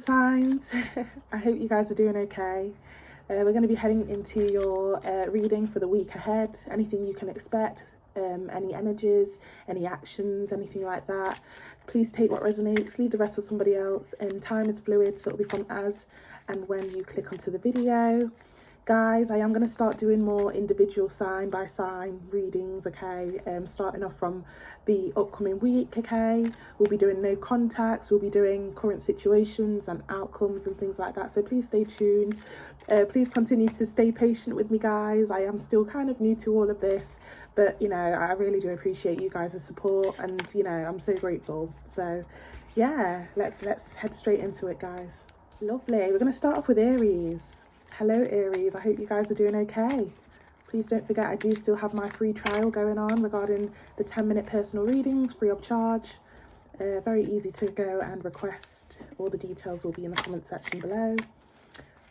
signs. I hope you guys are doing okay. We're going to be heading into your reading for the week ahead. Anything you can expect, any energies, any actions, anything like that. Please take what resonates, leave the rest for somebody else. And time is fluid, so it'll be from as and when you click onto the video. Guys, I am going to start doing more individual sign by sign readings, okay? Starting off from the upcoming week, okay? We'll be doing no contacts, we'll be doing current situations and outcomes and things like that. So please stay tuned. Please continue to stay patient with me, guys. I am still kind of new to all of this, but, you know, I really do appreciate you guys' support and, you know, I'm so grateful. So, yeah, let's head straight into it, guys. Lovely. We're going to start off with Aries. Hello Aries, I hope you guys are doing okay. Please don't forget I do still have my free trial going on regarding the 10-minute personal readings, free of charge. Very easy to go and request. All the details will be in the comment section below.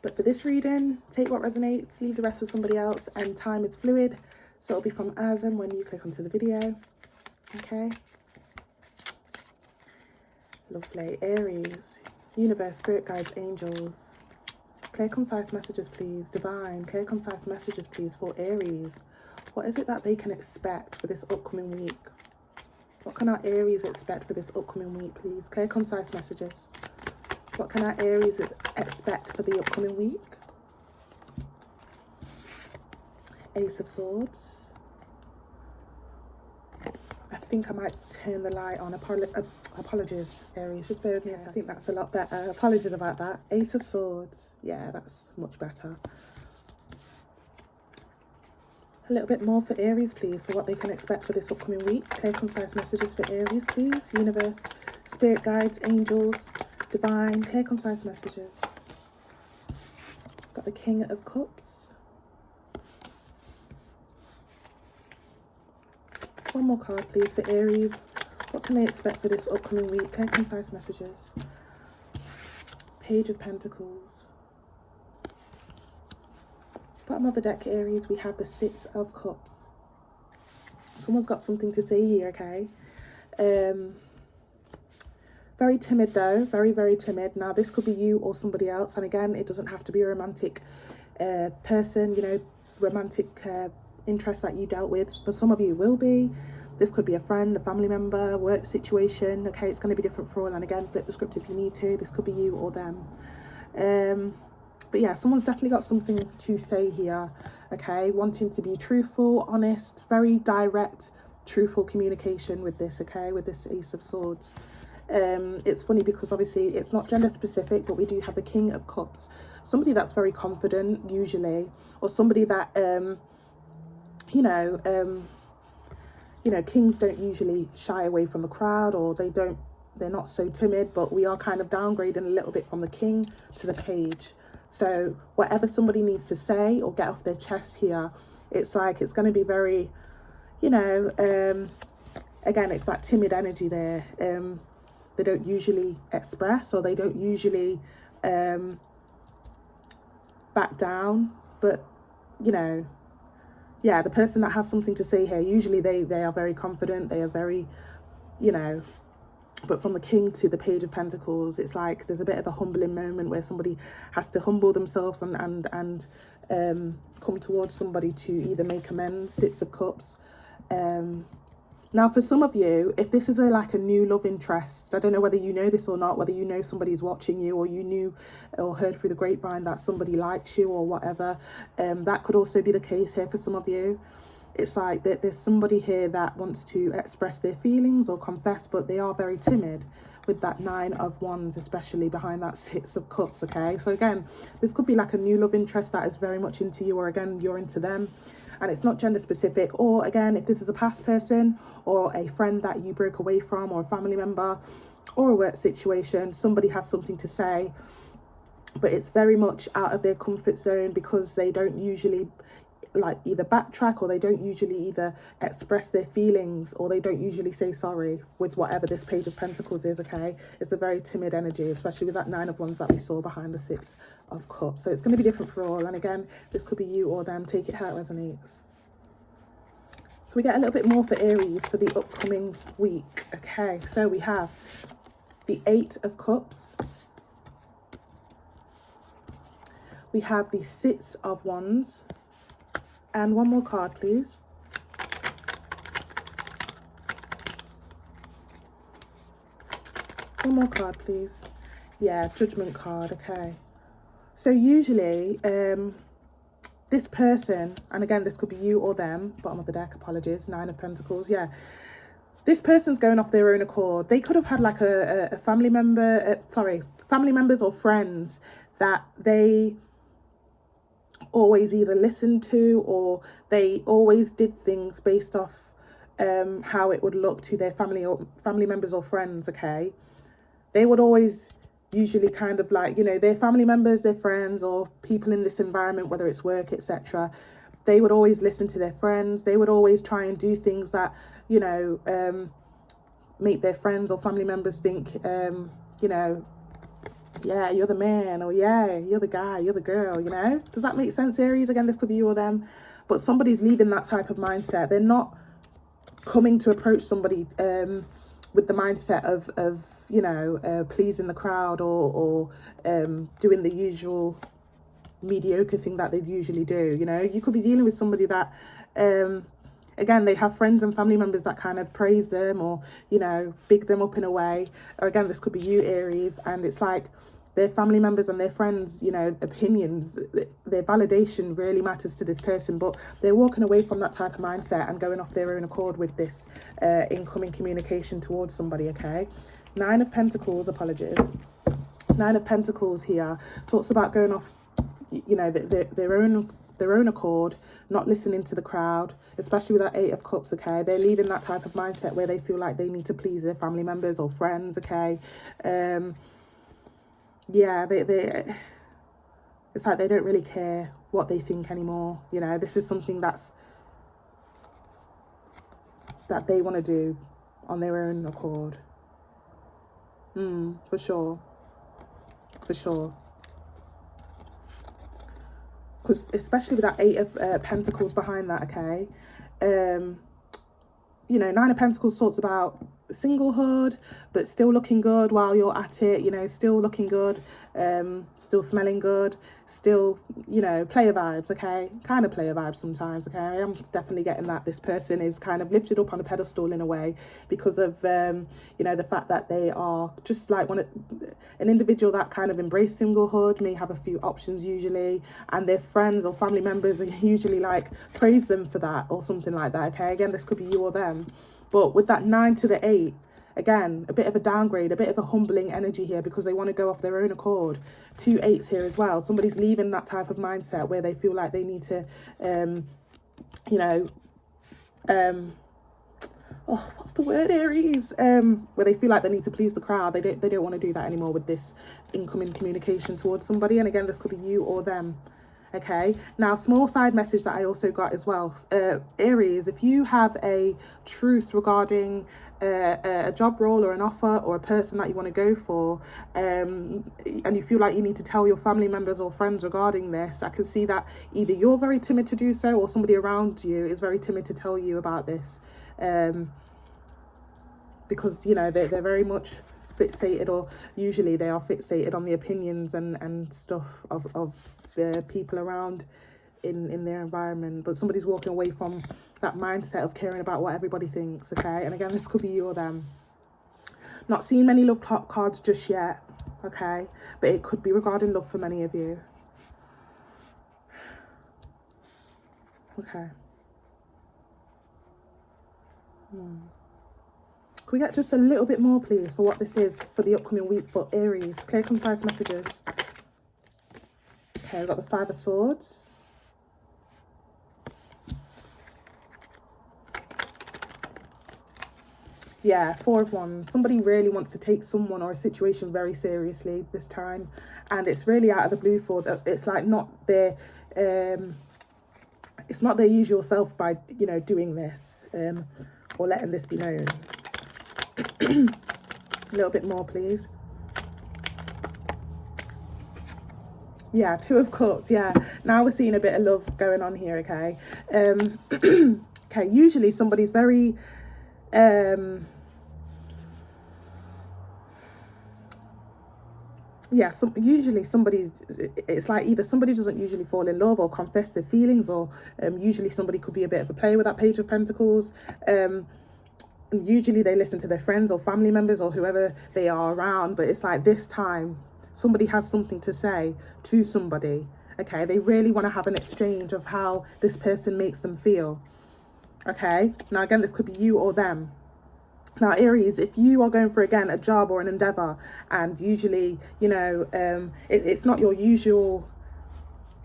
But for this reading, take what resonates, leave the rest for somebody else, and time is fluid. So it'll be from as and when you click onto the video. Okay. Lovely. Aries, universe, spirit guides, angels. Clear, concise messages, please. Divine, clear, concise messages, please, for Aries. What is it that they can expect for this upcoming week? What can our Aries expect for this upcoming week, please? Clear, concise messages. What can our Aries expect for the upcoming week? Ace of Swords. I think I might turn the light on. Apologies, Aries. Just bear with me. I think that's a lot better. Apologies about that. Ace of Swords. Yeah, that's much better. A little bit more for Aries, please, for what they can expect for this upcoming week. Clear, concise messages for Aries, please. Universe, spirit guides, angels, divine, clear, concise messages. Got the King of Cups. One more card, please, for Aries. What can they expect for this upcoming week? Clear, concise messages. Page of Pentacles. Bottom of the deck, Aries, we have the Six of Cups. Someone's got something to say here, okay? Very timid, though. Very, very timid. Now, this could be you or somebody else. And again, it doesn't have to be a romantic person, you know, romantic interest that you dealt with. For some of you, it will be. This could be a friend, a family member, work situation. Okay, it's going to be different for all. And again, flip the script if you need to. This could be you or them. But yeah, someone's definitely got something to say here. Okay, wanting to be truthful, honest, very direct, truthful communication with this. Okay, with this Ace of Swords. It's funny because obviously it's not gender specific, but we do have the King of Cups. Somebody that's very confident, usually, or somebody that you know, kings don't usually shy away from the crowd, or they're not so timid, but we are kind of downgrading a little bit from the king to the page. So whatever somebody needs to say or get off their chest here, it's like, it's going to be very, you know, again, it's that timid energy there. They don't usually express, or they don't usually back down, but, you know, yeah, the person that has something to say here, usually they are very confident, they are very, you know, but from the King to the Page of Pentacles, it's like there's a bit of a humbling moment where somebody has to humble themselves and come towards somebody to either make amends. Six of Cups. Now, for some of you, if this is like a new love interest, I don't know whether you know this or not, whether you know somebody's watching you, or you knew or heard through the grapevine that somebody likes you or whatever, that could also be the case here for some of you. It's like that there's somebody here that wants to express their feelings or confess, but they are very timid with that Nine of Wands, especially behind that Six of Cups, okay? So again, this could be like a new love interest that is very much into you, or again, you're into them. And it's not gender specific. Or again, if this is a past person or a friend that you broke away from, or a family member, or a work situation, somebody has something to say, but it's very much out of their comfort zone because they don't usually like either backtrack, or they don't usually either express their feelings, or they don't usually say sorry with whatever this Page of Pentacles is, okay? It's a very timid energy, especially with that Nine of Wands that we saw behind the Six of Cups. So it's going to be different for all. And again, this could be you or them. Take it how it resonates. So we get a little bit more for Aries for the upcoming week. Okay, so we have the Eight of Cups, We have the Six of Wands. And one more card, please. One more card, please. Yeah, Judgment card, okay. So usually, this person, and again, this could be you or them, bottom of the deck, apologies, Nine of Pentacles, yeah. This person's going off their own accord. They could have had like a family member, family members or friends that they always either listened to, or they always did things based off how it would look to their family members or friends, okay? They would always usually kind of like, you know, their family members, their friends, or people in this environment, whether it's work, etc., they would always listen to their friends. They would always try and do things that, you know, make their friends or family members think, you know, yeah, you're the man, or yeah, you're the guy, you're the girl, you know? Does that make sense, Aries? Again, this could be you or them. But somebody's leaving that type of mindset. They're not coming to approach somebody with the mindset of you know, pleasing the crowd, or doing the usual mediocre thing that they usually do. You know, you could be dealing with somebody that again, they have friends and family members that kind of praise them, or, you know, big them up in a way. Or again, this could be you, Aries, and it's like their family members and their friends, you know, opinions, their validation really matters to this person, but they're walking away from that type of mindset and going off their own accord with this incoming communication towards somebody, okay? Nine of Pentacles, apologies. Nine of Pentacles here talks about going off, you know, their own accord, not listening to the crowd, especially with that Eight of Cups, okay? They're leaving that type of mindset where they feel like they need to please their family members or friends, okay? Yeah, they it's like they don't really care what they think anymore, you know? This is something that they want to do on their own accord. For sure. For sure. Because especially with that Eight of Pentacles behind that, okay? You know, Nine of Pentacles talks about singlehood, but still looking good while you're at it, you know, still looking good, still smelling good, still, you know, player vibes, okay? Kind of player vibes sometimes, okay? I am definitely getting that this person is kind of lifted up on a pedestal in a way because of, you know, the fact that they are just like an individual that kind of embrace singlehood, may have a few options usually, and their friends or family members are usually like praise them for that or something like that, okay? Again, this could be you or them. But with that 9 to the 8, again, a bit of a downgrade, a bit of a humbling energy here because they want to go off their own accord. 2 8s here as well. Somebody's leaving that type of mindset where they feel like they need to, you know, oh, what's the word, Aries? Where they feel like they need to please the crowd. They don't want to do that anymore with this incoming communication towards somebody. And again, this could be you or them. Okay, now small side message that I also got as well, Aries, if you have a truth regarding a job role or an offer or a person that you want to go for, and you feel like you need to tell your family members or friends regarding this, I can see that either you're very timid to do so or somebody around you is very timid to tell you about this, because, you know, they're very much fixated, or usually they are fixated on the opinions and stuff of the people around in their environment. But somebody's walking away from that mindset of caring about what everybody thinks, okay? And again, this could be you or them. Not seeing many love cards just yet, okay? But it could be regarding love for many of you. Okay. Can we get just a little bit more, please, for what this is for the upcoming week for Aries? Clear, concise messages. Okay, we've got the Five of Swords. Yeah, Four of Wands. Somebody really wants to take someone or a situation very seriously this time. And it's really out of the blue for them. It's like not their, it's not their usual self by, you know, doing this or letting this be known. A little bit more, please. Yeah, Two of Cups, yeah. Now we're seeing a bit of love going on here, okay? Okay, usually somebody's very, yeah, usually somebody, it's like either somebody doesn't usually fall in love or confess their feelings, or usually somebody could be a bit of a player with that Page of Pentacles. And usually they listen to their friends or family members or whoever they are around, but it's like this time somebody has something to say to somebody. Okay, they really want to have an exchange of how this person makes them feel. Okay, now again, this could be you or them. Now, Aries, if you are going for, again, a job or an endeavor, and usually, it's not your usual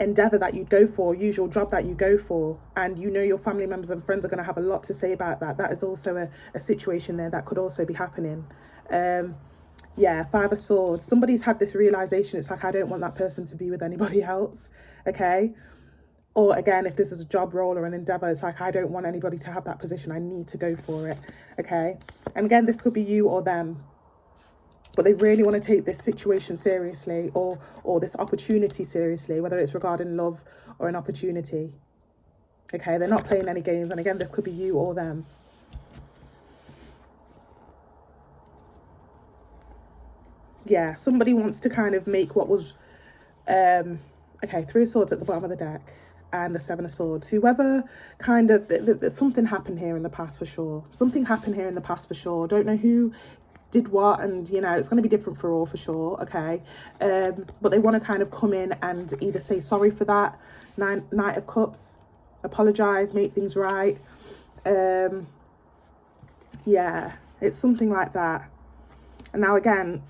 endeavor that you go for, usual job that you go for, and your family members and friends are going to have a lot to say about that. That is also a situation there that could also be happening. Yeah, Five of Swords. Somebody's had this realization. It's like, I don't want that person to be with anybody else. Okay. Or again, if this is a job role or an endeavor, it's like, I don't want anybody to have that position. I need to go for it. Okay. And again, this could be you or them, but they really want to take this situation seriously, or this opportunity seriously, whether it's regarding love or an opportunity. Okay. They're not playing any games. And again, this could be you or them. Yeah. Somebody wants to kind of make what was, okay, Three of Swords at the bottom of the deck, and the Seven of Swords. Whoever kind of, something happened here in the past for sure. Something happened here in the past for sure. Don't know who did what, and it's going to be different for all for sure. Okay. But they want to kind of come in and either say sorry for that. Knight of Cups, apologize, make things right. Yeah, it's something like that. And now again,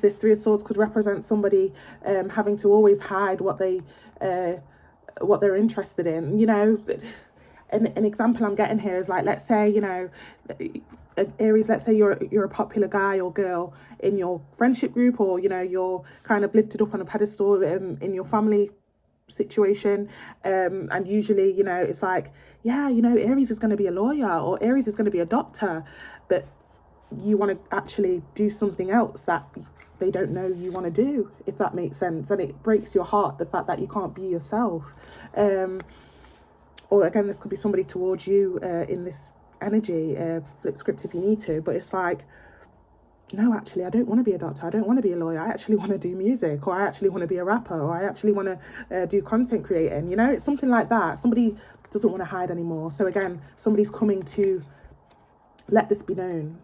this Three of Swords could represent somebody having to always hide what they're interested in. An example I'm getting here is like, let's say, Aries, let's say you're a popular guy or girl in your friendship group, or you're kind of lifted up on a pedestal in your family situation, and usually it's like, yeah, Aries is going to be a lawyer, or Aries is going to be a doctor, but you want to actually do something else that they don't know you want to do, if that makes sense. And it breaks your heart, the fact that you can't be yourself. Or again, this could be somebody towards you in this energy. Flip script if you need to, but it's like, no, actually, I don't want to be a doctor. I don't want to be a lawyer. I actually want to do music, or I actually want to be a rapper, or I actually want to do content creating. It's something like that. Somebody doesn't want to hide anymore. So again, somebody's coming to let this be known.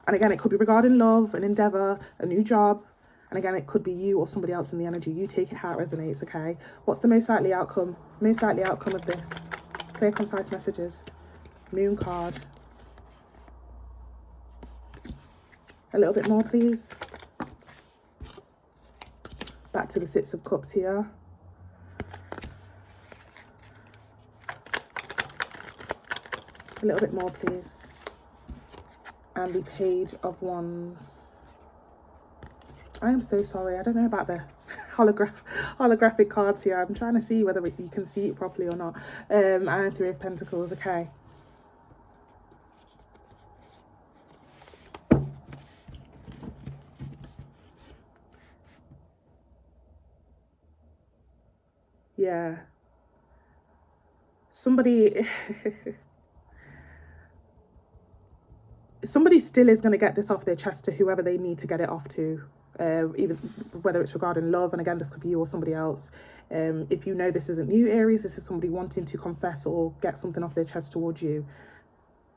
And again, it could be regarding love, an endeavor, a new job. And again, it could be you or somebody else in the energy. You take it how it resonates, okay? What's the most likely outcome? Most likely outcome of this. Clear, concise messages. Moon card. A little bit more, please. Back to the Six of Cups here. A little bit more, please. And the Page of Wands. I am so sorry. I don't know about the holographic cards here. I'm trying to see whether you can see it properly or not. And Three of Pentacles. Okay. Yeah. Somebody still is going to get this off their chest to whoever they need to get it off to, even whether it's regarding love, and again, this could be you or somebody else. If this isn't you, Aries, this is somebody wanting to confess or get something off their chest towards you.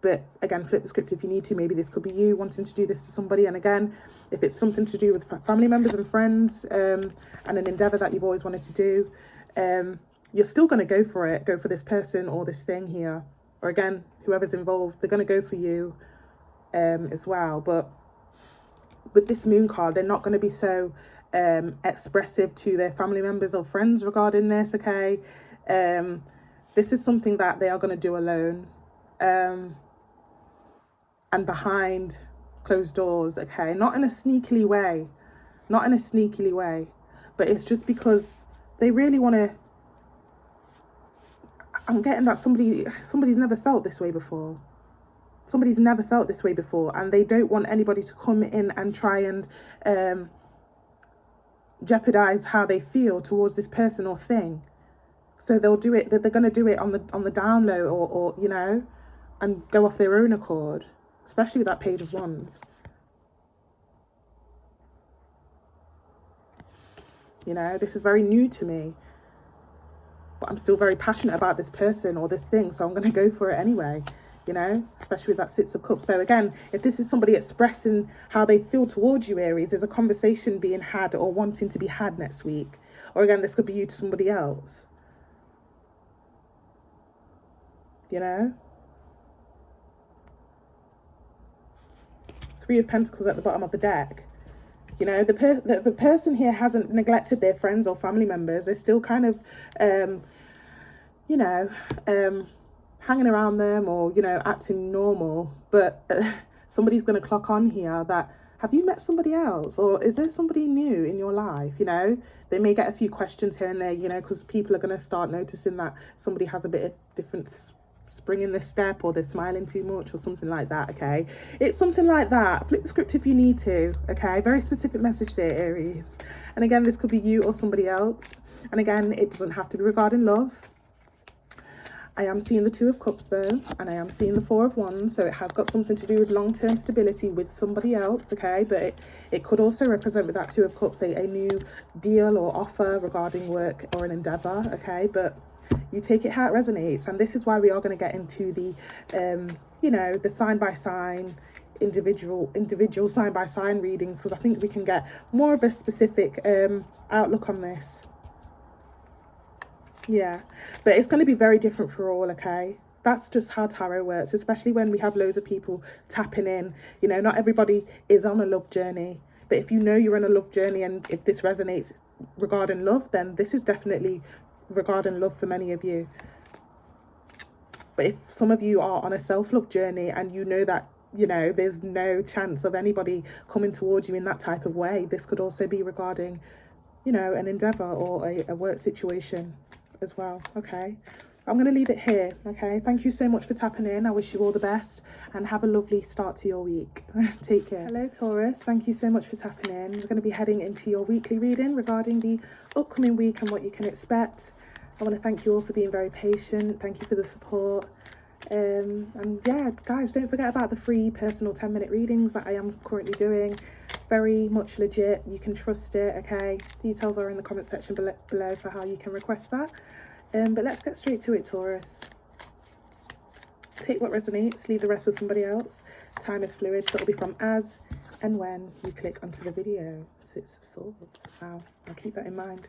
But again, flip the script if you need to. Maybe this could be you wanting to do this to somebody. And again, if it's something to do with family members and friends, and an endeavor that you've always wanted to do, you're still going to go for it. Go for this person or this thing here. Or again, whoever's involved, they're going to go for you as well. But with this Moon card, they're not going to be so expressive to their family members or friends regarding this, okay? This is something that they are going to do alone. And behind closed doors, okay? Not in a sneakily way. Not in a sneakily way. But it's just because they really want to... I'm getting that somebody's never felt this way before. Somebody's never felt this way before. And they don't want anybody to come in and try and jeopardize how they feel towards this person or thing. So they'll do it, they're going to do it on the down low, or and go off their own accord. Especially with that Page of Wands. You know, this is very new to me, but I'm still very passionate about this person or this thing, so I'm going to go for it anyway, you know, especially with that Six of Cups. So again, if this is somebody expressing how they feel towards you, Aries, there's a conversation being had or wanting to be had next week. Or again, this could be you to somebody else, you know. Three of Pentacles at the bottom of the deck. You know, the person here hasn't neglected their friends or family members. They're still kind of, you know, hanging around them or, you know, acting normal. But somebody's going to clock on here that, have you met somebody else? Or is there somebody new in your life? You know, they may get a few questions here and there, you know, because people are going to start noticing that somebody has a bit of different spring in their step, or they're smiling too much or something like that. Okay, it's something like that. Flip the script if you need to. Okay, very specific message there, Aries. And again, this could be you or somebody else. And again, it doesn't have to be regarding love. I am seeing the Two of Cups though, and I am seeing the Four of Wands, so it has got something to do with long-term stability with somebody else, okay? But it could also represent with that Two of Cups a new deal or offer regarding work or an endeavour, okay? But you take it how it resonates, and this is why we are going to get into the, you know, the sign by sign, individual sign by sign readings, because I think we can get more of a specific outlook on this. Yeah, but it's going to be very different for all, okay? That's just how tarot works, especially when we have loads of people tapping in. You know, not everybody is on a love journey, but if you know you're on a love journey and if this resonates regarding love, then this is definitely regarding love for many of you. But if some of you are on a self-love journey and you know that, you know, there's no chance of anybody coming towards you in that type of way, this could also be regarding, you know, an endeavour or a work situation as well. Okay, I'm going to leave it here. Okay, thank you so much for tapping in. I wish you all the best and have a lovely start to your week. Take care. Hello Taurus, thank you so much for tapping in. We're going to be heading into your weekly reading regarding the upcoming week and what you can expect. I want to thank you all for being very patient. Thank you for the support. And yeah, guys, don't forget about the free personal 10-minute readings that I am currently doing. Very much legit, you can trust it. Okay, details are in the comment section below for how you can request that. But let's get straight to it, Taurus. Take what resonates, leave the rest for somebody else. Time is fluid, so it'll be from as and when you click onto the video. Six of Swords. Wow, I'll keep that in mind.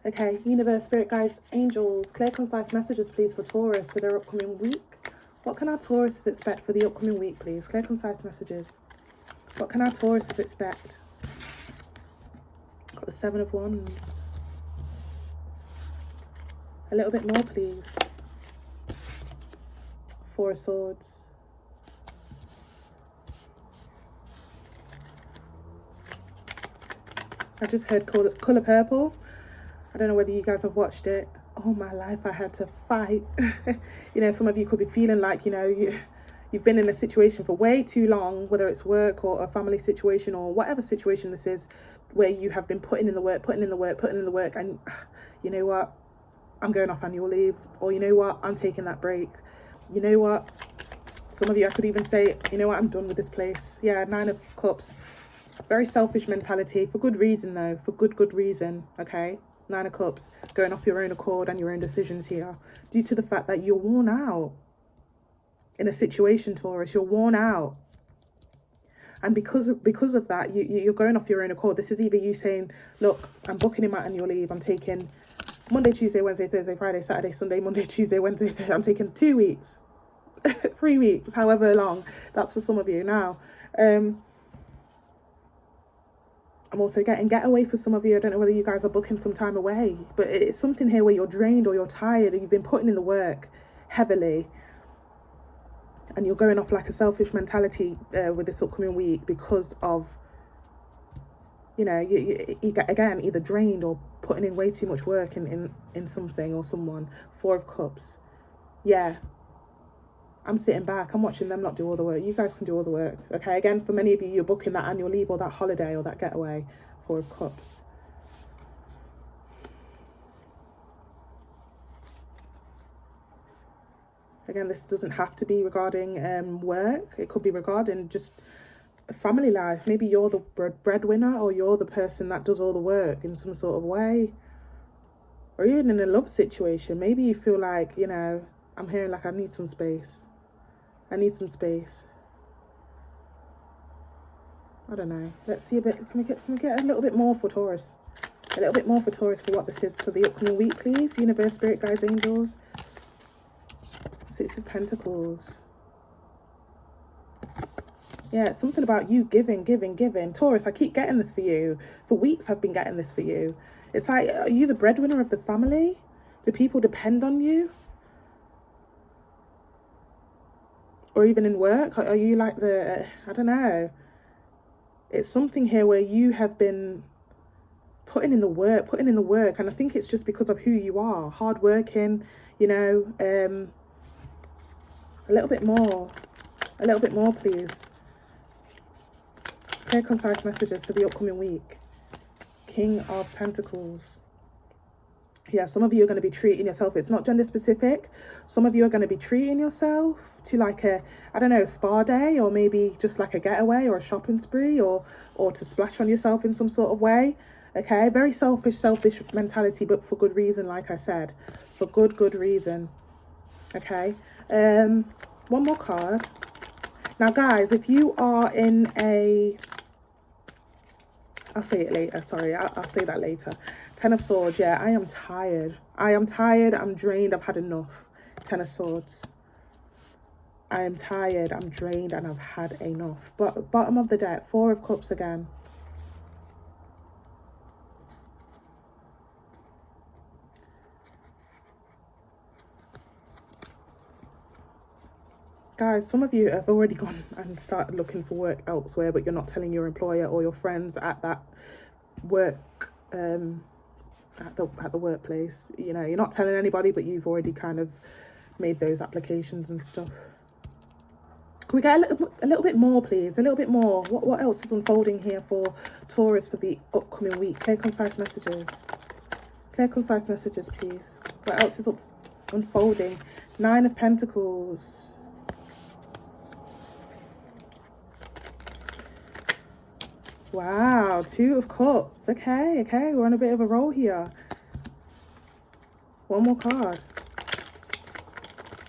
Okay, universe, spirit guides, angels, clear, concise messages, please, for Taurus for their upcoming week. What can our Tauruses expect for the upcoming week, please? Clear, concise messages. What can our Tauruses expect? Got the Seven of Wands. A little bit more, please. Four of Swords. I just heard Colour Purple. I don't know whether you guys have watched it. All my life I had to fight. You know, some of you could be feeling like, you know, you've been in a situation for way too long, whether it's work or a family situation or whatever situation this is, where you have been putting in the work, and you know what? I'm going off annual leave. Or you know what? I'm taking that break. You know what? Some of you, I could even say, you know what? I'm done with this place. Yeah, Nine of Cups. Very selfish mentality, for good reason though, for good reason, okay? Nine of Cups, going off your own accord and your own decisions here, due to the fact that you're worn out in a situation, Taurus. You're worn out, and because of that, you're going off your own accord. This is either you saying, look, I'm booking in my annual leave, I'm taking Monday, Tuesday, Wednesday, Thursday, Friday, Saturday, Sunday, Monday, Tuesday, Wednesday, Thursday. I'm taking 2 weeks, 3 weeks, however long. That's for some of you. Now I'm also getting getaway for some of you. I don't know whether you guys are booking some time away, but it's something here where you're drained or you're tired and you've been putting in the work heavily, and you're going off like a selfish mentality with this upcoming week because of, you know, you get, again, either drained or putting in way too much work in something or someone. Four of Cups. Yeah, I'm sitting back, I'm watching them not do all the work. You guys can do all the work. Okay, again, for many of you, you're booking that annual leave or that holiday or that getaway. Four of Cups. Again, this doesn't have to be regarding work. It could be regarding just family life. Maybe you're the breadwinner, or you're the person that does all the work in some sort of way. Or even in a love situation, maybe you feel like, you know, I'm hearing like I need some space. I need some space. I don't know. Let's see a bit. Can we get a little bit more for Taurus? A little bit more for Taurus for what this is for the upcoming week, please. Universe, Spirit, Guides, Angels. Six of Pentacles. Yeah, something about you giving. Taurus, I keep getting this for you. For weeks I've been getting this for you. It's like, are you the breadwinner of the family? Do people depend on you? Or even in work? Are you like the, I don't know. It's something here where you have been putting in the work. And I think it's just because of who you are. Hardworking, you know. A little bit more, please. Clear, concise messages for the upcoming week. King of Pentacles. Yeah, some of you are going to be treating yourself. It's not gender specific. Some of you are going to be treating yourself to like a, I don't know, spa day, or maybe just like a getaway or a shopping spree, or to splash on yourself in some sort of way. Okay, very selfish mentality, but for good reason, like I said. For good reason. Okay, one more card. Now, guys, if you are in a... I'll say it later. Sorry, I'll say that later. Ten of Swords. Yeah, I am tired. I'm drained. I've had enough. Ten of Swords. I am tired. I'm drained and I've had enough. But bottom of the deck, Four of Cups again. Guys, some of you have already gone and started looking for work elsewhere, but you're not telling your employer or your friends at that work, at the workplace. You know, you're not telling anybody, but you've already kind of made those applications and stuff. Can we get a little bit more, please? A little bit more. What else is unfolding here for Taurus for the upcoming week? Clear, concise messages. Clear, concise messages, please. What else is unfolding? Nine of Pentacles. Wow, Two of Cups. Okay, we're on a bit of a roll here. One more card.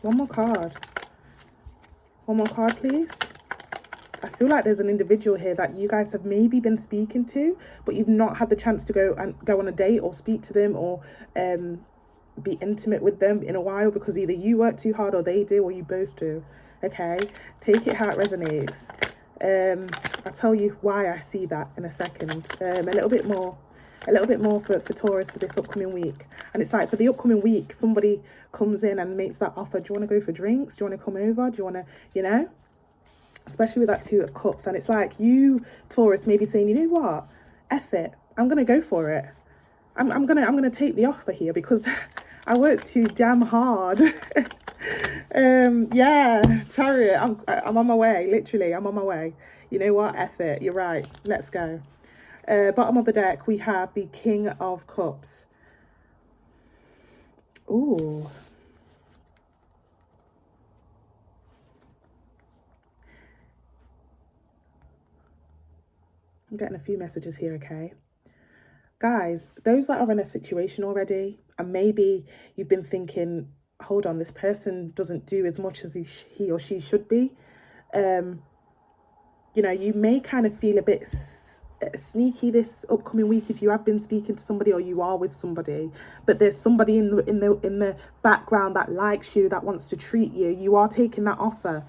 One more card, please. I feel like there's an individual here that you guys have maybe been speaking to, but you've not had the chance to go on a date or speak to them, or be intimate with them in a while, because either you work too hard or they do, or you both do. Okay, take it how it resonates. I'll tell you why I see that in a second. A little bit more for Taurus for this upcoming week. And it's like, for the upcoming week, somebody comes in and makes that offer. Do you want to go for drinks? Do you want to come over? Do you want to, you know? Especially with that Two of Cups. And it's like you, Taurus, maybe saying, you know what? F it. I'm going to go for it. I'm gonna take the offer here because I worked too damn hard. Yeah, Chariot, I'm on my way. Literally, I'm on my way. You know what? F it. You're right. Let's go. Bottom of the deck, we have the King of Cups. Ooh. I'm getting a few messages here, okay? Guys, those that are in a situation already, and maybe you've been thinking, hold on, this person doesn't do as much as he or she should be. You know, you may kind of feel a bit sneaky this upcoming week if you have been speaking to somebody or you are with somebody, but there's somebody in the background that likes you, that wants to treat you. You are taking that offer.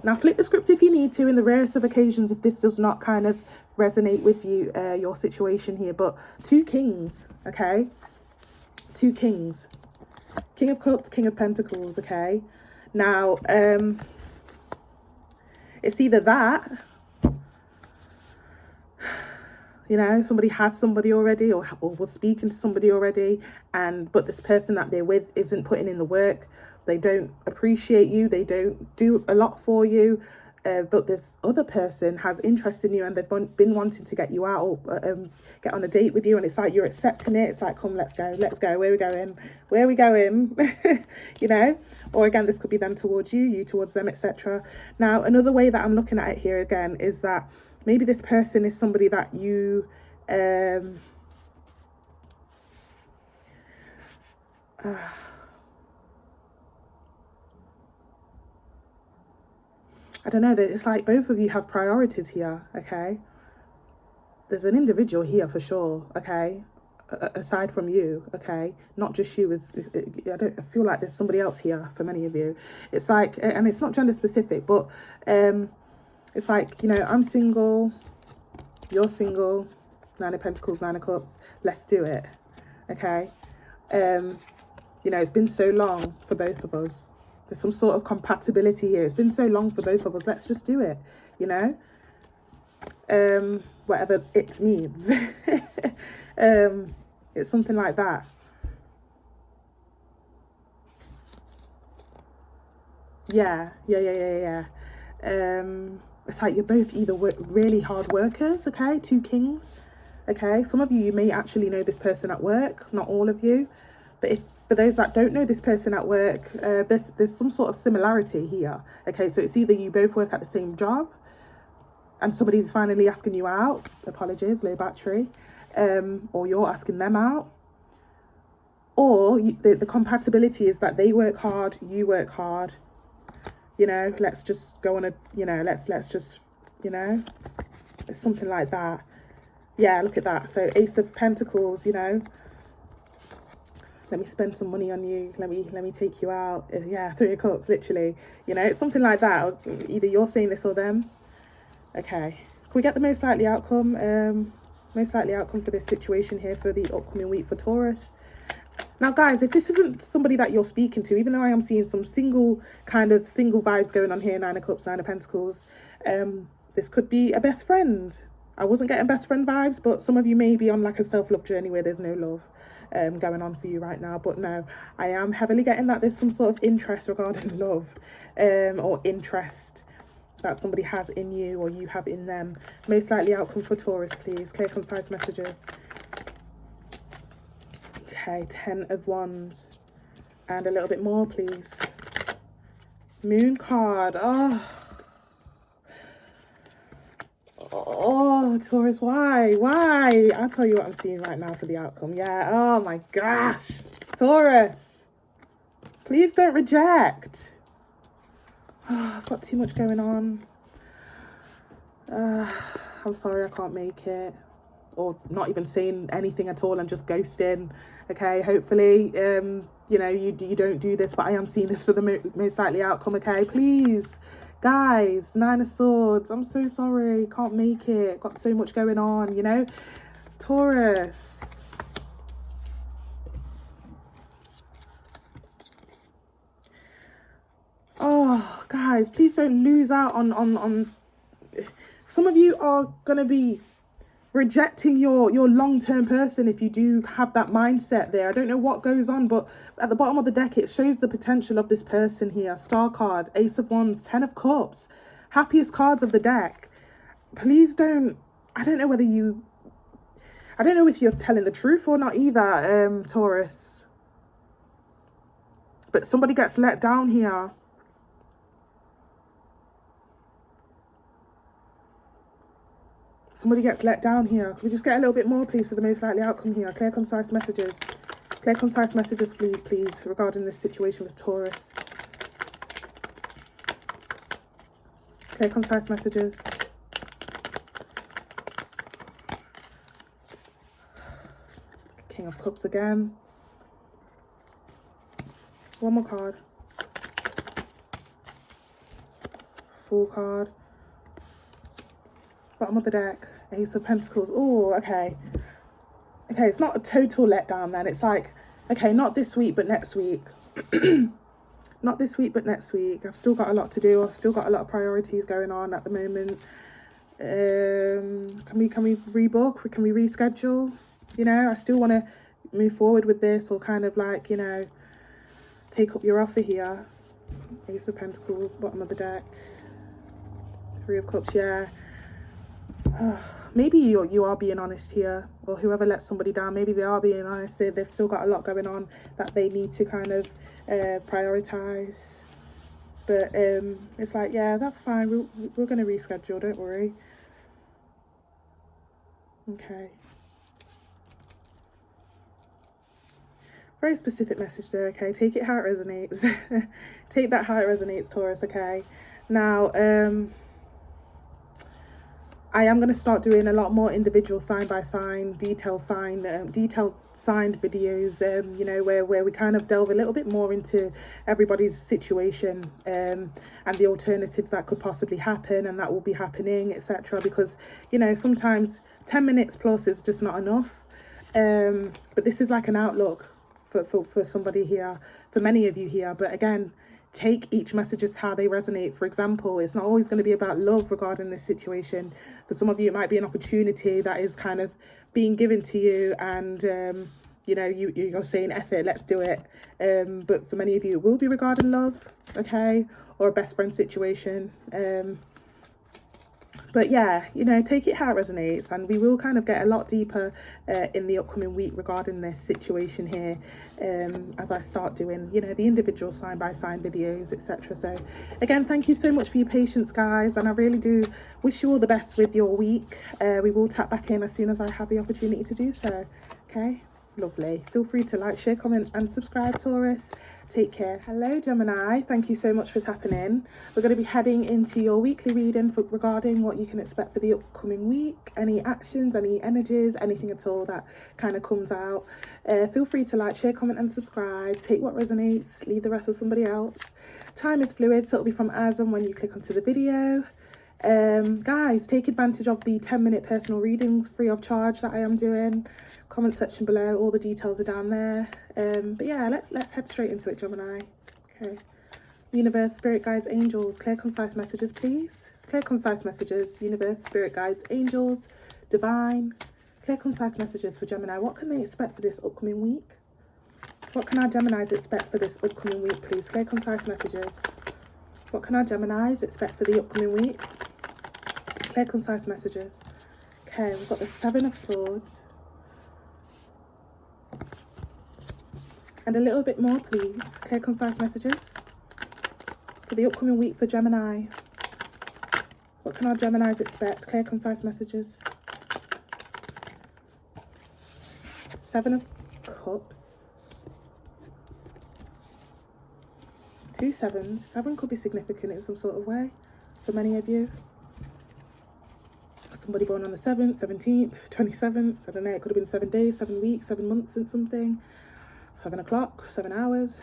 Now flip the script if you need to, in the rarest of occasions, if this does not kind of resonate with you, your situation here. But two kings, okay? Two kings. King of Cups, King of Pentacles, okay? Now, it's either that, you know, somebody has somebody already, or was speaking to somebody already, but this person that they're with isn't putting in the work. They don't appreciate you. They don't do a lot for you. but this other person has interest in you and they've been wanting to get you out or get on a date with you, and it's like you're accepting it. It's like, come, let's go, where are we going? You know. Or again, this could be them towards you, you towards them, etc. Now, another way that I'm looking at it here again is that maybe this person is somebody that you I don't know, it's like both of you have priorities here, okay? There's an individual here for sure, okay? Aside from you, okay? Not just you, I feel like there's somebody else here for many of you. It's like, and it's not gender specific, but it's like, you know, I'm single, you're single, Nine of Pentacles, Nine of Cups, let's do it, okay? You know, it's been so long for both of us. There's some sort of compatibility here. It's been so long for both of us. Let's just do it, you know? Whatever it means. It's something like that. Yeah. It's like you're both either really hard workers, okay? Two kings, okay? Some of you may actually know this person at work, not all of you. But if for those that don't know this person at work, there's some sort of similarity here. Okay, so it's either you both work at the same job and somebody's finally asking you out, apologies, low battery, or you're asking them out. Or the compatibility is that they work hard, you work hard. You know, let's just go on a, you know, let's just, you know, it's something like that. Yeah, look at that. So Ace of Pentacles, you know, let me spend some money on you, let me take you out. Yeah, Three of Cups, literally, you know, it's something like that. Either you're saying this or them. Okay, can we get the most likely outcome? Most likely outcome for this situation here for the upcoming week for Taurus. Now guys, if this isn't somebody that you're speaking to, even though I am seeing some single vibes going on here, Nine of Cups, Nine of Pentacles, this could be a best friend. I wasn't getting best friend vibes, but some of you may be on like a self-love journey where there's no love going on for you right now. But no, I am heavily getting that there's some sort of interest regarding love, or interest that somebody has in you or you have in them. Most likely outcome for Taurus, please. Clear, concise messages. Okay, 10 of Wands. And a little bit more, please. Moon card. Oh, Taurus, why? I'll tell you what I'm seeing right now for the outcome. Yeah, oh my gosh. Taurus, please don't reject. Oh, I've got too much going on. I'm sorry, I can't make it. Or not even saying anything at all and just ghosting. Okay, hopefully, you know, you don't do this, but I am seeing this for the most likely outcome, okay? Please, guys, Nine of Swords, I'm so sorry, can't make it, got so much going on, you know? Taurus. Oh, guys, please don't lose out on some of you are gonna be rejecting your long-term person if you do have that mindset there. I don't know what goes on, but at the bottom of the deck it shows the potential of this person here. Star card, Ace of Wands, 10 of Cups, happiest cards of the deck. Please don't, I don't know if you're telling the truth or not either, Taurus, but somebody gets let down here. Somebody gets let down here. Can we just get a little bit more, please, for the most likely outcome here? Clear, concise messages. Clear, concise messages, please, regarding this situation with Taurus. Clear, concise messages. King of Cups again. One more card. Fool card. Bottom of the deck, Ace of Pentacles. Oh, okay. Okay, it's not a total letdown then. It's like, okay, not this week, but next week. Not this week, but next week. I've still got a lot to do. I've still got a lot of priorities going on at the moment. Can we rebook? Can we reschedule? You know, I still want to move forward with this, or kind of like, you know, take up your offer here. Ace of Pentacles, bottom of the deck. Three of Cups, yeah. Maybe you are being honest here, or whoever let somebody down, maybe they are being honest. They've still got a lot going on that they need to kind of prioritize. But it's like, yeah, that's fine. We're going to reschedule, don't worry. Okay. Very specific message there, okay? Take it how it resonates. Take that how it resonates, Taurus, okay? Now, I am going to start doing a lot more individual sign by sign, detailed signed videos, you know, where we kind of delve a little bit more into everybody's situation and the alternatives that could possibly happen and that will be happening, etc. Because, you know, sometimes 10 minutes plus is just not enough. But this is like an outlook for somebody here, for many of you here. But again, take each message as how they resonate. For example, it's not always going to be about love regarding this situation. For some of you, it might be an opportunity that is kind of being given to you, and you know, you're saying, F it, let's do it. But for many of you, it will be regarding love, okay, or a best friend situation. But yeah, you know, take it how it resonates, and we will kind of get a lot deeper in the upcoming week regarding this situation here, as I start doing, you know, the individual sign by sign videos, etc. So again, thank you so much for your patience, guys, and I really do wish you all the best with your week. We will tap back in as soon as I have the opportunity to do so. Okay, lovely. Feel free to like, share, comment and subscribe, Taurus. Take care. Hello, Gemini. Thank you so much for tapping in. We're going to be heading into your weekly reading regarding what you can expect for the upcoming week. Any actions, any energies, anything at all that kind of comes out. Feel free to like, share, comment and subscribe. Take what resonates, leave the rest with somebody else. Time is fluid, so it'll be from as and when you click onto the video. Guys, take advantage of the 10-minute personal readings free of charge that I am doing. Comment section below, all the details are down there. But yeah, let's head straight into it, Gemini. Okay. Universe, spirit guides, angels, clear concise messages, please. Clear concise messages, universe, spirit guides, angels, divine. Clear concise messages for Gemini. What can they expect for this upcoming week? What can our Geminis expect for this upcoming week, please? Clear concise messages. What can our Geminis expect for the upcoming week? Clear, concise messages. Okay, we've got the Seven of Swords. And a little bit more, please. Clear, concise messages for the upcoming week for Gemini. What can our Geminis expect? Clear, concise messages. Seven of Cups. Two sevens. Seven could be significant in some sort of way for many of you. Somebody born on the 7th, 17th, 27th. I don't know, it could have been 7 days, 7 weeks, 7 months and something. 7 o'clock, 7 hours.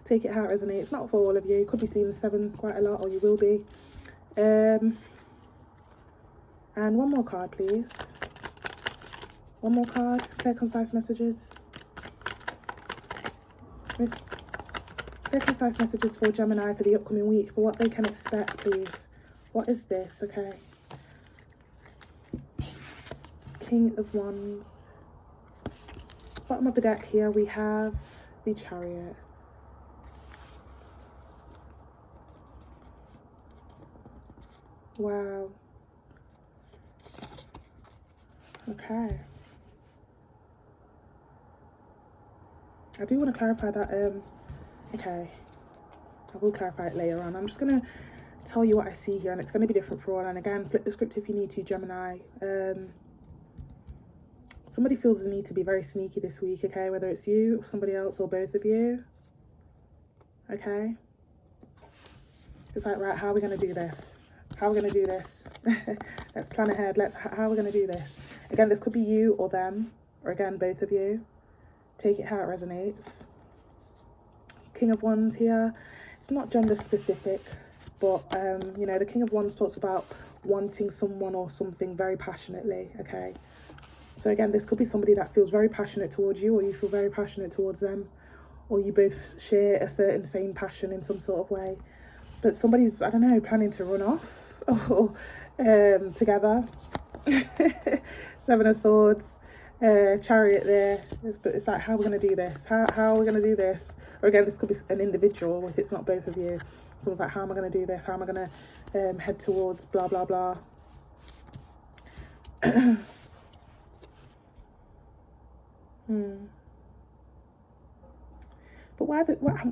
Take it how it resonates. It's not for all of you. You could be seeing the 7 quite a lot, or you will be. And one more card, please. One more card. Clear, concise messages. Clear, concise messages for Gemini for the upcoming week, for what they can expect, please. What is this? Okay. King of Wands. Bottom of the deck here we have the Chariot. Wow. Okay. I do want to clarify that. Okay. I will clarify it later on. I'm just going to tell you what I see here, and it's going to be different for all. And again, flip the script if you need to, Gemini. Somebody feels the need to be very sneaky this week, okay? Whether it's you, or somebody else, or both of you. Okay? It's like, right, how are we going to do this? How are we going to do this? Let's plan ahead. How are we going to do this? Again, this could be you or them, or again, both of you. Take it how it resonates. King of Wands here. It's not gender specific, but, you know, the King of Wands talks about wanting someone or something very passionately, okay? So again, this could be somebody that feels very passionate towards you, or you feel very passionate towards them, or you both share a certain same passion in some sort of way. But somebody's, I don't know, planning to run off or together. Seven of Swords. Chariot there, but it's like, how are we going to do this? How are we going to do this? Or again, this could be an individual if it's not both of you. Someone's like, how am I going to do this? How am I going to head towards blah blah blah? But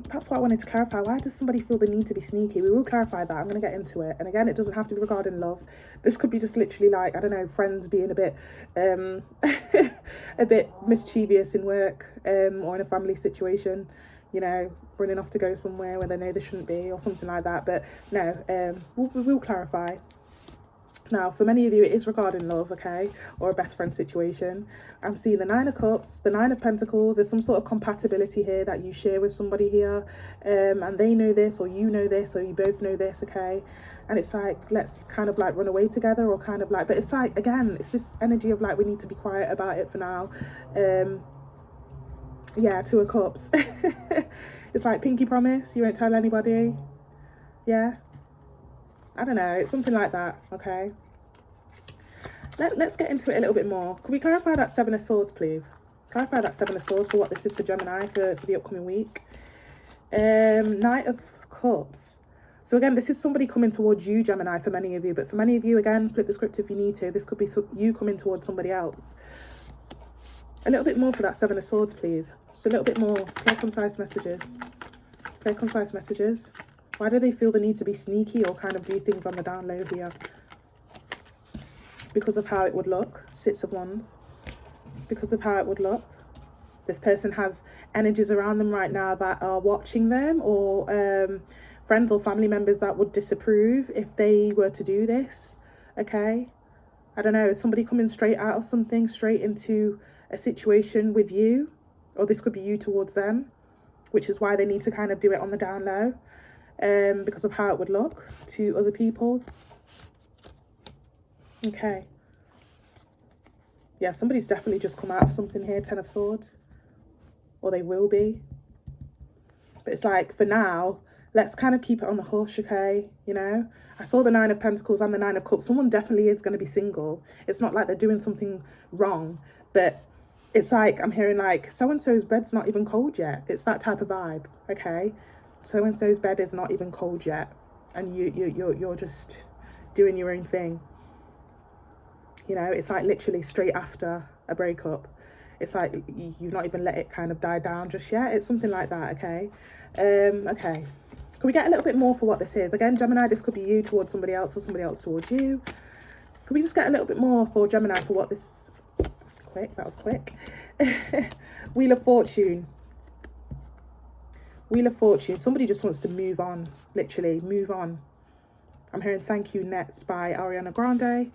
that's what I wanted to clarify. Why does somebody feel the need to be sneaky? We will clarify that. I'm going to get into it. And again, it doesn't have to be regarding love. This could be just literally like, I don't know, friends being a bit a bit mischievous in work, or in a family situation, you know, running off to go somewhere where they know they shouldn't be or something like that. But no, we'll clarify. Now, for many of you, it is regarding love, okay, or a best friend situation. I'm seeing the Nine of Cups, the Nine of Pentacles. There's some sort of compatibility here that you share with somebody here, and they know this, or you know this, or you both know this, okay? And it's like, let's kind of like run away together, or kind of like, but it's like, again, it's this energy of like, we need to be quiet about it for now. Yeah, Two of Cups. It's like, pinky promise, you won't tell anybody. Yeah. I don't know, it's something like that, okay? Let's get into it a little bit more. Can we clarify that Seven of Swords, please? Clarify that Seven of Swords for what this is for Gemini for the upcoming week. Knight of Cups. So again, this is somebody coming towards you, Gemini, for many of you. But for many of you, again, flip the script if you need to. This could be you coming towards somebody else. A little bit more for that Seven of Swords, please. Just a little bit more. Clear, concise messages. Clear, concise messages. Why do they feel the need to be sneaky or kind of do things on the down low here? Because of how it would look. Six of Wands. Because of how it would look. This person has energies around them right now that are watching them, or friends or family members that would disapprove if they were to do this, okay? I don't know, is somebody coming straight out of something, straight into a situation with you? Or this could be you towards them, which is why they need to kind of do it on the down low. Because of how it would look to other people. Okay. Yeah, somebody's definitely just come out of something here, Ten of Swords. Or they will be. But it's like, for now, let's kind of keep it on the hush, okay? You know? I saw the Nine of Pentacles and the Nine of Cups. Someone definitely is going to be single. It's not like they're doing something wrong. But it's like, I'm hearing like, so-and-so's bed's not even cold yet. It's that type of vibe, okay? So-and-so's bed is not even cold yet, and you're just doing your own thing. You know, it's like literally straight after a breakup. It's like you've not even let it kind of die down just yet. It's something like that, okay? Okay. Can we get a little bit more for what this is? Again, Gemini, this could be you towards somebody else or somebody else towards you. Could we just get a little bit more for Gemini for what this... Quick, that was quick. Wheel of Fortune. Wheel of Fortune. Somebody just wants to move on. Literally, move on. I'm hearing Thank You Nets by Ariana Grande.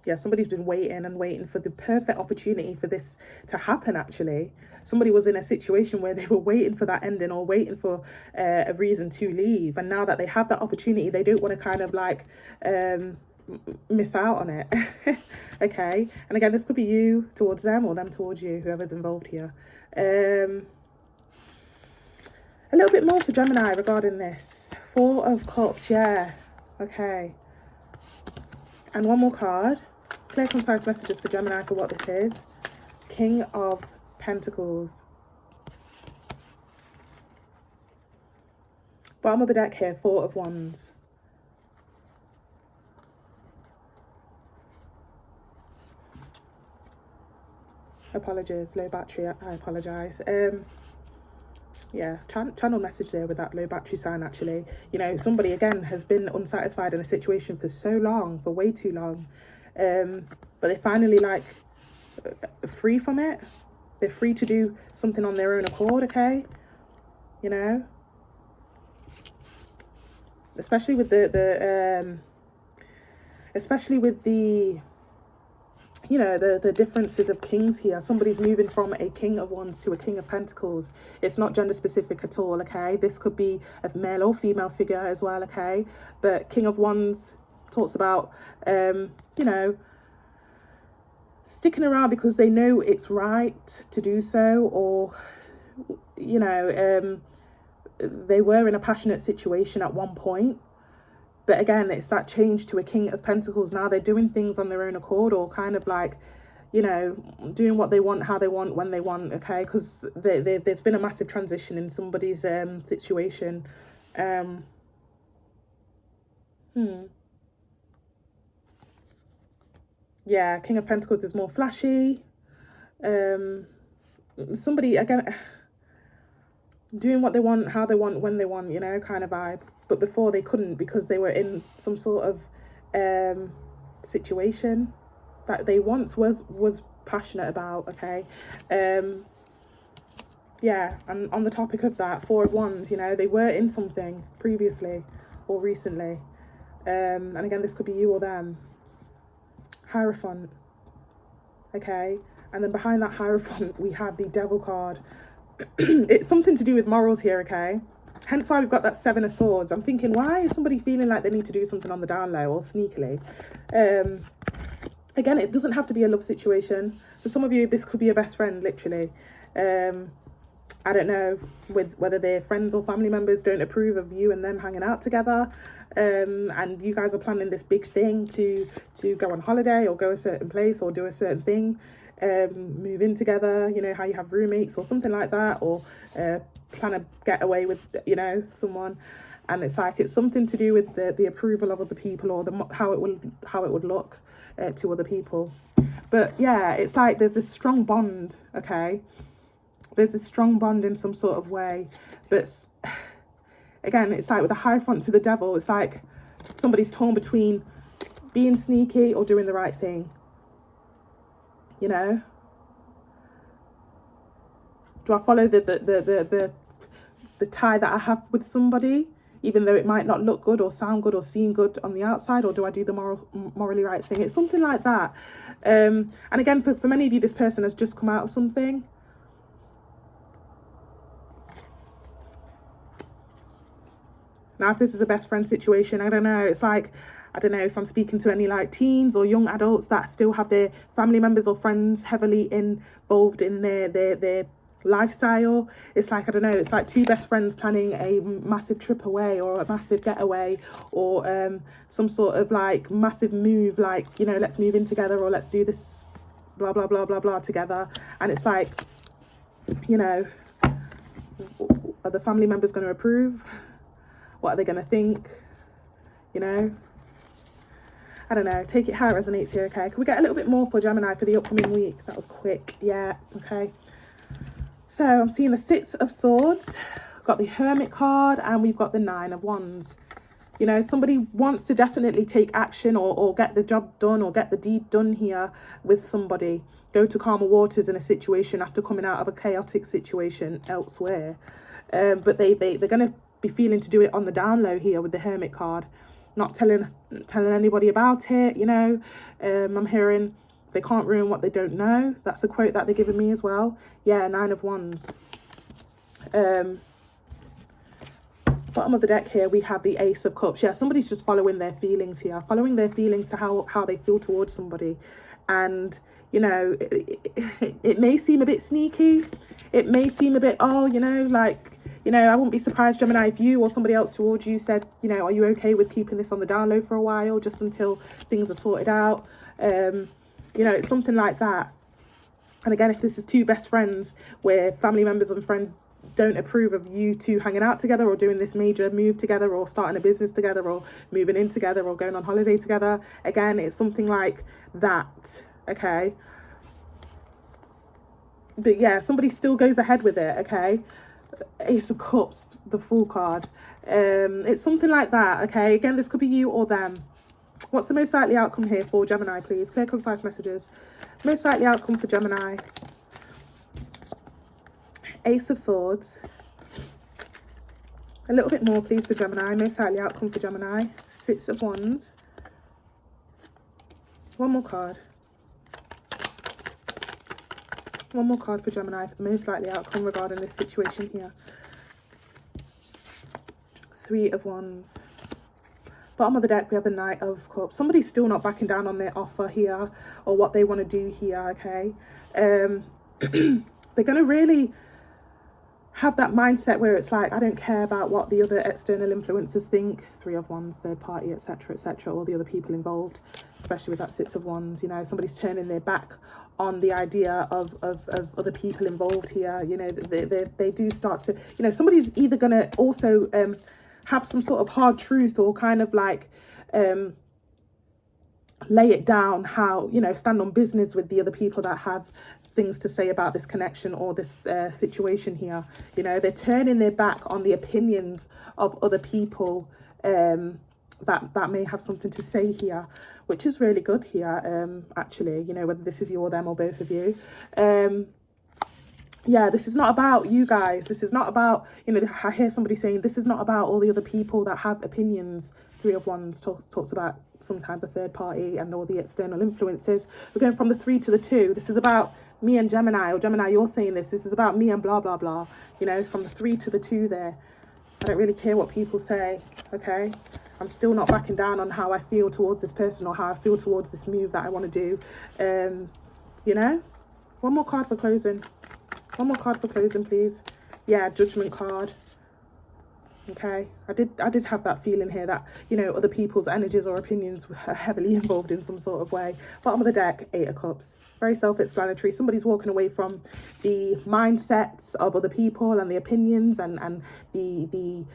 Yeah, somebody's been waiting and waiting for the perfect opportunity for this to happen, actually. Somebody was in a situation where they were waiting for that ending or waiting for a reason to leave. And now that they have that opportunity, they don't want to kind of like miss out on it. Okay. And again, this could be you towards them or them towards you, whoever's involved here. A little bit more for Gemini regarding this. Four of Cups, yeah. Okay. And one more card. Clear, concise messages for Gemini for what this is. King of Pentacles. Bottom of the deck here, Four of Wands. Apologies, low battery, I apologise. Yeah, channel message there with that low battery sign, actually. You know, somebody, again, has been unsatisfied in a situation for so long, for way too long. But they finally, like, free from it. They're free to do something on their own accord, okay? You know? Especially with especially with the... you know, the differences of kings here. Somebody's moving from a King of Wands to a King of Pentacles. It's not gender specific at all, okay? This could be a male or female figure as well, okay? But King of Wands talks about, you know, sticking around because they know it's right to do so, or, you know, they were in a passionate situation at one point, But again, it's that change to a King of Pentacles. Now they're doing things on their own accord, or kind of like, you know, doing what they want, how they want, when they want, okay? Because there's been a massive transition in somebody's situation. Yeah, King of Pentacles is more flashy. Somebody, again, doing what they want, how they want, when they want, you know, kind of vibe. But before they couldn't, because they were in some sort of situation that they once was passionate about, okay? Yeah, and on the topic of that, Four of Wands, you know, they were in something previously or recently. And again, this could be you or them. Hierophant, okay? And then behind that Hierophant, we have the Devil card. It's something to do with morals here, okay? Hence why we've got that Seven of Swords. I'm thinking, why is somebody feeling like they need to do something on the down low or sneakily? Again, it doesn't have to be a love situation. For some of you, this could be a best friend, literally. I don't know with whether their friends or family members don't approve of you and them hanging out together. And you guys are planning this big thing to go on holiday or go a certain place or do a certain thing. Move in together, you know, how you have roommates or something like that, or plan a getaway with, you know, someone, and it's like it's something to do with the approval of other people, or how it would look to other people. But yeah, it's like there's this strong bond, okay? There's this strong bond in some sort of way, but again, it's like with the Hierophant to the Devil, it's like somebody's torn between being sneaky or doing the right thing. You know, do I follow the tie that I have with somebody, even though it might not look good or sound good or seem good on the outside, or do I do the morally right thing? It's something like that. And again, for many of you, this person has just come out of something. Now, if this is a best friend situation, I don't know. It's like, I don't know if I'm speaking to any like teens or young adults that still have their family members or friends heavily involved in their lifestyle. It's like, I don't know, it's like two best friends planning a massive trip away or a massive getaway, or some sort of like massive move, like, you know, let's move in together, or let's do this blah blah blah blah blah together. And it's like, you know, are the family members going to approve? What are they going to think? You know, I don't know. Take it how it resonates here, okay? Can we get a little bit more for Gemini for the upcoming week? That was quick. Yeah, okay. So I'm seeing the Six of Swords, got the Hermit card, and we've got the Nine of Wands. You know, somebody wants to definitely take action or get the job done or get the deed done here with somebody. Go to calmer waters in a situation after coming out of a chaotic situation elsewhere. But they're going to be feeling to do it on the down low here with the Hermit card. Not telling anybody about it, you know. I'm hearing they can't ruin what they don't know. That's a quote that they're giving me as well. Yeah, Nine of Wands. Bottom of the deck here, we have the Ace of Cups. Yeah, somebody's just following their feelings here. Following their feelings to how they feel towards somebody. And, you know, it may seem a bit sneaky. It may seem a bit, oh, you know, like, you know, I wouldn't be surprised, Gemini, if you or somebody else towards you said, you know, are you okay with keeping this on the down low for a while, just until things are sorted out? You know, it's something like that. And again, if this is two best friends where family members and friends don't approve of you two hanging out together or doing this major move together or starting a business together or moving in together or going on holiday together, again, it's something like that, okay? But yeah, somebody still goes ahead with it, okay? Ace of Cups, the Fool card. It's something like that, okay? Again, this could be you or them. What's the most likely outcome here for Gemini, please? Clear, concise messages. Most likely outcome for Gemini. Ace of Swords. A little bit more, please, for Gemini. Most likely outcome for Gemini. Six of Wands. One more card. One more card for Gemini for the most likely outcome regarding this situation here. Three of Wands. Bottom of the deck, we have the Knight of Cups. Somebody's still not backing down on their offer here or what they want to do here, okay? They're going to really have that mindset where it's like, I don't care about what the other external influencers think, Three of Wands, third party, etc., all the other people involved, especially with that Six of Wands. You know, somebody's turning their back on the idea of other people involved here. You know, they do start to, you know, somebody's either going to also have some sort of hard truth, or kind of like lay it down how, you know, stand on business with the other people that have things to say about this connection or this situation here. You know, they're turning their back on the opinions of other people that may have something to say here, which is really good here, actually, you know, whether this is you or them or both of you. Yeah, this is not about you guys. This is not about, you know, I hear somebody saying this is not about all the other people that have opinions. Three of Wands talks about sometimes a third party and all the external influences. We're going from the 3 to the 2. This is about me and Gemini, or Gemini, you're saying this is about me and blah, blah, blah. You know, from the 3 to the 2 there. I don't really care what people say, okay? I'm still not backing down on how I feel towards this person or how I feel towards this move that I want to do. You know? One more card for closing. One more card for closing, please. Yeah, Judgment card. Okay, I did have that feeling here that, you know, other people's energies or opinions were heavily involved in some sort of way. Bottom of the deck, 8 of Cups. Very self-explanatory. Somebody's walking away from the mindsets of other people and the opinions and the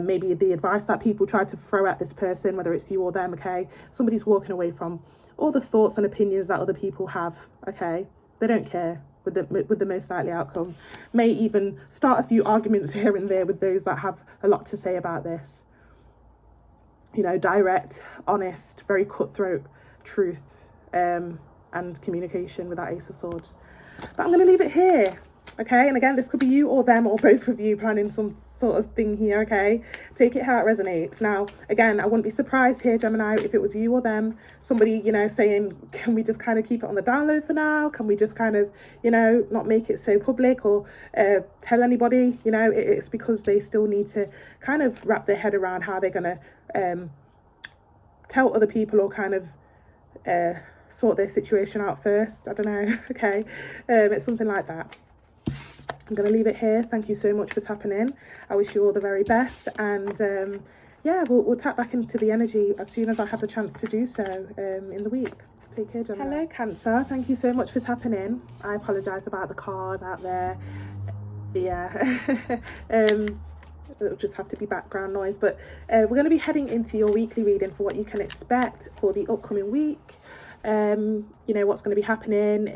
maybe the advice that people tried to throw at this person, whether it's you or them, okay? Somebody's walking away from all the thoughts and opinions that other people have, okay? They don't care with the most likely outcome. May even start a few arguments here and there with those that have a lot to say about this. You know, direct, honest, very cutthroat truth and communication with that Ace of Swords. But I'm going to leave it here. Okay, and again, this could be you or them or both of you planning some sort of thing here, okay? Take it how it resonates. Now, again, I wouldn't be surprised here, Gemini, if it was you or them, somebody, you know, saying, can we just kind of keep it on the download for now? Can we just kind of, you know, not make it so public or tell anybody? You know, it's because they still need to kind of wrap their head around how they're going to tell other people or kind of sort their situation out first. I don't know, okay? It's something like that. I'm going to leave it here. Thank you so much for tapping in. I wish you all the very best. And yeah, we'll tap back into the energy as soon as I have the chance to do so in the week. Take care, Gemini. Hello, Cancer. Thank you so much for tapping in. I apologise about the cars out there. Yeah. It'll just have to be background noise. But we're going to be heading into your weekly reading for what you can expect for the upcoming week. You know, what's going to be happening,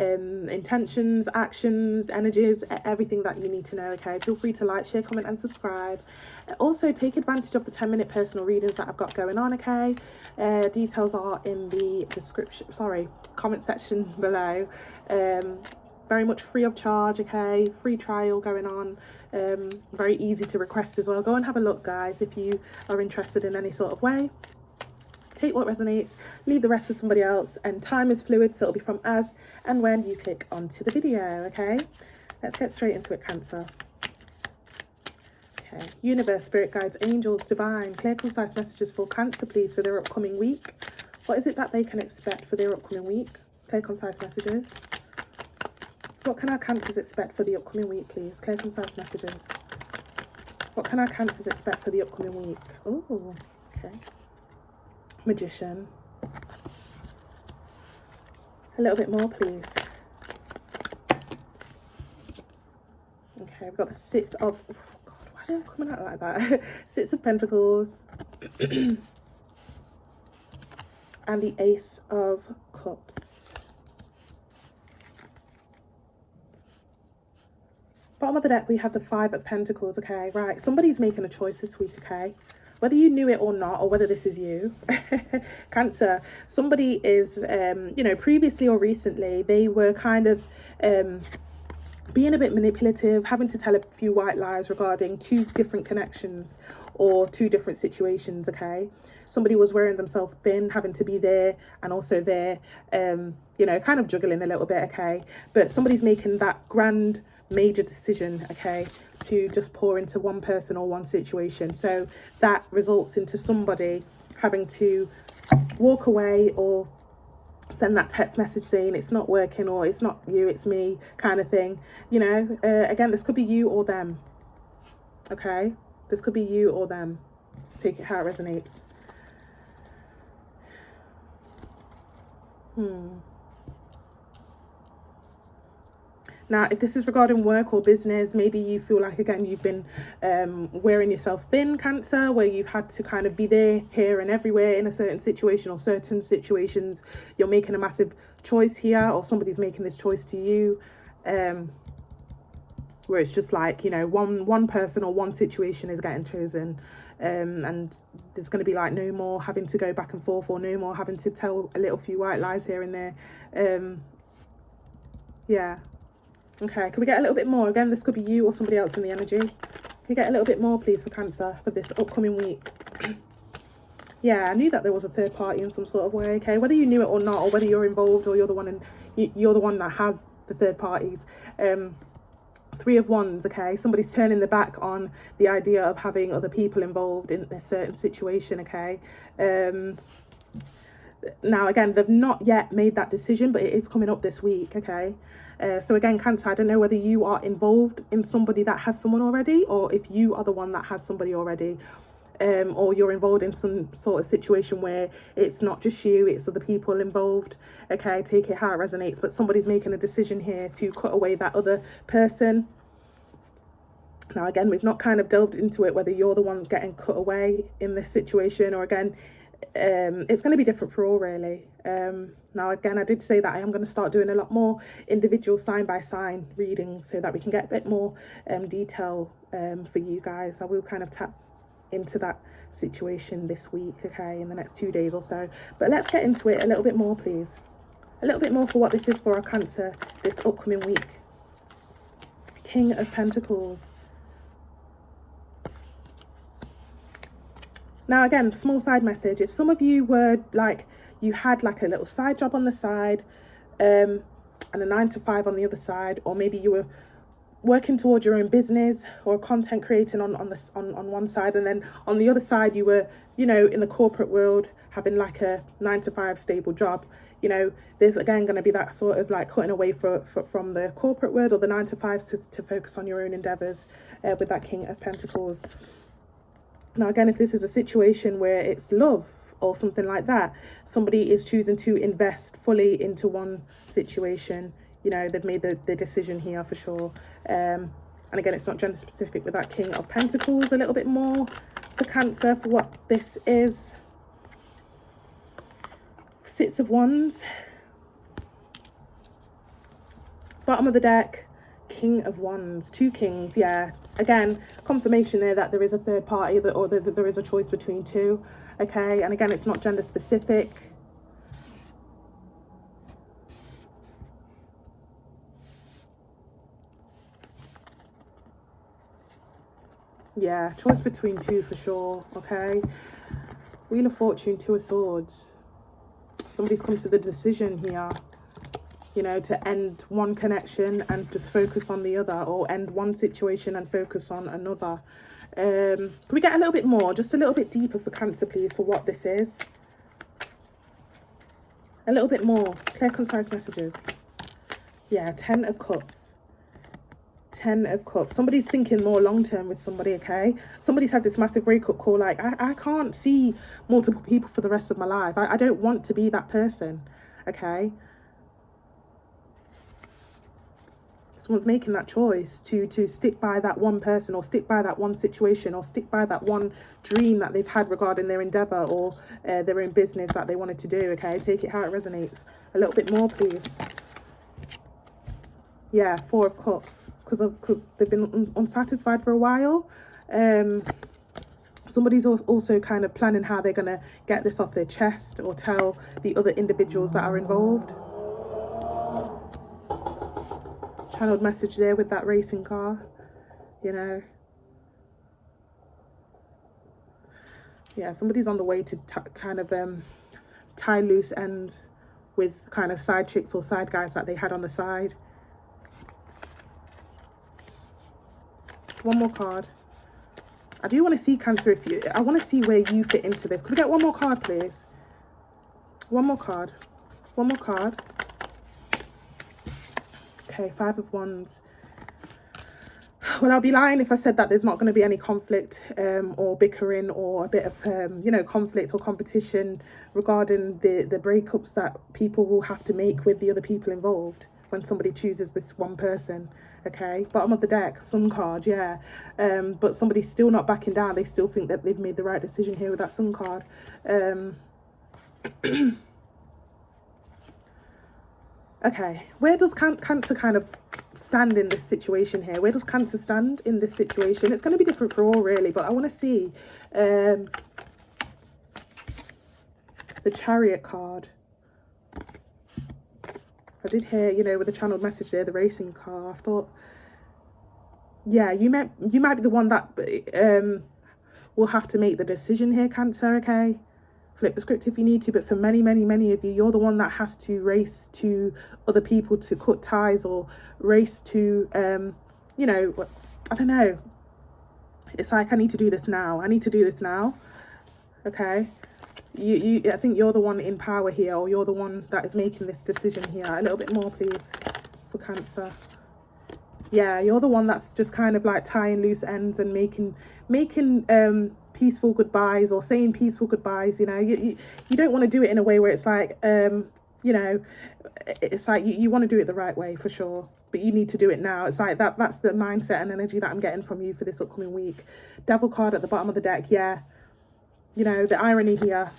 intentions, actions, energies, everything that you need to know, okay? Feel free to like, share, comment and subscribe. Also, take advantage of the 10-minute personal readings that I've got going on, okay? Details are in the comment section below. Very much free of charge, okay? Free trial going on. Very easy to request as well. Go and have a look, guys, if you are interested in any sort of way. Take what resonates, leave the rest for somebody else, and time is fluid, so it'll be from as and when you click onto the video, okay? Let's get straight into it, Cancer. Okay, universe, spirit guides, angels, divine, clear, concise messages for Cancer, please, for their upcoming week. What is it that they can expect for their upcoming week? Clear, concise messages. What can our Cancers expect for the upcoming week, please? Clear, concise messages. What can our Cancers expect for the upcoming week? Oh, okay. Magician. A little bit more, please. Okay, I've got the Six of... Oh God, why are they coming out like that? Six of Pentacles. And the Ace of Cups. Bottom of the deck, we have the Five of Pentacles, okay? Right, somebody's making a choice this week, okay? Whether you knew it or not, or whether this is you, Cancer, somebody is, you know, previously or recently, they were kind of being a bit manipulative, having to tell a few white lies regarding 2 different connections or 2 different situations, okay? Somebody was wearing themselves thin, having to be there and also there, you know, kind of juggling a little bit, okay? But somebody's making that grand major decision, okay, to just pour into one person or one situation. So that results into somebody having to walk away or send that text message saying it's not working or it's not you, it's me kind of thing. You know, again, this could be you or them. okay? This could be you or them. Take it how it resonates. Now, if this is regarding work or business, maybe you feel like, again, you've been wearing yourself thin, Cancer, where you've had to kind of be there, here and everywhere in a certain situation or certain situations. You're making a massive choice here, or somebody's making this choice to you, where it's just like, you know, one person or one situation is getting chosen, and there's going to be like no more having to go back and forth, or no more having to tell a little few white lies here and there. Yeah. Okay, can we get a little bit more? Again, this could be you or somebody else in the energy. Can you get a little bit more, please, for Cancer for this upcoming week? Yeah, I knew that there was a third party in some sort of way, okay? Whether you knew it or not, or whether you're involved or you're the one you're the one that has the third parties. Three of Wands, okay? Somebody's turning their back on the idea of having other people involved in a certain situation, okay? Now, again, they've not yet made that decision, but it is coming up this week, okay? So again, Cancer, I don't know whether you are involved in somebody that has someone already, or if you are the one that has somebody already, or you're involved in some sort of situation where it's not just you, it's other people involved, okay? Take it how it resonates, but somebody's making a decision here to cut away that other person. Now, again, we've not kind of delved into it, whether you're the one getting cut away in this situation, or again, it's going to be different for all, really. Now, again, I did say that I am going to start doing a lot more individual sign by sign readings so that we can get a bit more detail for you guys. I will kind of tap into that situation this week, okay, in the next 2 days or so. But let's get into it a little bit more, please. A little bit more for what this is for our Cancer this upcoming week. King of Pentacles. Now, again, small side message. If some of you were like, you had like a little side job on the side, and a 9-to-5 on the other side, or maybe you were working towards your own business or content creating on one side, and then on the other side you were, you know, in the corporate world having like a 9-to-5 stable job, you know, there's again going to be that sort of like cutting away from the corporate world or the 9-to-5s to focus on your own endeavors with that King of Pentacles. Now, again, if this is a situation where it's love or something like that, somebody is choosing to invest fully into one situation. You know, they've made the decision here for sure. And again, it's not gender specific with that King of Pentacles. A little bit more for Cancer for what this is. Six of Wands. Bottom of the deck, King of Wands. Two kings, yeah. Again, confirmation there that there is a third party, or that there is a choice between two. Okay, and again, it's not gender specific. Yeah, choice between two for sure, okay? Wheel of Fortune, Two of Swords. Somebody's come to the decision here, you know, to end one connection and just focus on the other, or end one situation and focus on another. Can we get a little bit more, just a little bit deeper for Cancer, please, for what this is? A little bit more, clear, concise messages. Yeah, 10 of Cups. 10 of Cups. Somebody's thinking more long-term with somebody, okay? Somebody's had this massive wake-up call, like, I can't see multiple people for the rest of my life. I don't want to be that person, okay? Someone's making that choice to stick by that one person, or stick by that one situation, or stick by that one dream that they've had regarding their endeavour, or their own business that they wanted to do, okay? Take it how it resonates. A little bit more, please. Yeah, 4 of Cups, because they've been unsatisfied for a while. Somebody's also kind of planning how they're going to get this off their chest, or tell the other individuals that are involved. Channeled message there with that racing car, you know. Yeah, somebody's on the way to kind of tie loose ends with kind of side chicks or side guys that they had on the side. One more card. I do want to see, Cancer, I want to see where you fit into this. Could we get one more card, please? One more card. One more card. Okay, 5 of Wands. Well, I'll be lying if I said that there's not going to be any conflict or bickering or a bit of, conflict or competition regarding the breakups that people will have to make with the other people involved when somebody chooses this one person. Okay, bottom of the deck, Sun card, yeah. But somebody's still not backing down. They still think that they've made the right decision here with that Sun card. Okay, where does Cancer kind of stand in this situation here? Where does Cancer stand in this situation? It's going to be different for all, really, but I want to see the Chariot card. I did hear, with the channeled message there, the racing car. I thought, yeah, you might be the one that will have to make the decision here, Cancer, okay? Flip the script if you need to, but for many of you, you're the one that has to race to other people to cut ties, or race to I don't know, it's like, I need to do this now, okay? I think you're the one in power here, or you're the one that is making this decision here. A little bit more, please, for Cancer. Yeah, you're the one that's just kind of like tying loose ends and making peaceful goodbyes, or saying peaceful goodbyes. You don't want to do it in a way where it's like it's like you want to do it the right way for sure, but you need to do it now. It's like that's the mindset and energy that I'm getting from you for this upcoming week. Devil card at the bottom of the deck. Yeah, the irony here,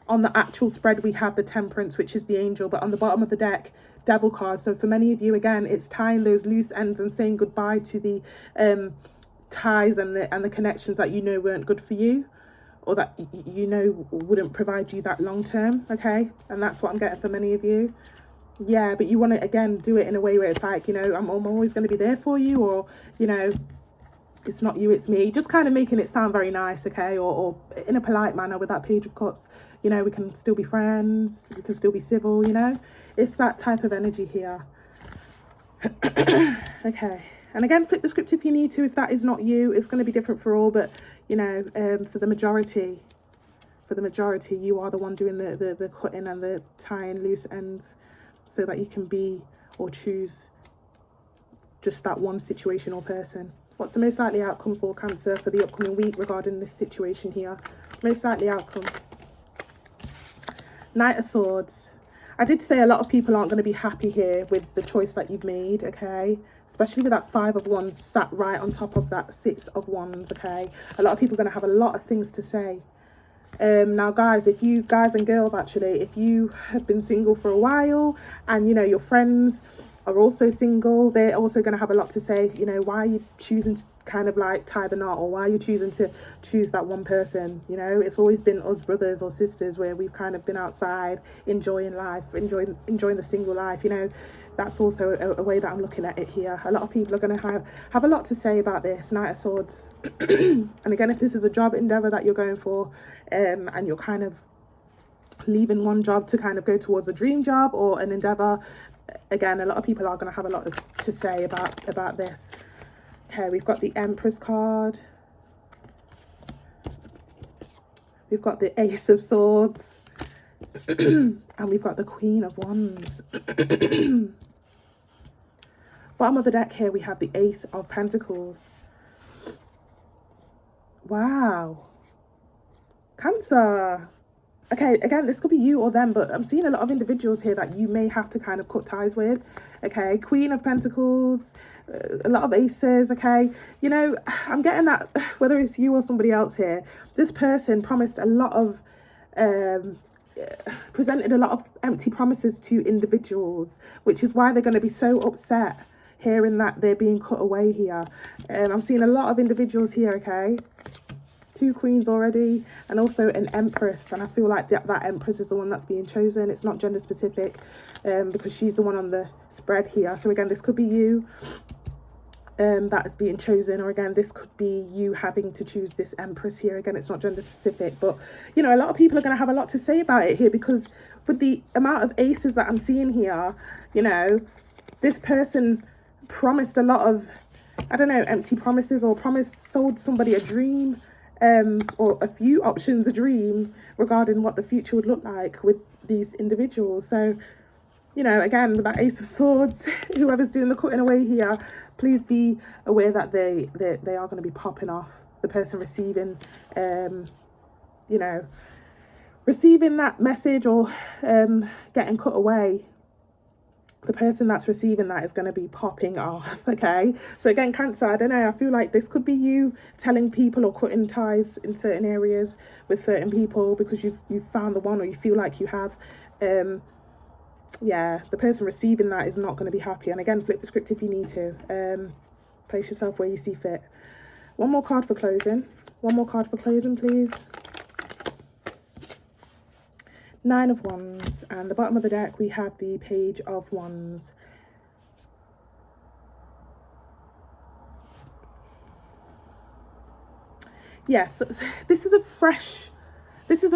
on the actual spread we have the Temperance, which is the angel, but on the bottom of the deck, Devil card. So for many of you, again, it's tying those loose ends and saying goodbye to the ties and the connections that weren't good for you, or that wouldn't provide you that long term. Okay, and that's what I'm getting for many of you. Yeah, but you want to, again, do it in a way where it's like, I'm always going to be there for you, or it's not you, it's me. Just kind of making it sound very nice, okay? Or in a polite manner with that Page of Cups. We can still be friends. We can still be civil, It's that type of energy here. Okay. And again, flip the script if you need to. If that is not you, it's going to be different for all. But, for the majority, you are the one doing the cutting and the tying loose ends, so that you can be or choose just that one situation or person. What's the most likely outcome for Cancer for the upcoming week regarding this situation here? Most likely outcome. Knight of Swords. I did say a lot of people aren't going to be happy here with the choice that you've made, okay? Especially with that 5 of Wands sat right on top of that 6 of Wands, okay? A lot of people are going to have a lot of things to say. Now, guys and girls, actually, if you have been single for a while and, your friends are also single, they're also going to have a lot to say. Why are you choosing to kind of like tie the knot, or why are you choosing to choose that one person? It's always been us brothers or sisters where we've kind of been outside enjoying life, enjoying the single life. That's also a way that I'm looking at it here. A lot of people are going to have a lot to say about this Knight of Swords. And again, if this is a job endeavor that you're going for, and you're kind of leaving one job to kind of go towards a dream job or an endeavor, again, a lot of people are going to have a lot to say about this. Okay, we've got the Empress card. We've got the Ace of Swords. And we've got the Queen of Wands. Bottom of the deck here, we have the Ace of Pentacles. Wow. Cancer. Okay, again, this could be you or them, but I'm seeing a lot of individuals here that you may have to kind of cut ties with. Okay, Queen of Pentacles, a lot of aces, okay? I'm getting that, whether it's you or somebody else here, this person promised a lot of, presented a lot of empty promises to individuals, which is why they're going to be so upset hearing that they're being cut away here. I'm seeing a lot of individuals here, okay? 2 queens already, and also an Empress, and I feel like that Empress is the one that's being chosen. It's not gender specific, because she's the one on the spread here. So again, this could be you that is being chosen, or again, this could be you having to choose this Empress here. Again, it's not gender specific, but a lot of people are going to have a lot to say about it here, because with the amount of aces that I'm seeing here, this person promised a lot of, I don't know, empty promises, or sold somebody a dream, or a few options, a dream regarding what the future would look like with these individuals. So you know, again, with that Ace of Swords, whoever's doing the cutting away here, please be aware that they are going to be popping off. The person receiving, you know, receiving that message or getting cut away, the person that's receiving that is going to be popping off, okay? So again, Cancer, I don't know, I feel like this could be you telling people or cutting ties in certain areas with certain people because you've found the one, or you feel like you have. Yeah, the person receiving that is not going to be happy. And again, flip the script if you need to. Place yourself where you see fit. One more card for closing. One more card for closing, please. 9 of Wands, and the bottom of the deck we have the Page of Wands. Yes, this is a fresh, this is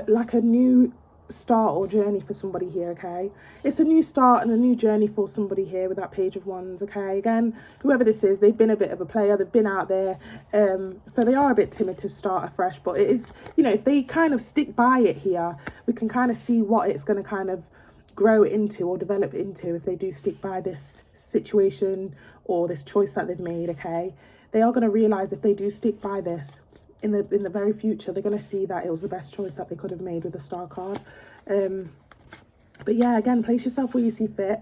like a new start or journey for somebody here, okay? It's a new start and a new journey for somebody here with that Page of Wands, okay? Again, whoever this is, they've been a bit of a player, they've been out there, so they are a bit timid to start afresh, but it is, you know, if they kind of stick by it here, we can kind of see what it's going to kind of grow into or develop into if they do stick by this situation or this choice that they've made, okay? They are going to realise if they do stick by this, in the very future, they're going to see that it was the best choice that they could have made with the Star card. But yeah, again, place yourself where you see fit.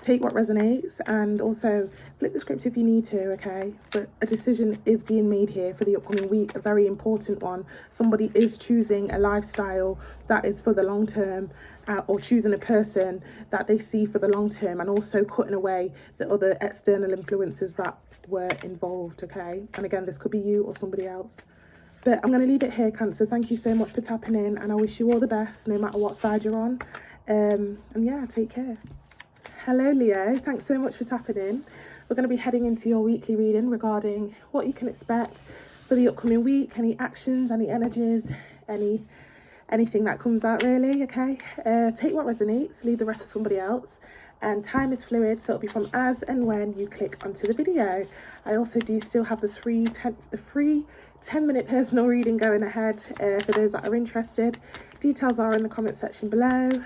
Take what resonates, and also flip the script if you need to, okay? But a decision is being made here for the upcoming week, a very important one. Somebody is choosing a lifestyle that is for the long term, or choosing a person that they see for the long term, and also cutting away the other external influences that were involved, okay? And again, this could be you or somebody else. But I'm going to leave it here, Cancer. Thank you so much for tapping in, and I wish you all the best, no matter what side you're on. And yeah, take care. Hello, Leo. Thanks so much for tapping in. We're going to be heading into your weekly reading regarding what you can expect for the upcoming week, any actions, any energies, anything that comes out, really, okay? Take what resonates, leave the rest to somebody else. And time is fluid, so it'll be from as and when you click onto the video. I also do still have the free 10-minute personal reading going ahead for those that are interested. Details are in the comment section below.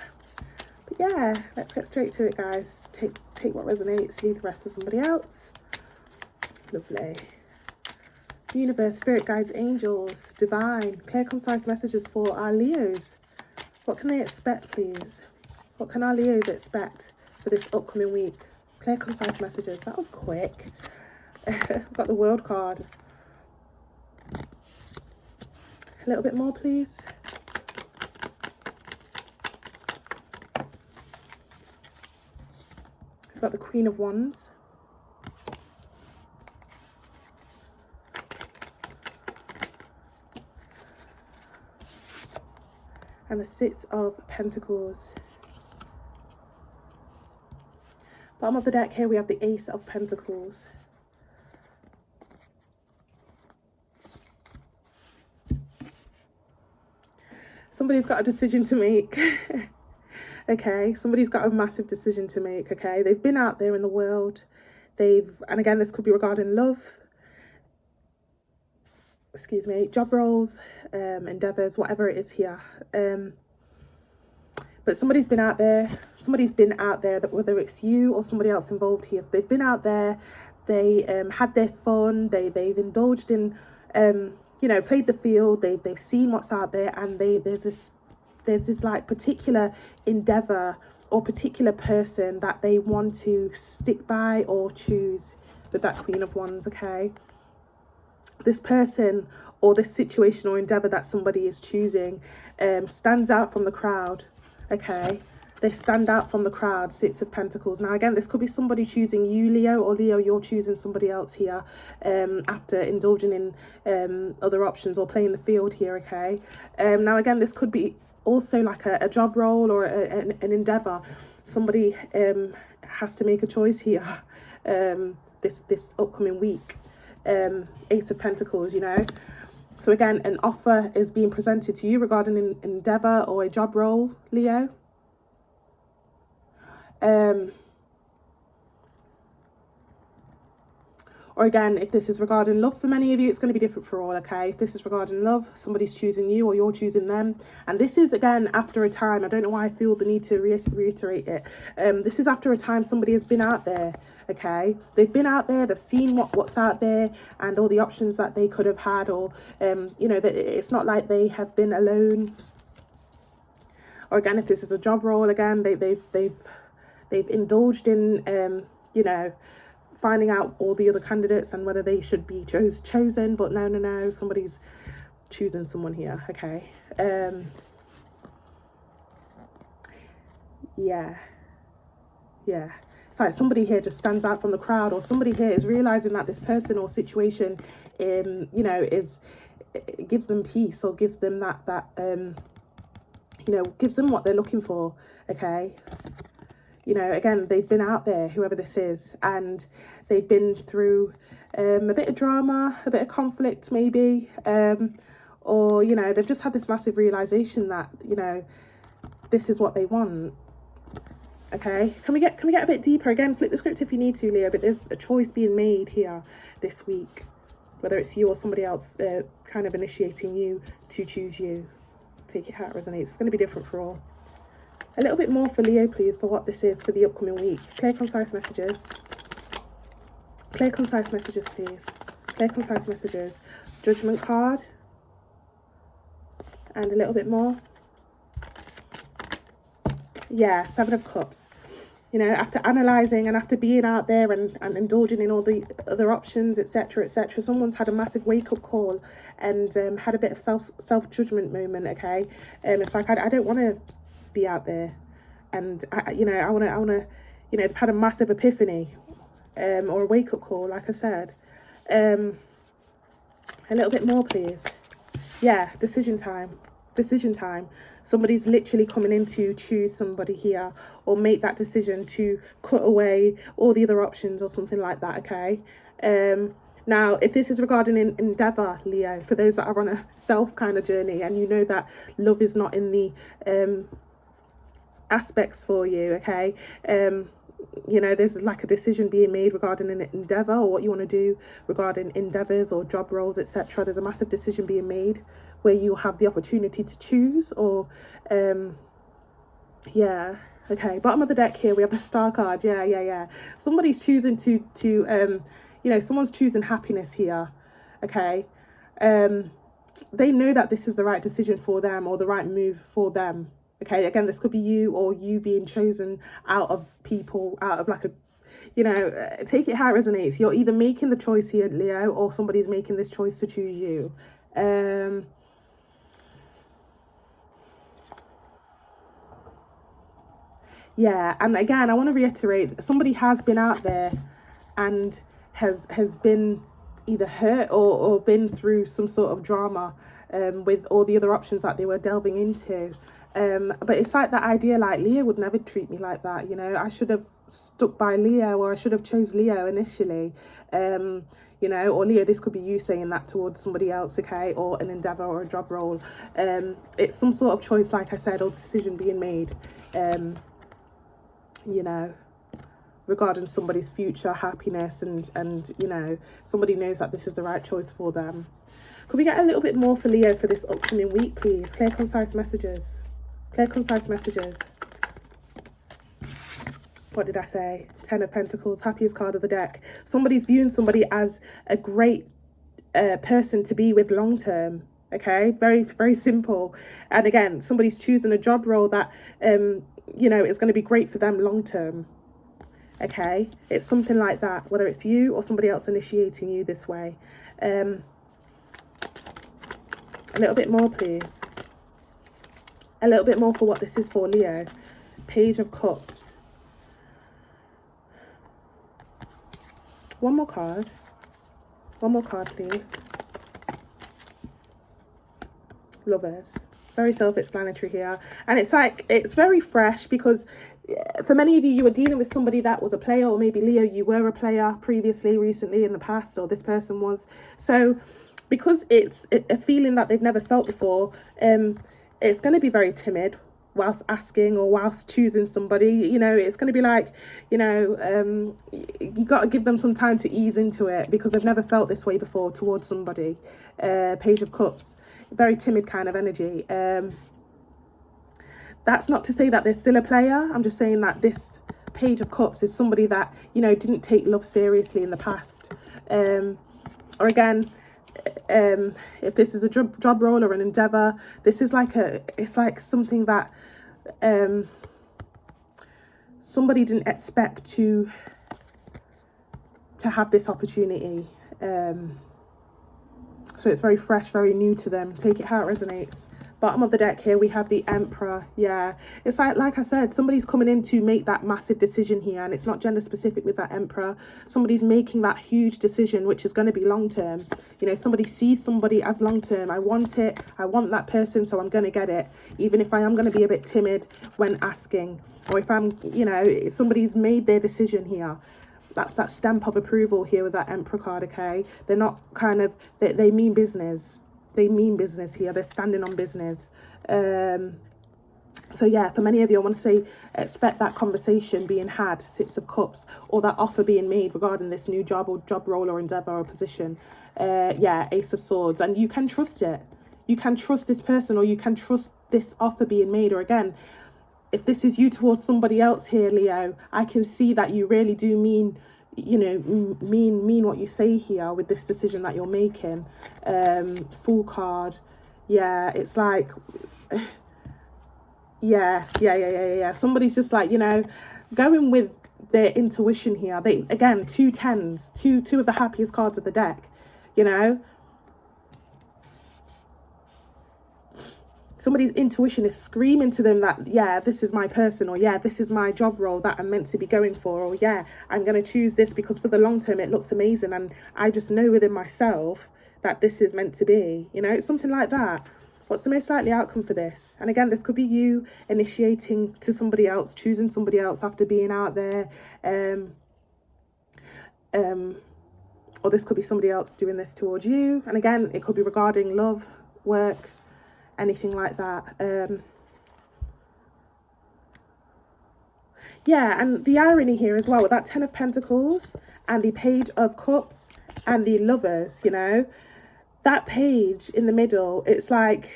But yeah, let's get straight to it, guys. Take what resonates, leave the rest to somebody else. Lovely. Universe, spirit guides, angels, divine, clear, concise messages for our Leos. What can they expect, please? What can our Leos expect for this upcoming week? Clear, concise messages. That was quick. I've got the World card. A little bit more, please. I've got the Queen of Wands. And the Six of Pentacles. Bottom of the deck here we have the Ace of Pentacles. Somebody's got a decision to make. Okay, somebody's got a massive decision to make, okay? They've been out there in the world. And again, this could be regarding love, excuse me, job roles, endeavours, whatever it is here. But somebody's been out there, that whether it's you or somebody else involved here, they've been out there, they had their fun, they've indulged in, you know, played the field, they've seen what's out there, and there's this like particular endeavour or particular person that they want to stick by or choose with that Queen of Wands, okay? This person or this situation or endeavour that somebody is choosing stands out from the crowd, okay? They stand out from the crowd, Six of Pentacles. Now, again, this could be somebody choosing you, Leo, or Leo, you're choosing somebody else here after indulging in other options or playing the field here, okay? Now, again, this could be also like a job role or an endeavour. Somebody has to make a choice here this upcoming week. Ace of Pentacles, you know. So again, an offer is being presented to you regarding an endeavour or a job role, Leo. Or Or again, if this is regarding love for many of you, it's going to be different for all, okay? If this is regarding love, somebody's choosing you or you're choosing them. And this is, again, after a time. I don't know why I feel the need to reiterate it. This is after a time somebody has been out there, okay? They've been out there, they've seen what's out there and all the options that they could have had. Or, you know, that it's not like they have been alone. Or again, if this is a job role, again, they've indulged in, you know, finding out all the other candidates and whether they should be chosen. But no, somebody's choosing someone here, okay? Yeah. It's like somebody here just stands out from the crowd, or somebody here is realizing that this person or situation, you know, gives them peace, or gives them that you know, gives them what they're looking for, okay? You know, again, they've been out there, whoever this is, and they've been through a bit of drama, a bit of conflict maybe, or, you know, they've just had this massive realization that, you know, this is what they want, okay? Can we get a bit deeper? Again, flip the script if you need to, Leo, but there's a choice being made here this week, whether it's you or somebody else kind of initiating you to choose you. Take it how it resonates. It's going to be different for all. A little bit more for Leo, please, for what this is for the upcoming week. Clear, concise messages. Clear, concise messages, please. Clear, concise messages. Judgment card. And a little bit more. Yeah, 7 of Cups. You know, after analysing and after being out there and indulging in all the other options, etc., someone's had a massive wake-up call and had a bit of self-judgment moment, okay? It's like, I don't want to be out there. And, you know, I want to, you know, they've had a massive epiphany or a wake-up call, like I said. A little bit more, please. Yeah, decision time. Somebody's literally coming in to choose somebody here, or make that decision to cut away all the other options or something like that, okay? Now, if this is regarding endeavour, Leo, for those that are on a self kind of journey and you know that love is not in the aspects for you, okay? You know, there's like a decision being made regarding an endeavour or what you want to do regarding endeavours or job roles, etc. There's a massive decision being made where you have the opportunity to choose, or yeah, okay. Bottom of the deck here we have the Star card. Yeah. Somebody's choosing to you know, someone's choosing happiness here, okay? They know that this is the right decision for them or the right move for them. Okay, again, this could be you or you being chosen out of people, out of like a, you know, take it how it resonates. You're either making the choice here, Leo, or somebody's making this choice to choose you. Yeah, and again, I want to reiterate, somebody has been out there and has been either hurt or been through some sort of drama with all the other options that they were delving into. But it's like that idea, like, Leo would never treat me like that, you know, I should have stuck by Leo, or I should have chose Leo initially, you know, or Leo, this could be you saying that towards somebody else, okay, or an endeavour or a job role. It's some sort of choice, like I said, or decision being made, you know, regarding somebody's future happiness, and you know, somebody knows that this is the right choice for them. Could we get a little bit more for Leo for this upcoming week, please? Clear, concise messages. Clear, concise messages. What did I say? 10 of Pentacles, happiest card of the deck. Somebody's viewing somebody as a great person to be with long term. Okay, very, very simple. And again, somebody's choosing a job role that, you know, is going to be great for them long term. Okay, it's something like that, whether it's you or somebody else initiating you this way. A little bit more, please. A little bit more for what this is for, Leo. Page of Cups. One more card, please. Lovers. Very self-explanatory here. And it's like, it's very fresh because for many of you, you were dealing with somebody that was a player, or maybe Leo, you were a player previously, recently, in the past, or this person was. So because it's a feeling that they've never felt before, it's going to be very timid. whilst asking or whilst choosing somebody. You know, it's going to be like, you know, you got to give them some time to ease into it, because they've never felt this way before towards somebody. Page of Cups, very timid kind of energy. That's not to say that they're still a player. I'm just saying that this Page of Cups is somebody that, you know, didn't take love seriously in the past. Or again, if this is a job role or an endeavor, this is like it's like something that somebody didn't expect to have this opportunity. So it's very fresh, very new to them. Take it how it resonates. Bottom of the deck here, we have the Emperor. Yeah, it's like I said, somebody's coming in to make that massive decision here, and it's not gender specific with that Emperor. Somebody's making that huge decision, which is going to be long term. You know, somebody sees somebody as long term. I want it. I want that person, so I'm going to get it, even if I am going to be a bit timid when asking, or if I'm, you know, somebody's made their decision here. That's that stamp of approval here with that Emperor card, okay? They're not kind of, they mean business. They mean business here. They're standing on business. So yeah, for many of you, I want to say, expect that conversation being had, Six of Cups, or that offer being made regarding this new job or job role or endeavor or position. Yeah, Ace of Swords. And you can trust it. You can trust this person, or you can trust this offer being made. Or again, if this is you towards somebody else here, Leo, I can see that you really do mean, you know, mean what you say here with this decision that you're making. Fool card. Yeah, it's like, yeah. Somebody's just like, you know, going with their intuition here. They, again, 2 tens, two of the happiest cards of the deck, you know. Somebody's intuition is screaming to them that, yeah, this is my person, or yeah, this is my job role that I'm meant to be going for, or yeah, I'm going to choose this because for the long term it looks amazing, and I just know within myself that this is meant to be. You know, it's something like that. What's the most likely outcome for this? And again, this could be you initiating to somebody else, choosing somebody else after being out there, or this could be somebody else doing this towards you. And again, it could be regarding love, work, anything like that. Yeah, and the irony here as well with that 10 of Pentacles and the Page of Cups and the Lovers, you know, that page in the middle, it's like,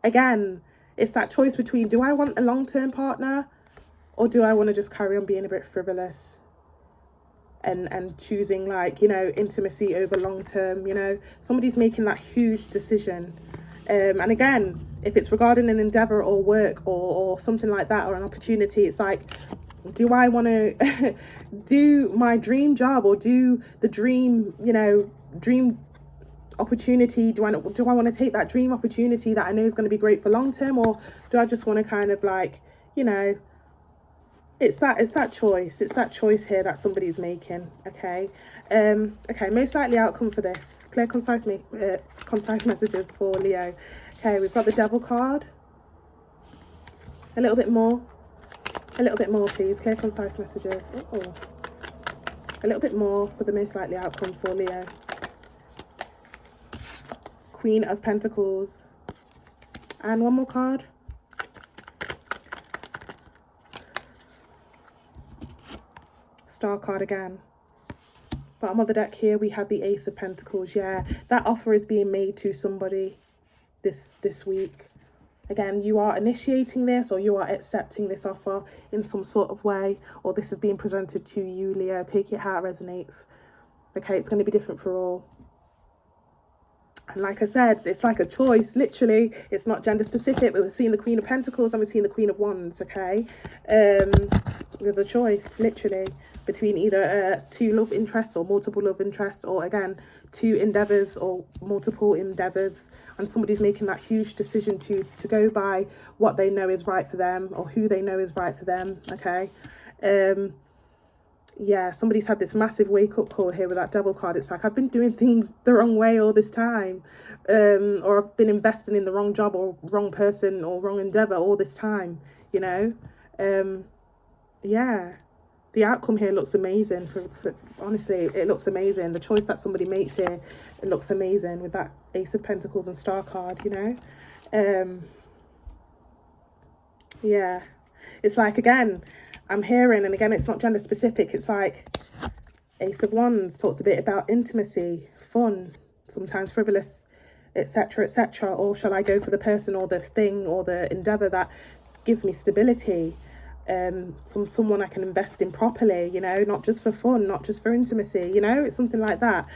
again, it's that choice between, do I want a long-term partner, or do I want to just carry on being a bit frivolous and choosing, like, you know, intimacy over long-term. You know, somebody's making that huge decision. And again, if it's regarding an endeavor or work or something like that, or an opportunity, it's like, do I want to do my dream job, or do the dream, you know, dream opportunity? Do I want to take that dream opportunity that I know is going to be great for long term, or do I just want to kind of like, you know, it's that choice here that somebody's making. Okay. Okay, most likely outcome for this. Clear, concise messages for Leo. Okay, we've got the Devil card. A little bit more, please. Clear, concise messages. Oh, a little bit more for the most likely outcome for Leo. Queen of Pentacles. And one more card. Star card again. Bottom of the deck here, we have the Ace of Pentacles. Yeah, that offer is being made to somebody this week. Again, you are initiating this, or you are accepting this offer in some sort of way, or this is being presented to you, Leo. Take it how it resonates. Okay, it's going to be different for all. And like I said, it's like a choice, literally. It's not gender specific, but we're seeing the Queen of Pentacles and we're seeing the Queen of Wands, okay? There's a choice, literally, between either 2 love interests or multiple love interests, or again, 2 endeavours or multiple endeavours. And somebody's making that huge decision to go by what they know is right for them, or who they know is right for them, okay? Yeah, somebody's had this massive wake-up call here with that Devil card. It's like, I've been doing things the wrong way all this time, or I've been investing in the wrong job or wrong person or wrong endeavour all this time, you know. Yeah, the outcome here looks amazing. For honestly, it looks amazing. The choice that somebody makes here, it looks amazing with that Ace of Pentacles and Star card, you know. Yeah. It's like, again, I'm hearing, and again, it's not gender specific. It's like Ace of Wands talks a bit about intimacy, fun, sometimes frivolous, etc., etc. Or shall I go for the person or the thing or the endeavor that gives me stability? Someone I can invest in properly, you know, not just for fun, not just for intimacy, you know, it's something like that.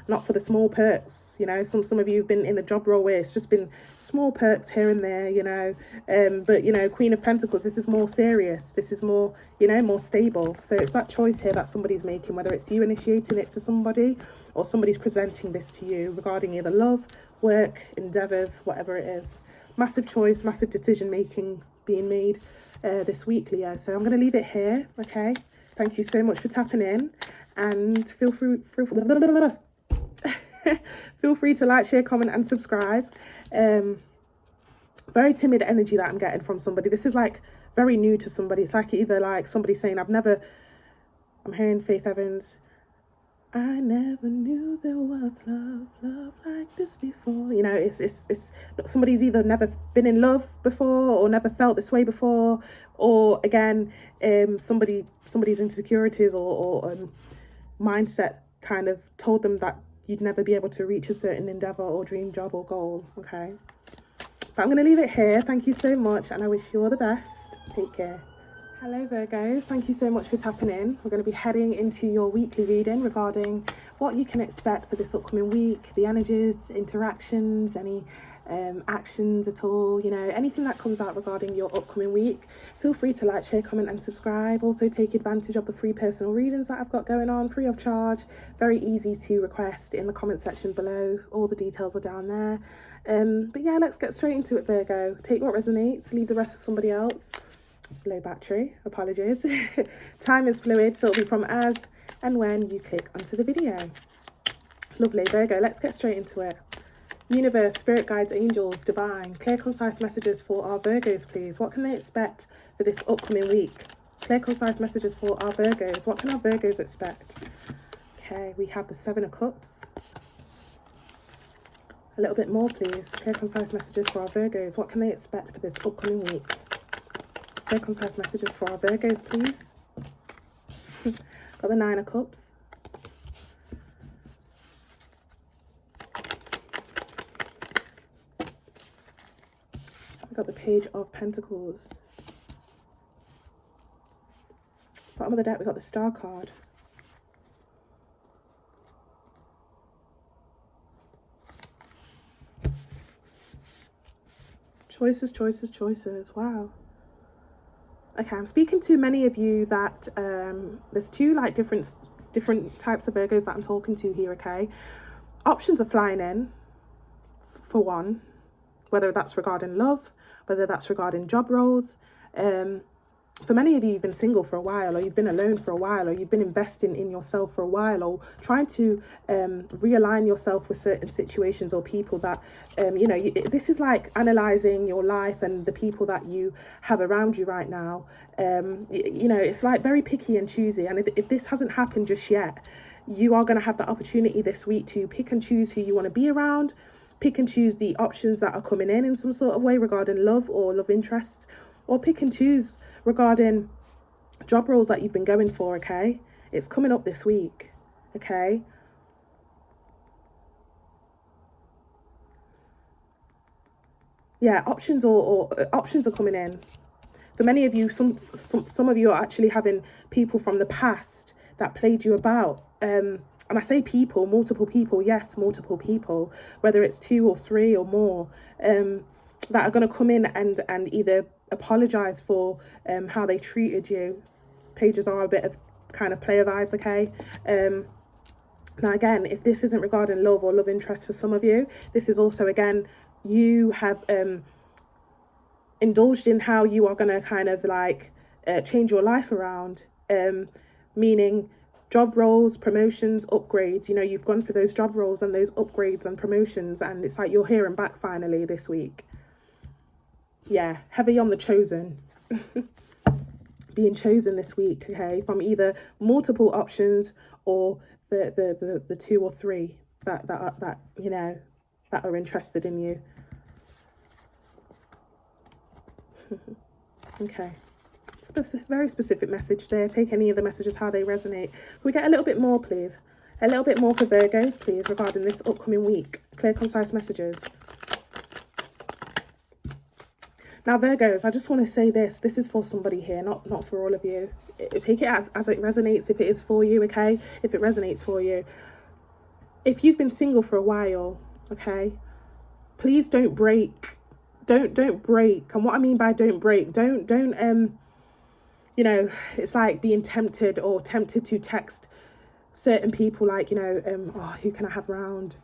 Not for the small perks, you know. Some of you have been in a job role where it's just been small perks here and there, you know. But you know, Queen of Pentacles, this is more serious. This is more, you know, more stable. So it's that choice here that somebody's making, whether it's you initiating it to somebody or somebody's presenting this to you regarding either love, work, endeavors, whatever it is. Massive choice, massive decision making being made this week, Leo. So I'm going to leave it here, okay? Thank you so much for tapping in, and feel free feel free to like, share, comment, and subscribe. Very timid energy that I'm getting from somebody. This is like very new to somebody. It's like either like somebody saying, I'm hearing Faith Evans, I never knew there was love like this before. You know, it's somebody's either never been in love before or never felt this way before, or again, somebody's insecurities or mindset kind of told them that you'd never be able to reach a certain endeavor or dream job or goal. Okay, but I'm gonna leave it here. Thank you so much, and I wish you all the best. Take care. Hello Virgos, thank you so much for tapping in. We're going to be heading into your weekly reading regarding what you can expect for this upcoming week, the energies, interactions, any actions at all, you know, anything that comes out regarding your upcoming week. Feel free to like, share, comment and subscribe. Also take advantage of the free personal readings that I've got going on, free of charge, very easy to request in the comment section below. All the details are down there. But yeah, let's get straight into it, Virgo. Take what resonates, leave the rest for somebody else. Low battery, apologies. Time is fluid, so it'll be from as and when you click onto the video. Lovely, Virgo, let's get straight into it. Universe, spirit guides, angels, divine, clear concise messages for our Virgos, please. What can they expect for this upcoming week? Clear concise messages for our Virgos. What can our Virgos expect? Okay, we have the Seven of Cups. A little bit more, please. Clear concise messages for our Virgos. What can they expect for this upcoming week? Clear concise messages for our Virgos, please. Got the Nine of Cups. We got the Page of Pentacles. Bottom of the deck, we got the Star card. Choices, choices, choices. Wow. Okay, I'm speaking to many of you that there's two like different types of Virgos that I'm talking to here, okay? Options are flying in, for one, whether that's regarding love, whether that's regarding job roles. For many of you, you've been single for a while, or you've been alone for a while, or you've been investing in yourself for a while, or trying to realign yourself with certain situations or people that, you know, this is like analysing your life and the people that you have around you right now. You know, it's like very picky and choosy. And if this hasn't happened just yet, you are going to have the opportunity this week to pick and choose who you want to be around, pick and choose the options that are coming in some sort of way regarding love or love interests, or pick and choose regarding job roles that you've been going for, okay? It's coming up this week, okay? Yeah, options or options are coming in. For many of you, some of you are actually having people from the past that played you about. And I say people, multiple people, yes, multiple people, whether it's 2 or 3 or more, that are going to come in and either apologize for how they treated you. Pages are a bit of kind of player vibes, okay? Now again, if this isn't regarding love or love interest for some of you, this is also, again, you have indulged in how you are going to kind of like change your life around, meaning job roles, promotions, upgrades. You know, you've gone for those job roles and those upgrades and promotions, and it's like you're hearing back finally this week. Yeah, heavy on the chosen. Being chosen this week, okay, from either multiple options or the 2 or 3 that you know that are interested in you. Okay. Very specific message there. Take any of the messages how they resonate. Can we get a little bit more, please? A little bit more for Virgos, please, regarding this upcoming week. Clear, concise messages. Now, Virgos, I just want to say this. This is for somebody here, not for all of you. Take it as it resonates, if it is for you, okay? If it resonates for you. If you've been single for a while, okay, please don't break. Don't break. And what I mean by don't break, don't you know, it's like being tempted to text certain people like, you know, oh, who can I have round?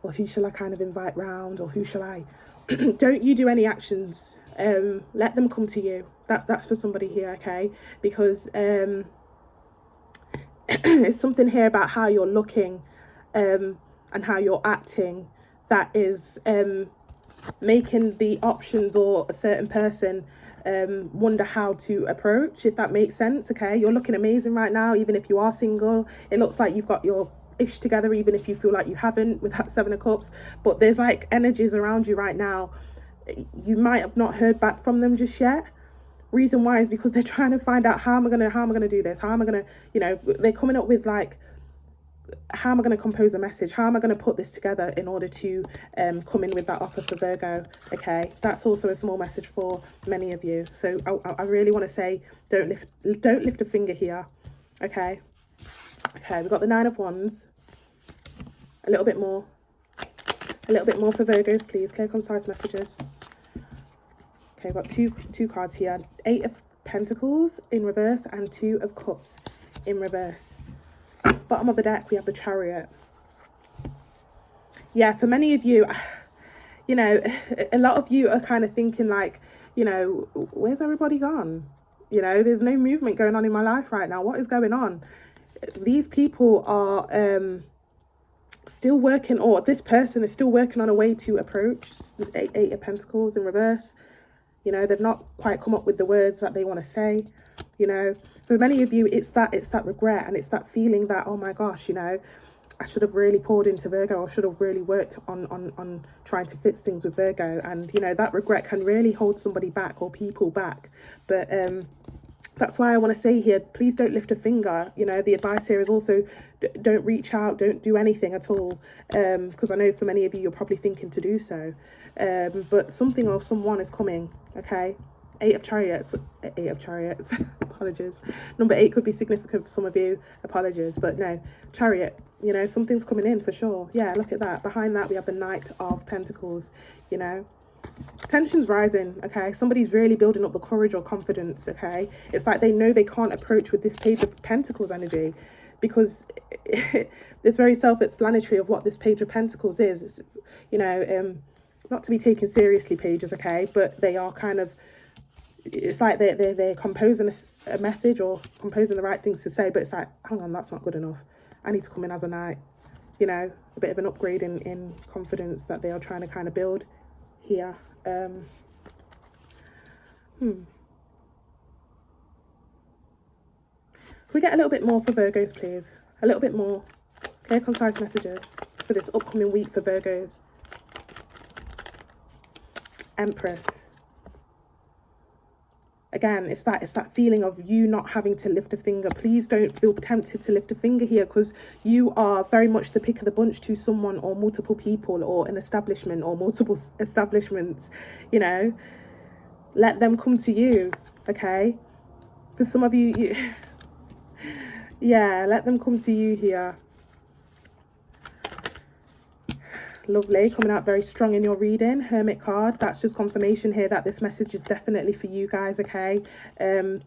Or who shall I kind of invite round? Or who shall I? Don't you do any actions. Let them come to you. That's for somebody here, okay? Because it's something here about how you're looking and how you're acting that is making the options or a certain person wonder how to approach, if that makes sense, okay? You're looking amazing right now, even if you are single. It looks like you've got your ish together, even if you feel like you haven't with that Seven of Cups. But there's like energies around you right now. You might have not heard back from them just yet. Reason why is because they're trying to find out how am I gonna do this? How am I gonna, you know, they're coming up with like, how am I going to compose a message? How am I going to put this together in order to come in with that offer for Virgo? Okay, that's also a small message for many of you. So I really want to say, don't lift a finger here. Okay, we've got the Nine of Wands. A little bit more for Virgos, please. Clear, concise messages. Okay, we've got two cards here. Eight of Pentacles in reverse and Two of Cups in reverse. Bottom of the deck, we have the Chariot. Yeah, for many of you, you know, a lot of you are kind of thinking like, you know, where's everybody gone? You know, there's no movement going on in my life right now. What is going on? These people are still working, or this person is still working on a way to approach. Eight of Pentacles in reverse. You know, they've not quite come up with the words that they want to say. You know, for many of you, it's that regret, and it's that feeling that, oh my gosh, you know, I should have really poured into Virgo. I should have really worked on trying to fix things with Virgo. And, you know, that regret can really hold somebody back or people back. But that's why I want to say here, please don't lift a finger. You know, the advice here is also don't reach out, don't do anything at all. Because I know for many of you, you're probably thinking to do so. But something or someone is coming, okay? Eight of Chariots, apologies. Number 8 could be significant for some of you, apologies, but no, Chariot, you know, something's coming in for sure. Yeah, look at that. Behind that, we have the Knight of Pentacles, you know. Tension's rising, okay? Somebody's really building up the courage or confidence, okay? It's like they know they can't approach with this Page of Pentacles energy because it's very self-explanatory of what this Page of Pentacles is. It's, you know, not to be taken seriously, pages, okay? But they are kind of, it's like they're composing a message or composing the right things to say, but it's like, hang on, that's not good enough. I need to come in as a knight. You know, a bit of an upgrade in confidence that they are trying to kind of build here. Can we get a little bit more for Virgos, please? A little bit more. Clear, concise messages for this upcoming week for Virgos. Empress. Again, it's that feeling of you not having to lift a finger. Please don't feel tempted to lift a finger here, because you are very much the pick of the bunch to someone or multiple people or an establishment or multiple establishments, you know. Let them come to you, okay? For some of you, yeah, let them come to you here. Lovely, coming out very strong in your reading. Hermit card, that's just confirmation here that this message is definitely for you guys, okay? And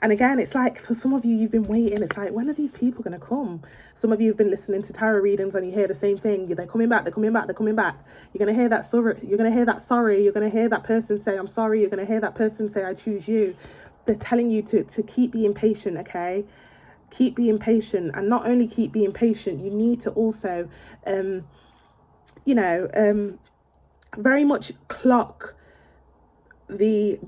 again, it's like for some of you, you've been waiting. It's like, when are these people going to come? Some of you have been listening to tarot readings and you hear the same thing. They're coming back, they're coming back, they're coming back. You're going to hear that sorry, you're going to hear that sorry, you're going to hear that person say, I'm sorry, you're going to hear that person say, I choose you. They're telling you to keep being patient, okay? Keep being patient. And not only keep being patient, you need to also... you know, very much clock the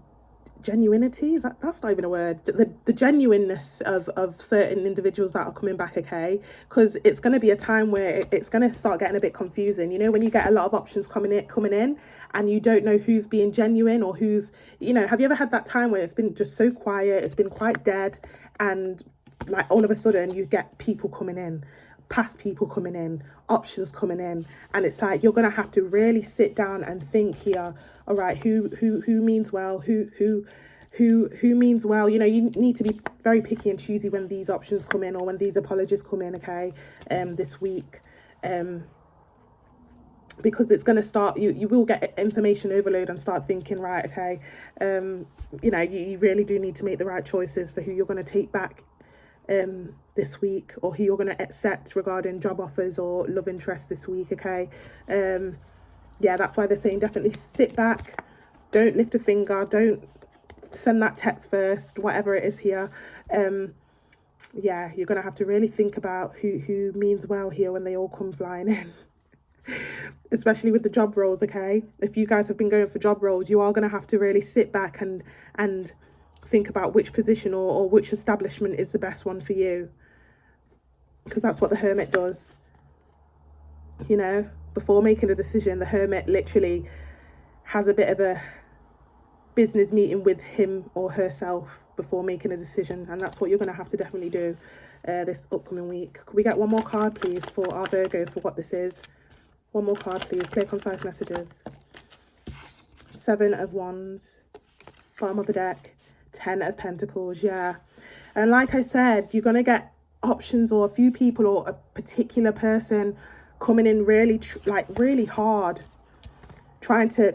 genuinity, that's not even a word, the genuineness of certain individuals that are coming back, okay? Because it's going to be a time where it's going to start getting a bit confusing, you know, when you get a lot of options coming in and you don't know who's being genuine or who's, you know, have you ever had that time where it's been just so quiet, it's been quite dead, and like all of a sudden you get people coming in, past people coming in, options coming in, and it's like you're gonna have to really sit down and think here. All right, who means well, who means well. You know, you need to be very picky and choosy when these options come in or when these apologies come in, okay, this week, because it's going to start, you will get information overload and start thinking, right, okay, you know, you really do need to make the right choices for who you're going to take back this week, or who you're going to accept regarding job offers or love interest this week, okay? Yeah, that's why they're saying definitely sit back, don't lift a finger, don't send that text first, whatever it is here. Yeah, you're going to have to really think about who means well here when they all come flying in. Especially with the job roles, okay? If you guys have been going for job roles, you are going to have to really sit back and think about which position or which establishment is the best one for you, because that's what the Hermit does. You know, before making a decision, the Hermit literally has a bit of a business meeting with him or herself before making a decision, and that's what you're going to have to definitely do this upcoming week. Could we get one more card, please, for our Virgos, for what this is? One more card, please. Clear, concise messages. 7 of Wands, bottom of the deck, 10 of Pentacles, yeah. And like I said, you're going to get options or a few people or a particular person coming in really, really hard, trying to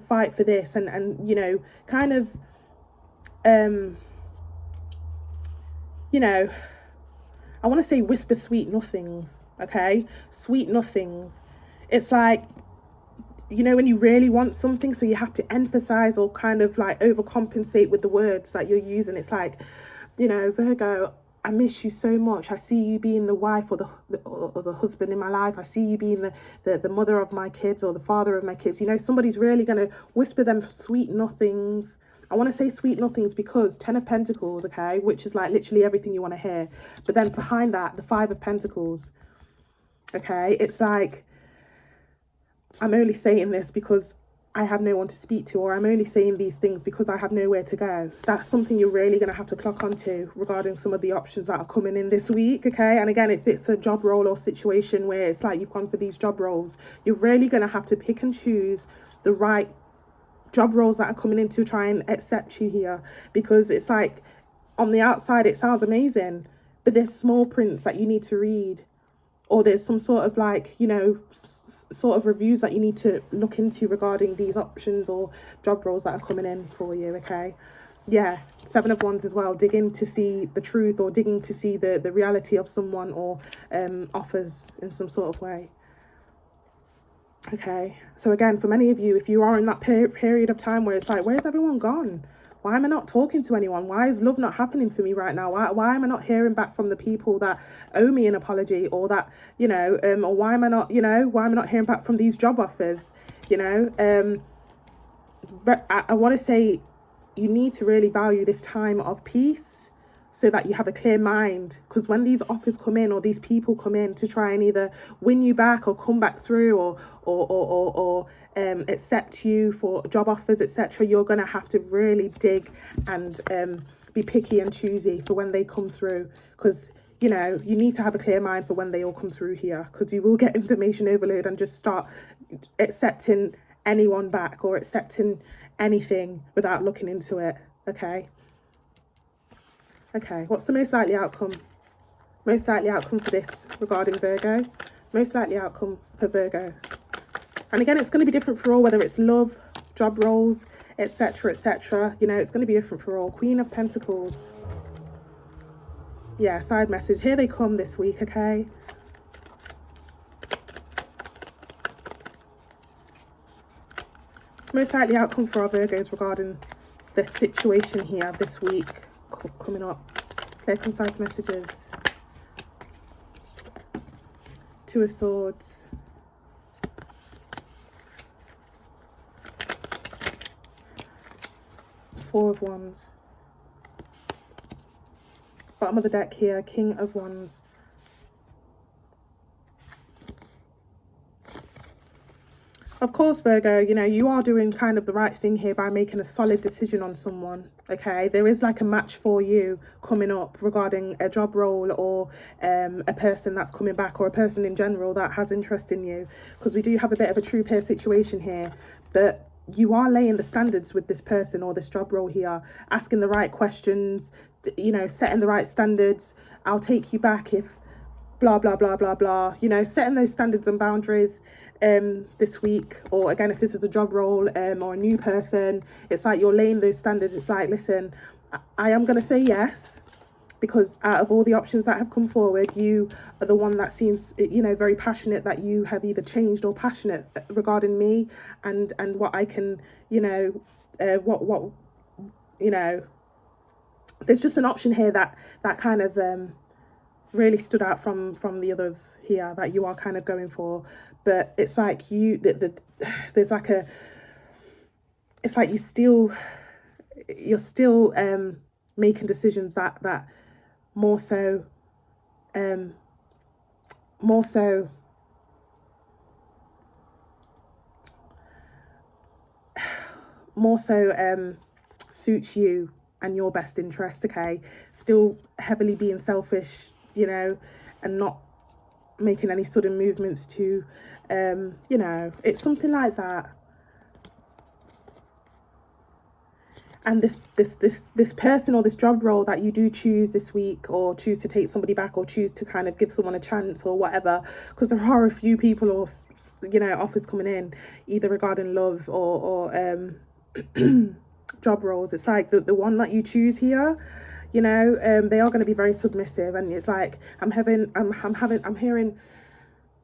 fight for this and you know, kind of, you know, I want to say whisper sweet nothings, okay? Sweet nothings. It's like, you know, when you really want something, so you have to emphasize or kind of like overcompensate with the words that you're using. It's like, you know, Virgo, I miss you so much. I see you being the wife or the husband in my life. I see you being the mother of my kids or the father of my kids. You know, somebody's really going to whisper them sweet nothings. I want to say sweet nothings because 10 of Pentacles, okay, which is like literally everything you want to hear. But then behind that, the 5 of Pentacles, okay, it's like, I'm only saying this because I have no one to speak to, or I'm only saying these things because I have nowhere to go. That's something you're really going to have to clock onto regarding some of the options that are coming in this week, okay? And again, if it's a job role or situation where it's like you've gone for these job roles, you're really going to have to pick and choose the right job roles that are coming in to try and accept you here, because it's like on the outside it sounds amazing, but there's small prints that you need to read, or there's some sort of like, you know, sort of reviews that you need to look into regarding these options or job roles that are coming in for you, okay? Yeah, 7 of Wands as well, digging to see the truth or digging to see the reality of someone or offers in some sort of way. Okay, so again, for many of you, if you are in that period of time where it's like, where's everyone gone? Why am I not talking to anyone? Why is love not happening for me right now? Why am I not hearing back from the people that owe me an apology, or that, you know, or why am I not, you know, why am I not hearing back from these job offers? You know, I want to say you need to really value this time of peace so that you have a clear mind, because when these offers come in or these people come in to try and either win you back or come back through or accept you for job offers, etc., you're going to have to really dig and be picky and choosy for when they come through, because, you know, you need to have a clear mind for when they all come through here, because you will get information overload and just start accepting anyone back or accepting anything without looking into it, okay? Okay, what's the most likely outcome? Most likely outcome for this regarding Virgo. Most likely outcome for Virgo. And again, it's going to be different for all, whether it's love, job roles, etc., etc. You know, it's going to be different for all. Queen of Pentacles. Yeah, side message. Here they come this week, okay? Most likely outcome for our Virgos regarding the situation here this week coming up. Clear, concise messages. 2 of Swords. Four of Wands. Bottom of the deck here, King of Wands. Of course, Virgo, you know, you are doing kind of the right thing here by making a solid decision on someone, okay? There is like a match for you coming up regarding a job role or a person that's coming back, or a person in general that has interest in you, because we do have a bit of a true pair situation here. But you are laying the standards with this person or this job role here, asking the right questions, you know, setting the right standards. I'll take you back if blah, blah, blah, blah, blah, you know, setting those standards and boundaries this week. Or again, if this is a job role or a new person, it's like you're laying those standards. It's like, listen, I am going to say yes, because out of all the options that have come forward, you are the one that seems, you know, very passionate, that you have either changed or passionate regarding me and what I can, you know, what you know, there's just an option here that kind of really stood out from the others here that you are kind of going for. But it's like there's like a, it's like you're still making decisions that more so suits you and your best interest, okay? Still heavily being selfish, you know, and not making any sudden movements to you know, it's something like that. And this person or this job role that you do choose this week, or choose to take somebody back, or choose to kind of give someone a chance or whatever, because there are a few people or, you know, offers coming in either regarding love or job roles. It's like the one that you choose here, you know, they are going to be very submissive, and it's like I'm hearing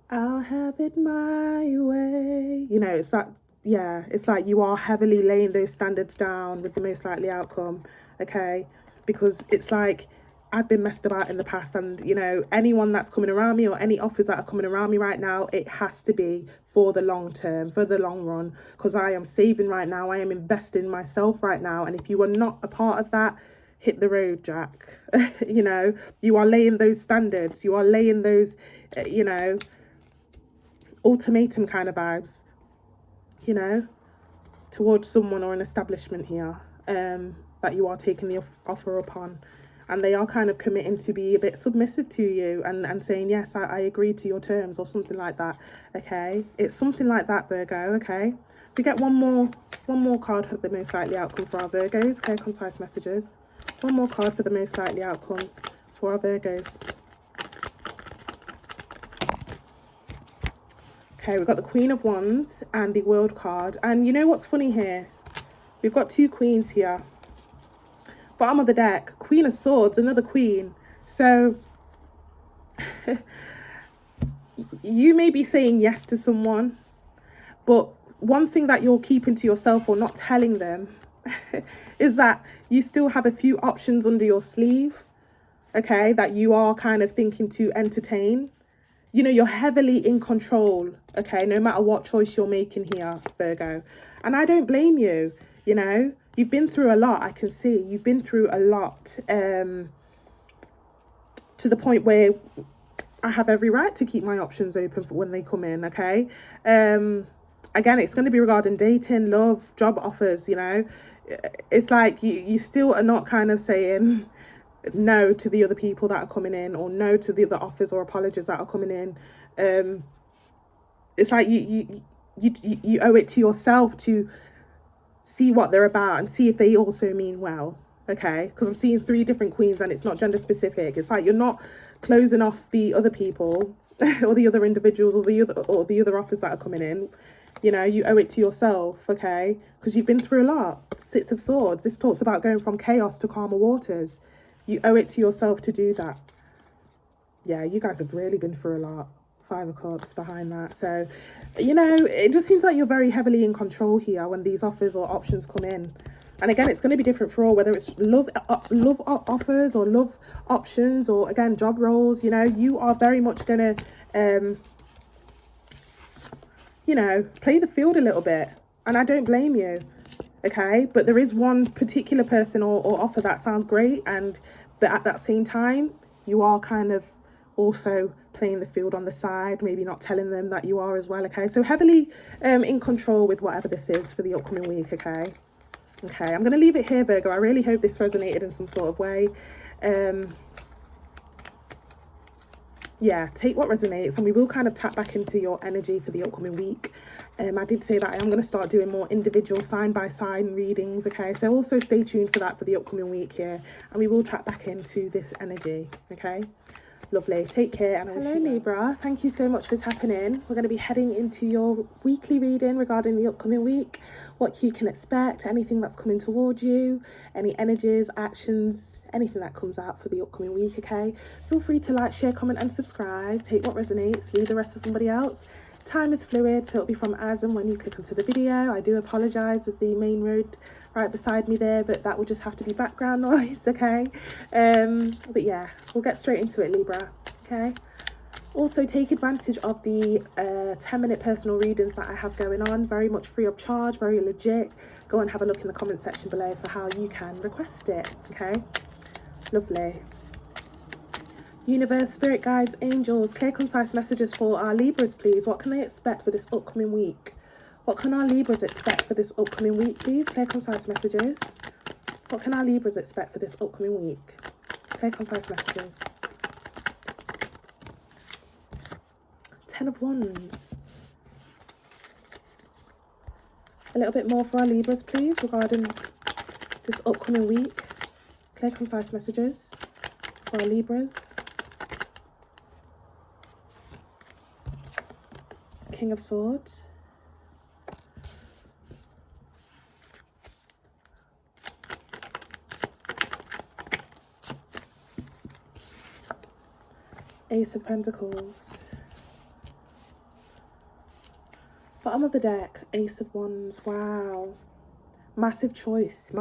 I'll have it my way, you know. It's that, yeah, it's like you are heavily laying those standards down with the most likely outcome, okay? Because it's like I've been messed about in the past, and, you know, anyone that's coming around me or any offers that are coming around me right now, it has to be for the long term, for the long run, because I am saving right now, I am investing myself right now. And if you are not a part of that, hit the road, Jack. You know, you are laying those standards, you are laying those, you know, ultimatum kind of vibes, you know, towards someone or an establishment here, that you are taking the offer upon, and they are kind of committing to be a bit submissive to you and saying, yes, I agree to your terms, or something like that, okay? It's something like that, Virgo, okay? We get one more card for the most likely outcome for our Virgos, okay? Concise messages. One more card for the most likely outcome for our Virgos. Okay, we've got the Queen of Wands and the World card. And you know what's funny here? We've got two queens here. Bottom of the deck, Queen of Swords, another queen. So you may be saying yes to someone, but one thing that you're keeping to yourself or not telling them is that you still have a few options under your sleeve, okay, that you are kind of thinking to entertain. You know, you're heavily in control, okay, no matter what choice you're making here, Virgo. And I don't blame you, you know. You've been through a lot, I can see. You've been through a lot, to the point where I have every right to keep my options open for when they come in, okay? Again, it's going to be regarding dating, love, job offers, you know. It's like you still are not kind of saying no to the other people that are coming in, or no to the other offers or apologies that are coming in. It's like you owe it to yourself to see what they're about and see if they also mean well, okay? Because I'm seeing three different queens and it's not gender specific. It's like you're not closing off the other people or the other individuals or the other offers that are coming in. You know, you owe it to yourself, okay? Because you've been through a lot. Six of Swords. This talks about going from chaos to calmer waters. You owe it to yourself to do that. Yeah, you guys have really been through a lot. Five of Cups behind that. So, you know, it just seems like you're very heavily in control here when these offers or options come in. And again, it's going to be different for all, whether it's love offers or love options, or again, job roles. You know, you are very much going to, you know, play the field a little bit. And I don't blame you. okay? But there is one particular person or offer that sounds great, but at that same time, you are kind of also playing the field on the side, maybe not telling them that you are as well, okay? So heavily in control with whatever this is for the upcoming week, okay? Okay, I'm going to leave it here, Virgo. I really hope this resonated in some sort of way. Yeah, take what resonates, and we will kind of tap back into your energy for the upcoming week. I did say that I am going to start doing more individual sign by sign readings, okay? So also stay tuned for that for the upcoming week here, and we will tap back into this energy, okay? Lovely. Take care. And hello, Libra. Thank you so much for tapping in. We're going to be heading into your weekly reading regarding the upcoming week, what you can expect, anything that's coming towards you, any energies, actions, anything that comes out for the upcoming week, okay? Feel free to like, share, comment and subscribe. Take what resonates, leave the rest for somebody else. Time is fluid, so it'll be from as and when you click onto the video. I do apologise with the main road right beside me there, but that will just have to be background noise, okay? But yeah, we'll get straight into it, Libra, okay? Also, take advantage of the 10-minute personal readings that I have going on, very much free of charge, very legit. Go and have a look in the comment section below for how you can request it, okay? Lovely. Universe, spirit guides, angels, clear, concise messages for our Libras, please. What can they expect for this upcoming week? What can our Libras expect for this upcoming week, please? Clear, concise messages. What can our Libras expect for this upcoming week? Clear, concise messages. 10 of Wands. A little bit more for our Libras, please, regarding this upcoming week. Clear, concise messages for our Libras. King of Swords. Ace of Pentacles. Bottom of the deck, Ace of Wands. Wow. Massive choice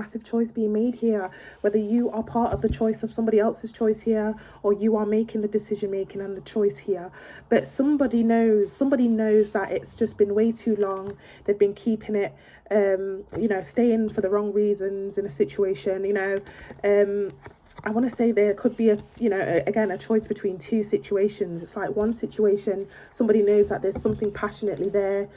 being made here, whether you are part of the choice of somebody else's choice here, or you are making the decision making and the choice here. But somebody knows that it's just been way too long. They've been keeping it, you know, staying for the wrong reasons in a situation, you know. I want to say there could be again, a choice between two situations. It's like one situation, somebody knows that there's something passionately there,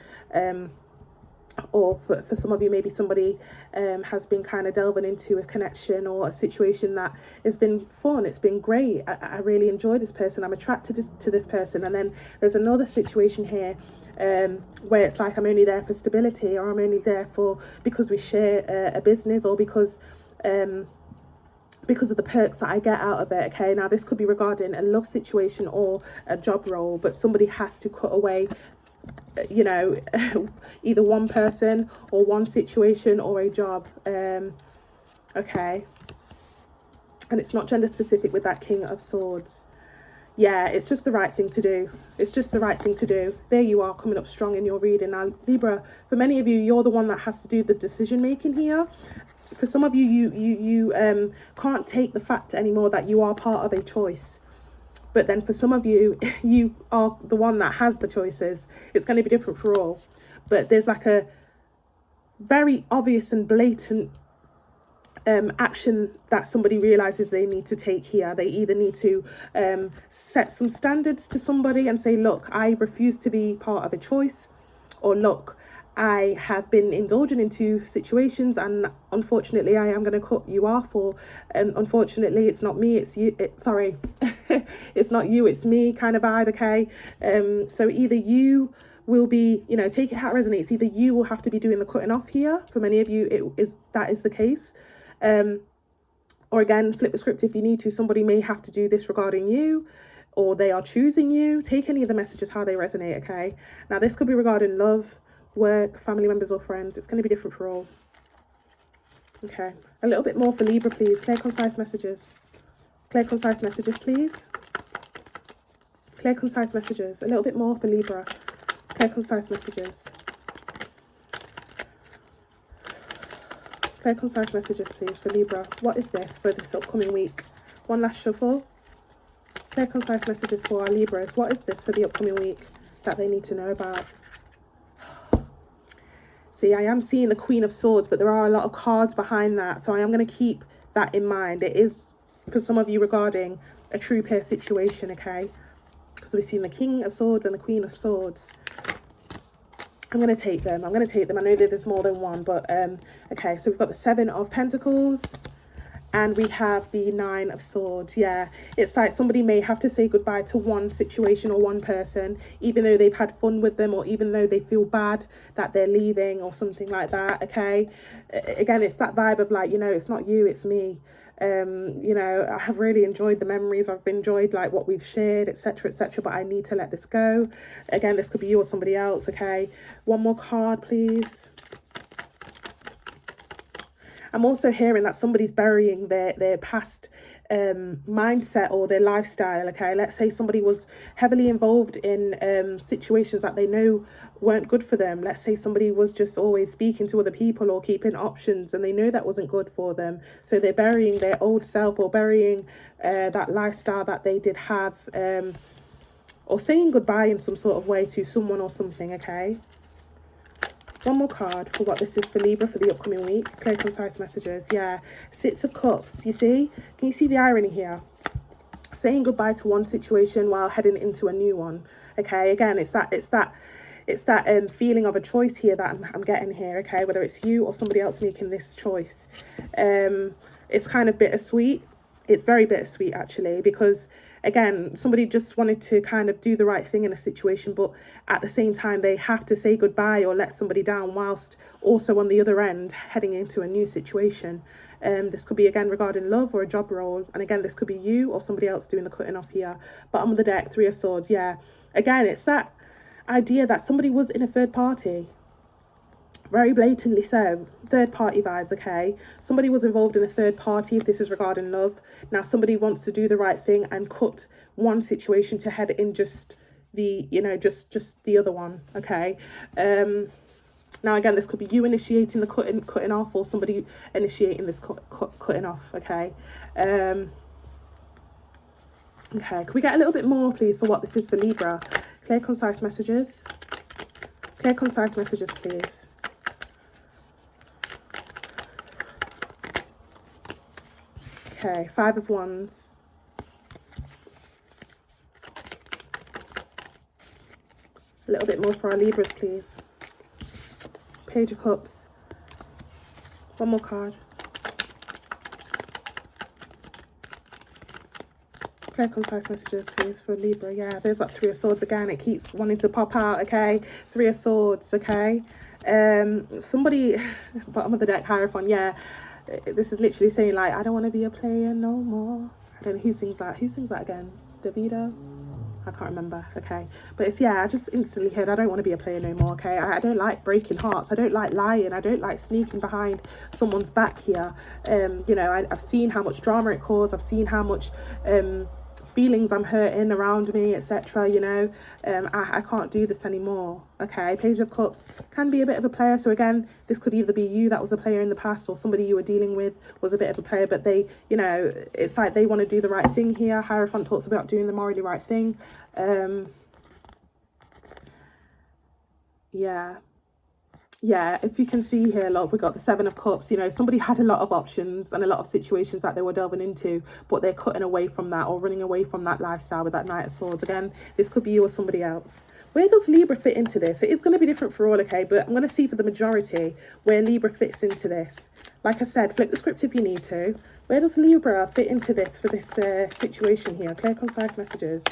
or for some of you, maybe somebody has been kind of delving into a connection or a situation that has been fun. It's been great. I really enjoy this person. I'm attracted to this person. And then there's another situation here where it's like I'm only there for stability, or I'm only there because we share a business, or because of the perks that I get out of it, okay? Now, this could be regarding a love situation or a job role, but somebody has to cut away, you know, either one person or one situation or a job, okay? And it's not gender specific with that King of Swords. Yeah, it's just the right thing to do. It's just the right thing to do. There you are, coming up strong in your reading. Now, Libra, for many of you, you're the one that has to do the decision making here. For some of you, you can't take the fact anymore that you are part of a choice. But then for some of you, you are the one that has the choices. It's going to be different for all. But there's like a very obvious and blatant action that somebody realizes they need to take here. They either need to set some standards to somebody and say, look, I refuse to be part of a choice, or look, I have been indulging into situations and unfortunately I am going to cut you off, or unfortunately it's not me, it's you, sorry, it's not you, it's me kind of vibe, okay? So either you will be, you know, take it how it resonates, either you will have to be doing the cutting off here. For many of you, that is the case. Or again, flip the script if you need to. Somebody may have to do this regarding you, or they are choosing you. Take any of the messages how they resonate, okay? Now, this could be regarding love, work, family members or friends. It's going to be different for all. Okay, a little bit more for Libra, please. Clear, concise messages. Clear, concise messages, please. Clear, concise messages. A little bit more for Libra. Clear, concise messages. Clear, concise messages, please, for Libra. What is this for this upcoming week? One last shuffle. Clear, concise messages for our Libras. What is this for the upcoming week that they need to know about? See, I am seeing the Queen of Swords, but there are a lot of cards behind that. So I am going to keep that in mind. It is, for some of you, regarding a true pair situation, okay? Because we've seen the King of Swords and the Queen of Swords. I'm going to take them. I'm going to take them. I know that there's more than one, but okay. So we've got the Seven of Pentacles. And we have the Nine of Swords. Yeah, it's like somebody may have to say goodbye to one situation or one person, even though they've had fun with them, or even though they feel bad that they're leaving or something like that, okay? Again, it's that vibe of like, you know, it's not you, it's me. You know, I have really enjoyed the memories. I've enjoyed like what we've shared, etc., etc., but I need to let this go. Again, this could be you or somebody else, okay? One more card, please. I'm also hearing that somebody's burying their past mindset or their lifestyle, okay? Let's say somebody was heavily involved in situations that they know weren't good for them. Let's say somebody was just always speaking to other people or keeping options and they know that wasn't good for them. So they're burying their old self or burying that lifestyle that they did have, or saying goodbye in some sort of way to someone or something, okay? One more card for what this is for Libra for the upcoming week. Clear, concise messages. Yeah. Six of Cups. You see? Can you see the irony here? Saying goodbye to one situation while heading into a new one. Okay. Again, it's that feeling of a choice here that I'm getting here. Okay. Whether it's you or somebody else making this choice. It's kind of bittersweet. It's very bittersweet actually, because again, somebody just wanted to kind of do the right thing in a situation, but at the same time they have to say goodbye or let somebody down whilst also on the other end heading into a new situation. This could be again regarding love or a job role, and again this could be you or somebody else doing the cutting off here. Bottom of the deck, Three of Swords. Yeah, again it's that idea that somebody was in a third party. Very blatantly so. Third party vibes, okay? Somebody was involved in a third party if this is regarding love. Now somebody wants to do the right thing and cut one situation to head in just the, you know, just the other one, okay? Now again, this could be you initiating the cutting off or somebody initiating this cutting off, okay? Okay, can we get a little bit more, please, for what this is for Libra? Clear, concise messages. Clear, concise messages, please. Okay, Five of Wands. A little bit more for our Libras, please. Page of Cups. One more card. Clear, concise messages, please, for Libra. Yeah, there's that Three of Swords again. It keeps wanting to pop out, okay? Three of Swords, okay? Somebody, bottom of the deck, Hierophant, yeah. This is literally saying like, I don't want to be a player no more. I don't know who sings that. Who sings that again? Davido? I can't remember. Okay, but it's, yeah, I just instantly heard I don't want to be a player no more. Okay, I don't like breaking hearts. I don't like lying. I don't like sneaking behind someone's back here. You know, I've seen how much drama it caused. I've seen how much feelings I'm hurting around me, etc. You know, I can't do this anymore. Okay, Page of Cups can be a bit of a player. So again, this could either be you that was a player in the past, or somebody you were dealing with was a bit of a player, but they, you know, it's like they want to do the right thing here. Hierophant talks about doing the morally right thing. Yeah, if you can see here, look, we got the Seven of Cups. You know, somebody had a lot of options and a lot of situations that they were delving into, but they're cutting away from that or running away from that lifestyle with that Knight of Swords. Again, this could be you or somebody else. Where does Libra fit into this? It is going to be different for all, okay, but I'm going to see for the majority where Libra fits into this. Like I said, flip the script if you need to. Where does Libra fit into this for this situation here? Clear, concise messages.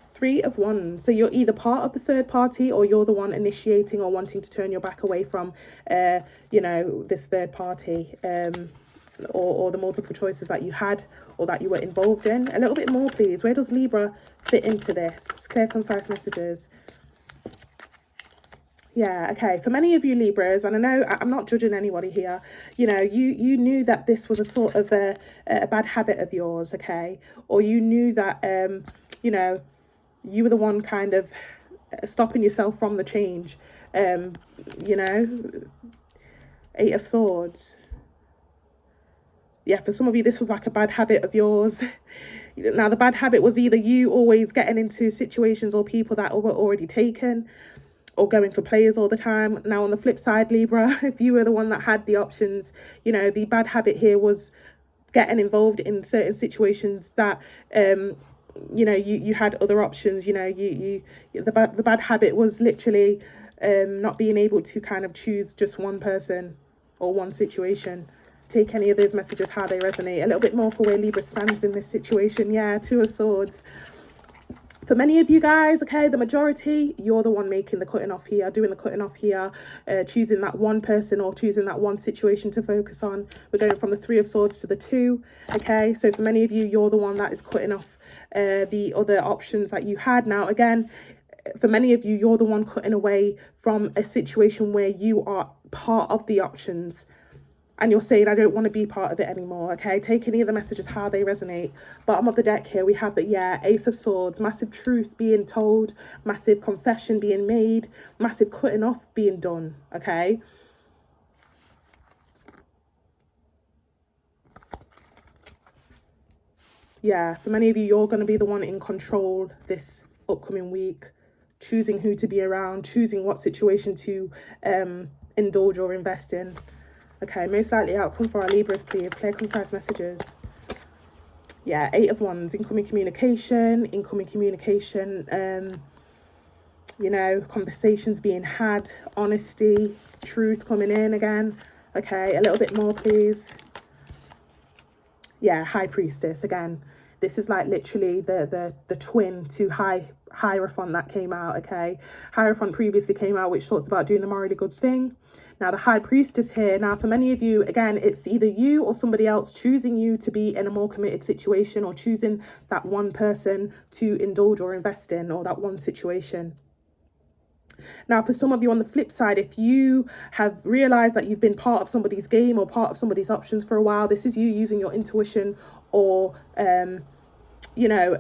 Three of Wands. So you're either part of the third party, or you're the one initiating or wanting to turn your back away from, you know, this third party, or the multiple choices that you had or that you were involved in. A little bit more, please. Where does Libra fit into this? Clear, concise messages. Yeah, okay. For many of you Libras, and I know I'm not judging anybody here, you know, you knew that this was a sort of a bad habit of yours, okay? Or you knew that, you know, you were the one kind of stopping yourself from the change. You know, Eight of Swords. Yeah, for some of you, this was like a bad habit of yours. Now, the bad habit was either you always getting into situations or people that were already taken. or going for players all the time. Now, on the flip side, Libra, if you were the one that had the options, you know, the bad habit here was getting involved in certain situations that you know, you had other options. You know, the bad habit was literally not being able to kind of choose just one person or one situation. Take any of those messages how they resonate. A little bit more for where Libra stands in this situation. Yeah, Two of Swords. For many of you guys, okay, the majority, you're the one making the cutting off here, doing the cutting off here, choosing that one person or choosing that one situation to focus on. We're going from the Three of Swords to the Two, okay? So for many of you, you're the one that is cutting off the other options that you had. Now, again, for many of you, you're the one cutting away from a situation where you are part of the options. And you're saying, I don't want to be part of it anymore, okay? Take any of the messages how they resonate. Bottom of the deck here, we have that, yeah, Ace of Swords, massive truth being told, massive confession being made, massive cutting off being done, okay? Yeah, for many of you, you're going to be the one in control this upcoming week, choosing who to be around, choosing what situation to indulge or invest in. Okay, most likely outcome for our Libras, please. Clear, concise messages. Yeah, Eight of Wands, incoming communication, you know, conversations being had, honesty, truth coming in again. Okay, a little bit more, please. Yeah, High Priestess, again. This is like literally the twin to Hierophant that came out, okay? Hierophant previously came out, which talks about doing the morally good thing. Now, the High Priestess here. Now, for many of you, again, it's either you or somebody else choosing you to be in a more committed situation or choosing that one person to indulge or invest in, or that one situation. Now, for some of you on the flip side, if you have realized that you've been part of somebody's game or part of somebody's options for a while, this is you using your intuition or you know,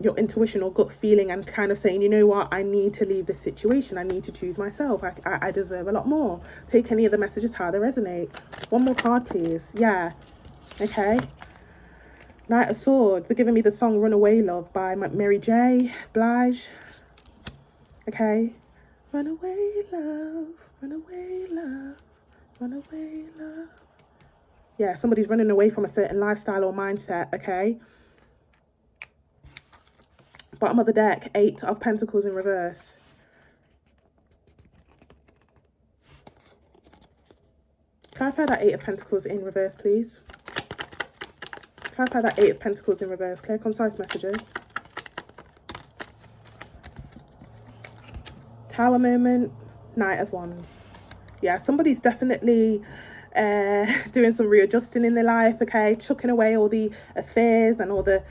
your intuition or gut feeling and kind of saying, you know what, I need to leave this situation. I need to choose myself. I deserve a lot more. Take any of the messages how they resonate. One more card, please. Yeah. Okay. Knight of Swords. They're giving me the song Runaway Love by Mary J. Blige. Okay. Run away, love. Run away, love. Run away, love. Yeah, somebody's running away from a certain lifestyle or mindset, okay? Bottom of the deck, Eight of Pentacles in reverse. Clarify that Eight of Pentacles in reverse, please. Clarify that Eight of Pentacles in reverse. Clear, concise messages. Tower moment, Knight of Wands. Yeah, somebody's definitely doing some readjusting in their life, okay, chucking away all the affairs and all the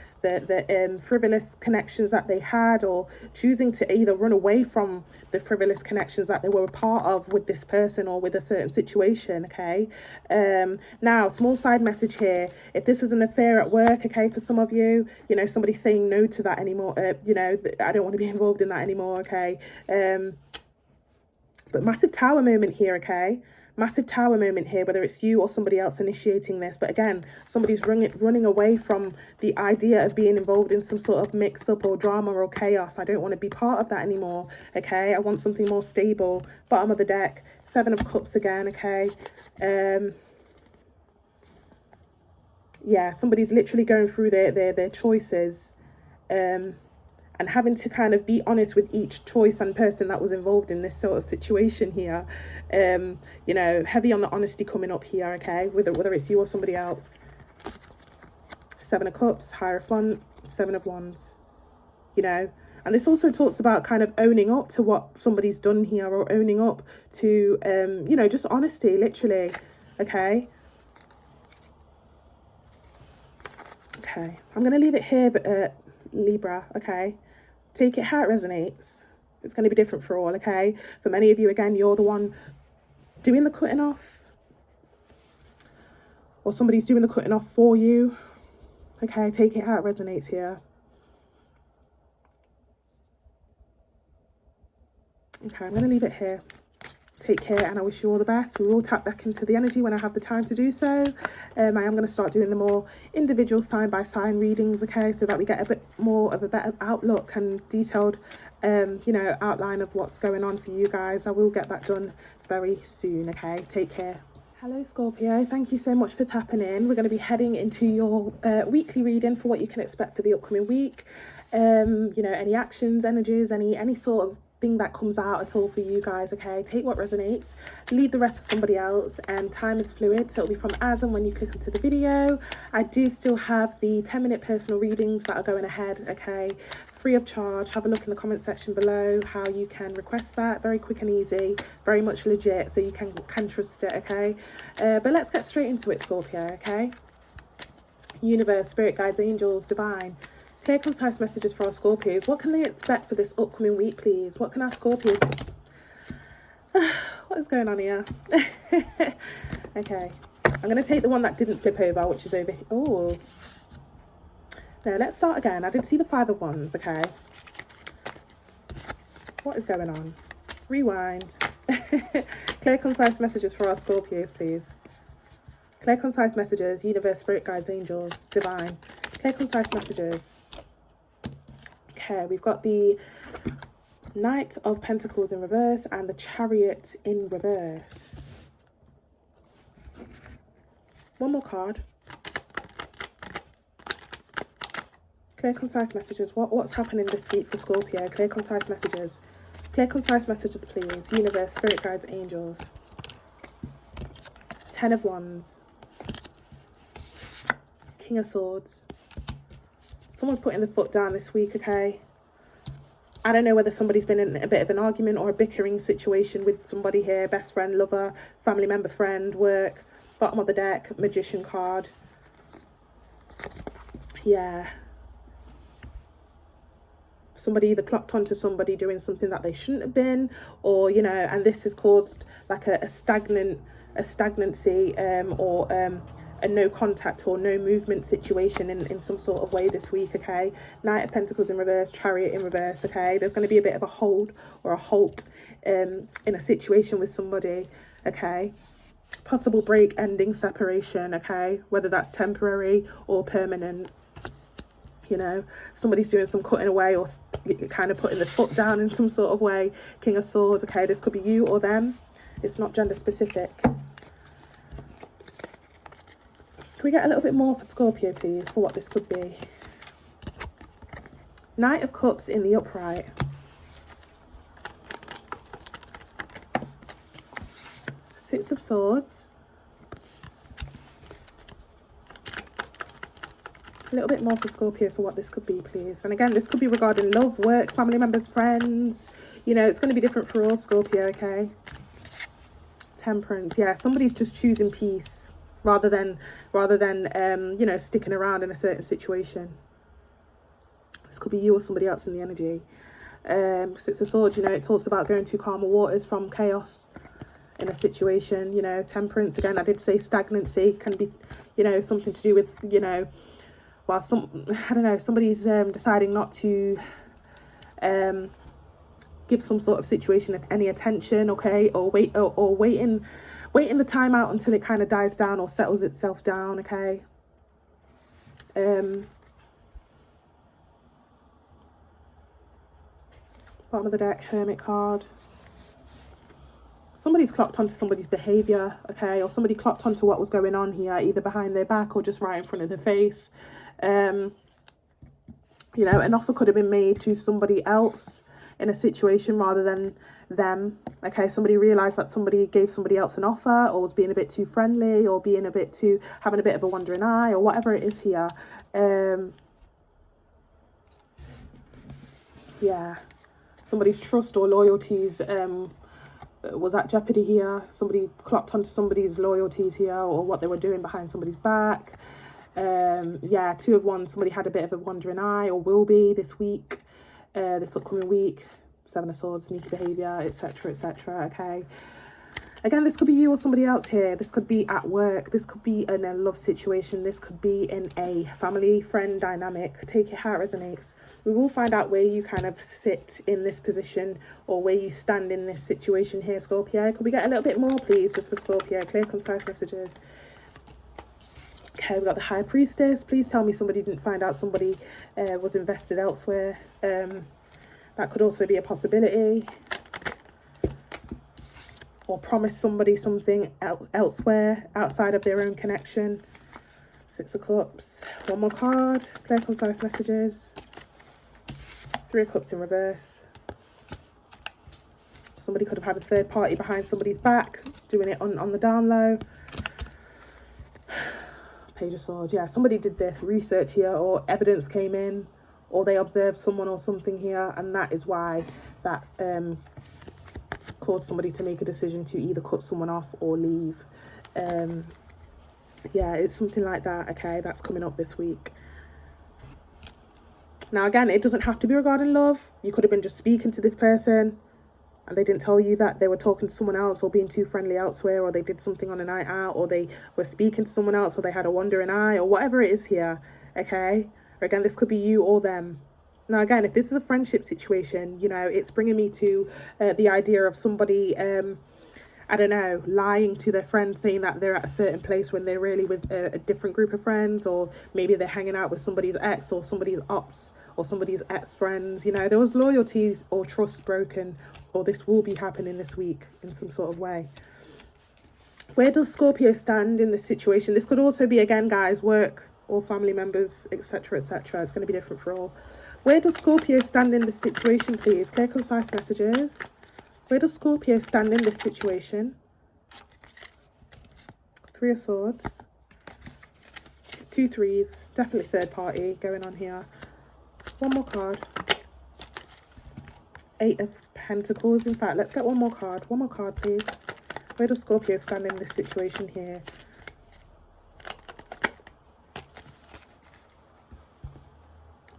frivolous connections that they had, or choosing to either run away from the frivolous connections that they were a part of with this person or with a certain situation, okay. Now, small side message here, if this is an affair at work, okay, for some of you, you know, somebody's saying no to that anymore, you know, I don't want to be involved in that anymore, okay. But massive tower moment here, okay? Massive tower moment here, whether it's you or somebody else initiating this. But again, somebody's running away from the idea of being involved in some sort of mix-up or drama or chaos. I don't want to be part of that anymore, okay? I want something more stable. Bottom of the deck, Seven of Cups again, okay? Yeah, somebody's literally going through their choices and having to kind of be honest with each choice and person that was involved in this sort of situation here. You know, heavy on the honesty coming up here, okay, whether it's you or somebody else. Seven of Cups, Hierophant, Seven of Wands, you know. And this also talks about kind of owning up to what somebody's done here, or owning up to, you know, just honesty, literally, okay. Okay, I'm going to leave it here, Libra, okay. Take it how it resonates. It's going to be different for all, okay? For many of you, again, you're the one doing the cutting off, or somebody's doing the cutting off for you, okay? Take it how it resonates here. Okay, I'm going to leave it here. Take care, and I wish you all the best. We will tap back into the energy when I have the time to do so. I am going to start doing the more individual sign by sign readings, okay, so that we get a bit more of a better outlook and detailed, you know, outline of what's going on for you guys. I will get that done very soon, okay. Take care. Hello Scorpio, thank you so much for tapping in. We're going to be heading into your weekly reading for what you can expect for the upcoming week. You know, any actions, energies, any sort of thing that comes out at all for you guys, okay. Take what resonates, leave the rest for somebody else, and time is fluid, so it'll be from as and when you click into the video. I do still have the 10-minute personal readings that are going ahead, okay, free of charge. Have a look in the comment section below how you can request that. Very quick and easy, very much legit, so you can trust it, okay. But let's get straight into it, Scorpio, okay. Universe, spirit guides, angels, divine, clear concise messages for our Scorpios. What can they expect for this upcoming week, please? What can our Scorpios what is going on here? Okay, I'm going to take the one that didn't flip over, which is over here. Oh, no, let's start again. I did see the 5 of Wands, okay. What is going on? Rewind. Clear concise messages for our Scorpios, please. Clear concise messages, universe, spirit guides, angels, divine. Clear concise messages. Okay, we've got the Knight of Pentacles in reverse and the Chariot in reverse. One more card. Clear concise messages. What's happening this week for Scorpio? Clear concise messages. Clear concise messages, please. Universe, spirit guides, angels. 10 of Wands. King of Swords. Someone's putting the foot down this week, okay? I don't know whether somebody's been in a bit of an argument or a bickering situation with somebody here. Best friend, lover, family member, friend, work. Bottom of the deck, Magician card. Yeah. Somebody either clocked onto somebody doing something that they shouldn't have been, or, you know, and this has caused like a stagnancy or a no contact or no movement situation in some sort of way this week, okay. Knight of Pentacles in reverse, Chariot in reverse, okay. There's going to be a bit of a hold or a halt in a situation with somebody, okay. Possible break, ending, separation, okay, whether that's temporary or permanent. You know, somebody's doing some cutting away or kind of putting the foot down in some sort of way. King of Swords, okay, this could be you or them. It's not gender specific. Can we get a little bit more for Scorpio, please, for what this could be? Knight of Cups in the upright. Six of Swords. A little bit more for Scorpio for what this could be, please. And again, this could be regarding love, work, family members, friends. You know, it's going to be different for all Scorpio, okay? Temperance. Yeah, somebody's just choosing peace rather than you know, sticking around in a certain situation. This could be you or somebody else in the energy. Six of Swords, you know, it talks about going to calmer waters from chaos in a situation. You know, temperance, again, I did say stagnancy can be, you know, something to do with, you know, while I don't know, somebody's deciding not to give some sort of situation any attention, okay, or waiting the time out until it kind of dies down or settles itself down, okay. Bottom of the deck, Hermit card. Somebody's clocked onto somebody's behaviour, okay, or somebody clocked onto what was going on here, either behind their back or just right in front of their face. You know, an offer could have been made to somebody else in a situation rather than them, okay. Somebody realised that somebody gave somebody else an offer, or was being a bit too friendly, or being a bit too, having a bit of a wandering eye, or whatever it is here. Yeah, somebody's trust or loyalties was at jeopardy here. Somebody clocked onto somebody's loyalties here, or what they were doing behind somebody's back. Yeah, Two of Wands, somebody had a bit of a wandering eye, or will be this week, this upcoming week. Seven of Swords, sneaky behaviour, etc, etc, okay. Again, this could be you or somebody else here. This could be at work. This could be in a love situation. This could be in a family friend dynamic. Take it how it resonates. We will find out where you kind of sit in this position or where you stand in this situation here, Scorpio. Could we get a little bit more, please, just for Scorpio? Clear, concise messages. Okay, we've got the High Priestess. Please tell me somebody didn't find out somebody was invested elsewhere. That could also be a possibility. Or promise somebody something elsewhere outside of their own connection. Six of Cups. One more card. Clear, concise messages. Three of Cups in reverse. Somebody could have had a third party behind somebody's back, doing it on the down low. Page of Swords. Yeah, somebody did this research here, or evidence came in, or they observed someone or something here, and that is why that caused somebody to make a decision to either cut someone off or leave. Yeah, it's something like that. Okay, that's coming up this week. Now again, it doesn't have to be regarding love. You could have been just speaking to this person and they didn't tell you that they were talking to someone else or being too friendly elsewhere, or they did something on a night out, or they were speaking to someone else, or they had a wandering eye, or whatever it is here. Okay, or again, this could be you or them. Now, again, if this is a friendship situation, you know, it's bringing me to the idea of somebody, I don't know, lying to their friends, saying that they're at a certain place when they're really with a different group of friends, or maybe they're hanging out with somebody's ex or somebody's ops or somebody's ex-friends. You know, there was loyalties or trust broken, or this will be happening this week in some sort of way. Where does Scorpio stand in this situation? This could also be, again, guys, work or family members, etc., etc. It's going to be different for all. Where does Scorpio stand in this situation, please? Clear, concise messages. Where does Scorpio stand in this situation? Three of Swords. 2 threes. Definitely third party going on here. One more card. 8 of Pentacles. In fact, let's get one more card. One more card, please. Where does Scorpio stand in this situation here?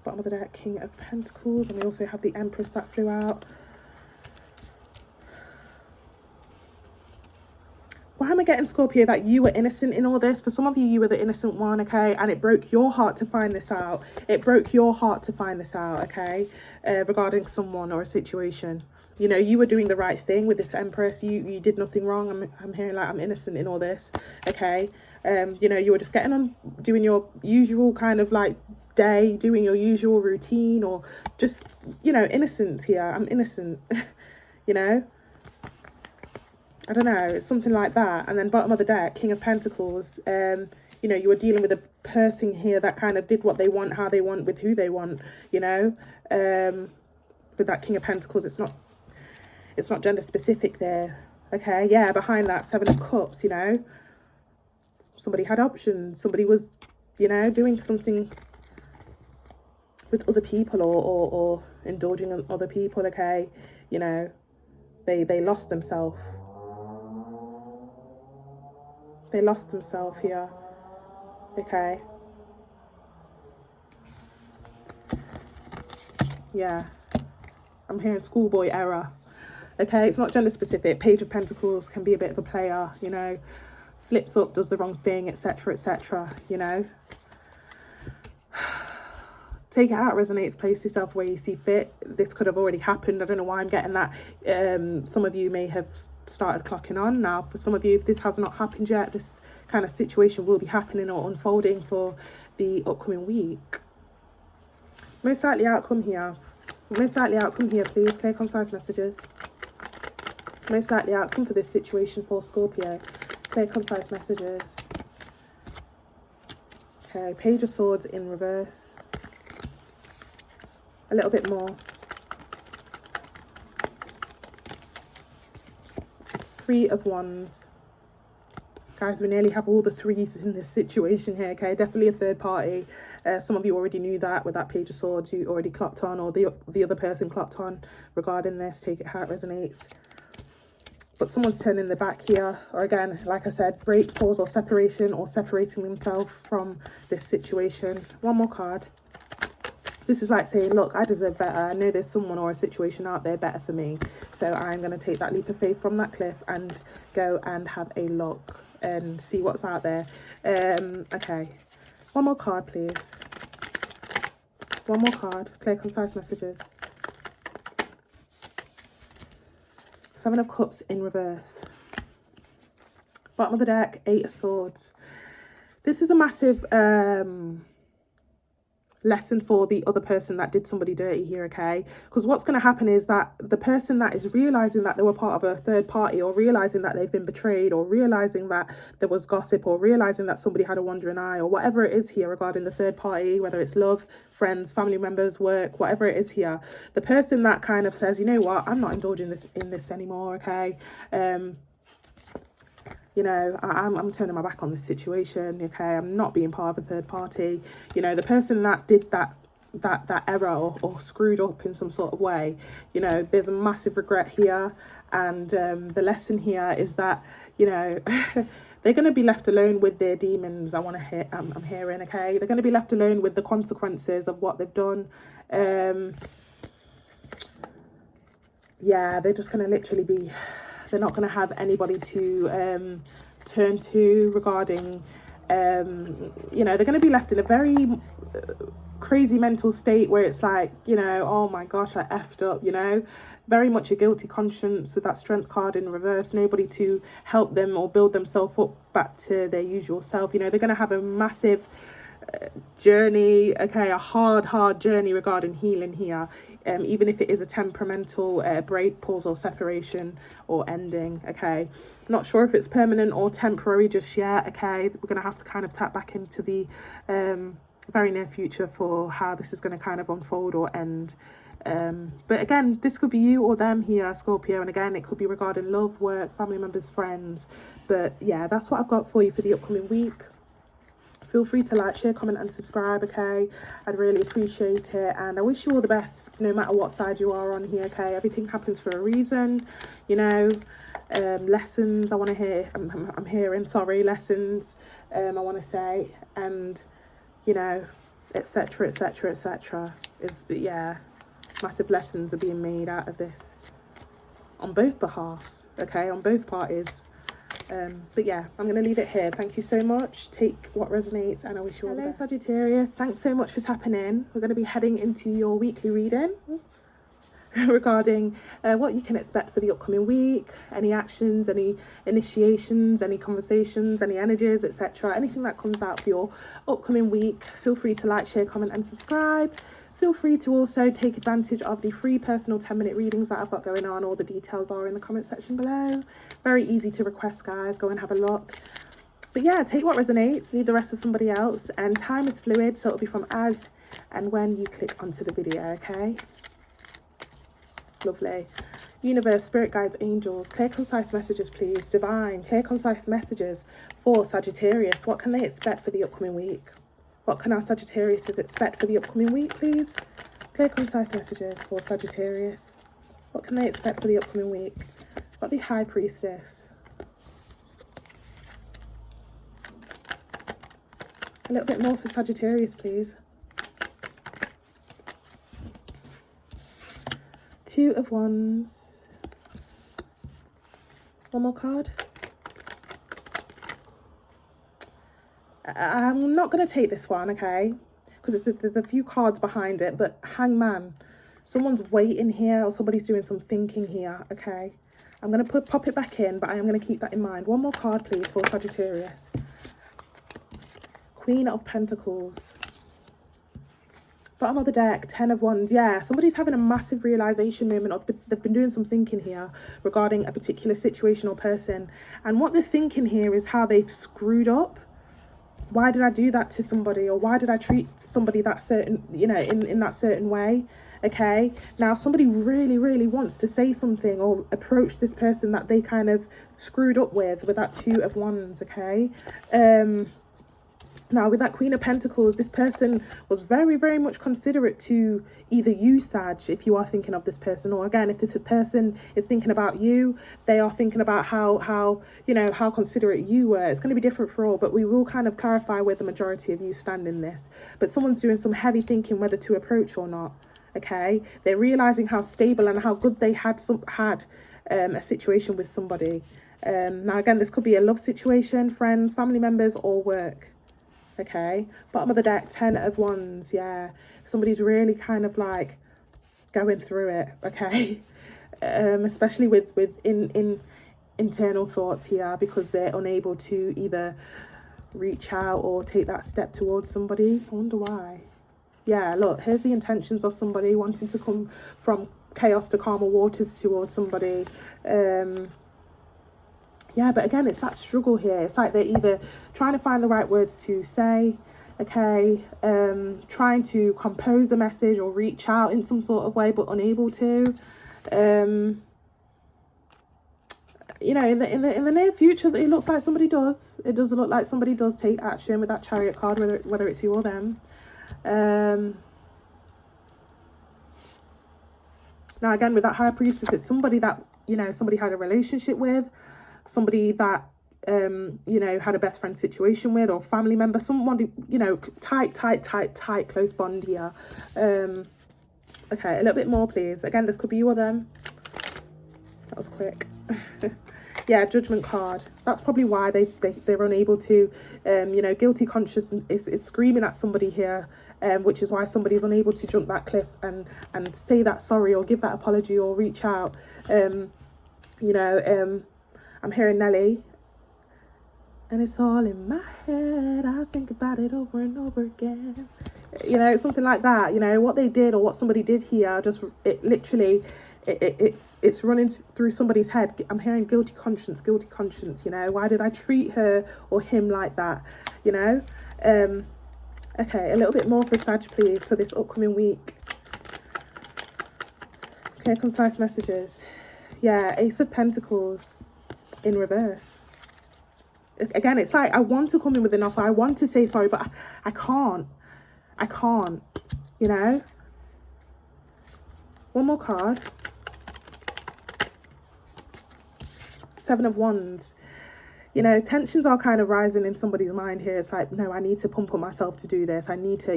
Bottom of the deck, King of Pentacles. And we also have the Empress that flew out. Why am I getting, Scorpio, that you were innocent in all this? For some of you, you were the innocent one, okay? And it broke your heart to find this out. It broke your heart to find this out, okay? Regarding someone or a situation. You know, you were doing the right thing with this Empress. You did nothing wrong. I'm hearing like I'm innocent in all this, okay? You know, you were just getting on, doing your usual kind of like day, doing your usual routine, or just, you know, innocent here. I'm innocent, you know? I don't know, it's something like that. And then bottom of the deck, King of Pentacles. You know, you were dealing with a person here that kind of did what they want, how they want, with who they want, you know. With that King of Pentacles, it's not gender specific there. Okay, yeah, behind that 7 of Cups, you know. Somebody had options. Somebody was, you know, doing something with other people, or indulging in other people, okay. You know, they lost themselves. They lost themselves here, okay? Yeah, I'm hearing schoolboy error, okay? It's not gender specific. Page of Pentacles can be a bit of a player, you know? Slips up, does the wrong thing, etc., etc., you know? Take it out, resonates, place yourself where you see fit. This could have already happened. I don't know why I'm getting that. Some of you may have started clocking on now. For some of you, if this has not happened yet, this kind of situation will be happening or unfolding for the upcoming week. Most likely outcome here. Most likely outcome here, please. Clear, concise messages. Most likely outcome for this situation for Scorpio. Clear, concise messages. Okay, Page of Swords in reverse. A little bit more. 3 of Wands. Guys, we nearly have all the 3s in this situation here, okay? Definitely a third party. Some of you already knew that with that Page of Swords. You already clocked on, or the other person clocked on regarding this. Take it how it resonates. But someone's turning their back here. Or again, like I said, break, pause, or separation, or separating themselves from this situation. One more card. This is like saying, look, I deserve better. I know there's someone or a situation out there better for me. So I'm going to take that leap of faith from that cliff and go and have a look and see what's out there. Okay. One more card, please. One more card. Clear, concise messages. Seven of Cups in reverse. Bottom of the deck, Eight of Swords. This is a massive lesson for the other person that did somebody dirty here, okay? Because what's going to happen is that the person that is realizing that they were part of a third party, or realizing that they've been betrayed, or realizing that there was gossip, or realizing that somebody had a wandering eye, or whatever it is here regarding the third party, whether it's love, friends, family members, work, whatever it is here, the person that kind of says, you know what, I'm not indulging in this anymore, okay? You know, I'm turning my back on this situation, okay? I'm not being part of a third party. You know, the person that did that error or screwed up in some sort of way, you know, there's a massive regret here. And the lesson here is that, you know, they're going to be left alone with their demons. I'm hearing, okay? They're going to be left alone with the consequences of what they've done. Yeah, they're just going to literally be... They're not going to have anybody to turn to regarding, you know, they're going to be left in a very crazy mental state where it's like, you know, oh my gosh, I effed up, you know, very much a guilty conscience with that Strength card in reverse, nobody to help them or build themselves up back to their usual self. You know, they're going to have a massive journey, okay, a hard journey regarding healing here, even if it is a temperamental break, pause, or separation or ending, okay. Not sure if it's permanent or temporary just yet, okay. We're gonna have to kind of tap back into the very near future for how this is going to kind of unfold or end. But again, this could be you or them here, Scorpio, and again, it could be regarding love, work, family members, friends. But yeah, that's what I've got for you for the upcoming week. Feel free to like, share, comment and subscribe, okay? I'd really appreciate it. And I wish you all the best, no matter what side you are on here, okay? Everything happens for a reason, you know. Lessons I want to hear. I'm hearing, sorry, lessons I want to say. And, you know, etc, etc, etc. Is, yeah, massive lessons are being made out of this. On both behalves, okay? On both parties. But yeah, I'm going to leave it here. Thank you so much. Take what resonates, and I wish you all the best. Hello, Sagittarius. Thanks so much for tapping in. We're going to be heading into your weekly reading regarding what you can expect for the upcoming week, any actions, any initiations, any conversations, any energies, etc. Anything that comes out for your upcoming week. Feel free to like, share, comment and subscribe. Feel free to also take advantage of the free personal 10-minute readings that I've got going on. All the details are in the comment section below. Very easy to request, guys. Go and have a look. But yeah, take what resonates, leave the rest to somebody else. And time is fluid, so it'll be from as and when you click onto the video, okay? Lovely. Universe, spirit guides, angels, clear, concise messages, please. Divine, clear, concise messages for Sagittarius. What can they expect for the upcoming week? What can our Sagittarius expect for the upcoming week, please? Clear, concise messages for Sagittarius. What can they expect for the upcoming week? What the High Priestess? A little bit more for Sagittarius, please. Two of Wands. One more card. I'm not going to take this one, okay? Because there's a few cards behind it, but Hangman. Someone's waiting here or somebody's doing some thinking here, okay? I'm going to pop it back in, but I am going to keep that in mind. One more card, please, for Sagittarius. Queen of Pentacles. Bottom of the deck, Ten of Wands. Yeah, somebody's having a massive realization moment, or they've been doing some thinking here regarding a particular situation or person. And what they're thinking here is how they've screwed up. Why did I do that to somebody? Or why did I treat somebody that certain, you know, in that certain way? Okay, now somebody really wants to say something or approach this person that they kind of screwed up with that Two of Wands, okay? Now, with that Queen of Pentacles, this person was very, very much considerate to either you, Sag, if you are thinking of this person, or again, if this person is thinking about you, they are thinking about how how considerate you were. It's going to be different for all, but we will kind of clarify where the majority of you stand in this. But someone's doing some heavy thinking whether to approach or not. Okay, they're realizing how stable and how good they had a situation with somebody. Now, again, this could be a love situation, friends, family members, or work. Okay, bottom of the deck, 10 of Wands. Yeah, somebody's really kind of like going through it. Okay, especially with internal thoughts here, because they're unable to either reach out or take that step towards somebody. I wonder why. Yeah, look, here's the intentions of somebody wanting to come from chaos to calmer waters towards somebody. Yeah, but again, it's that struggle here. It's like they're either trying to find the right words to say, okay, trying to compose a message or reach out in some sort of way, but unable to. In the near future, it looks like somebody does. It does look like somebody does take action with that Chariot card, whether it's you or them. Now, again, with that High Priestess, it's somebody that, somebody had a relationship with, somebody that, had a best friend situation with, or family member, someone, tight, close bond here. Okay, a little bit more, please. Again, this could be you or them. That was quick. Yeah, Judgment card. That's probably why they're unable to, guilty conscience is screaming at somebody here, which is why somebody's unable to jump that cliff and say that sorry or give that apology or reach out. I'm hearing Nelly. And it's all in my head. I think about it over and over again. Something like that. What they did or what somebody did here, it's running through somebody's head. I'm hearing guilty conscience. Why did I treat her or him like that? Okay, a little bit more for Sag, please, for this upcoming week. Clear, concise messages. Yeah, Ace of Pentacles in reverse. Again, it's like I want to come in with an offer. I want to say sorry, but I can't. One more card. 7 of Wands. Tensions are kind of rising in somebody's mind here. It's like, no, I need to pump up myself to do this. I need to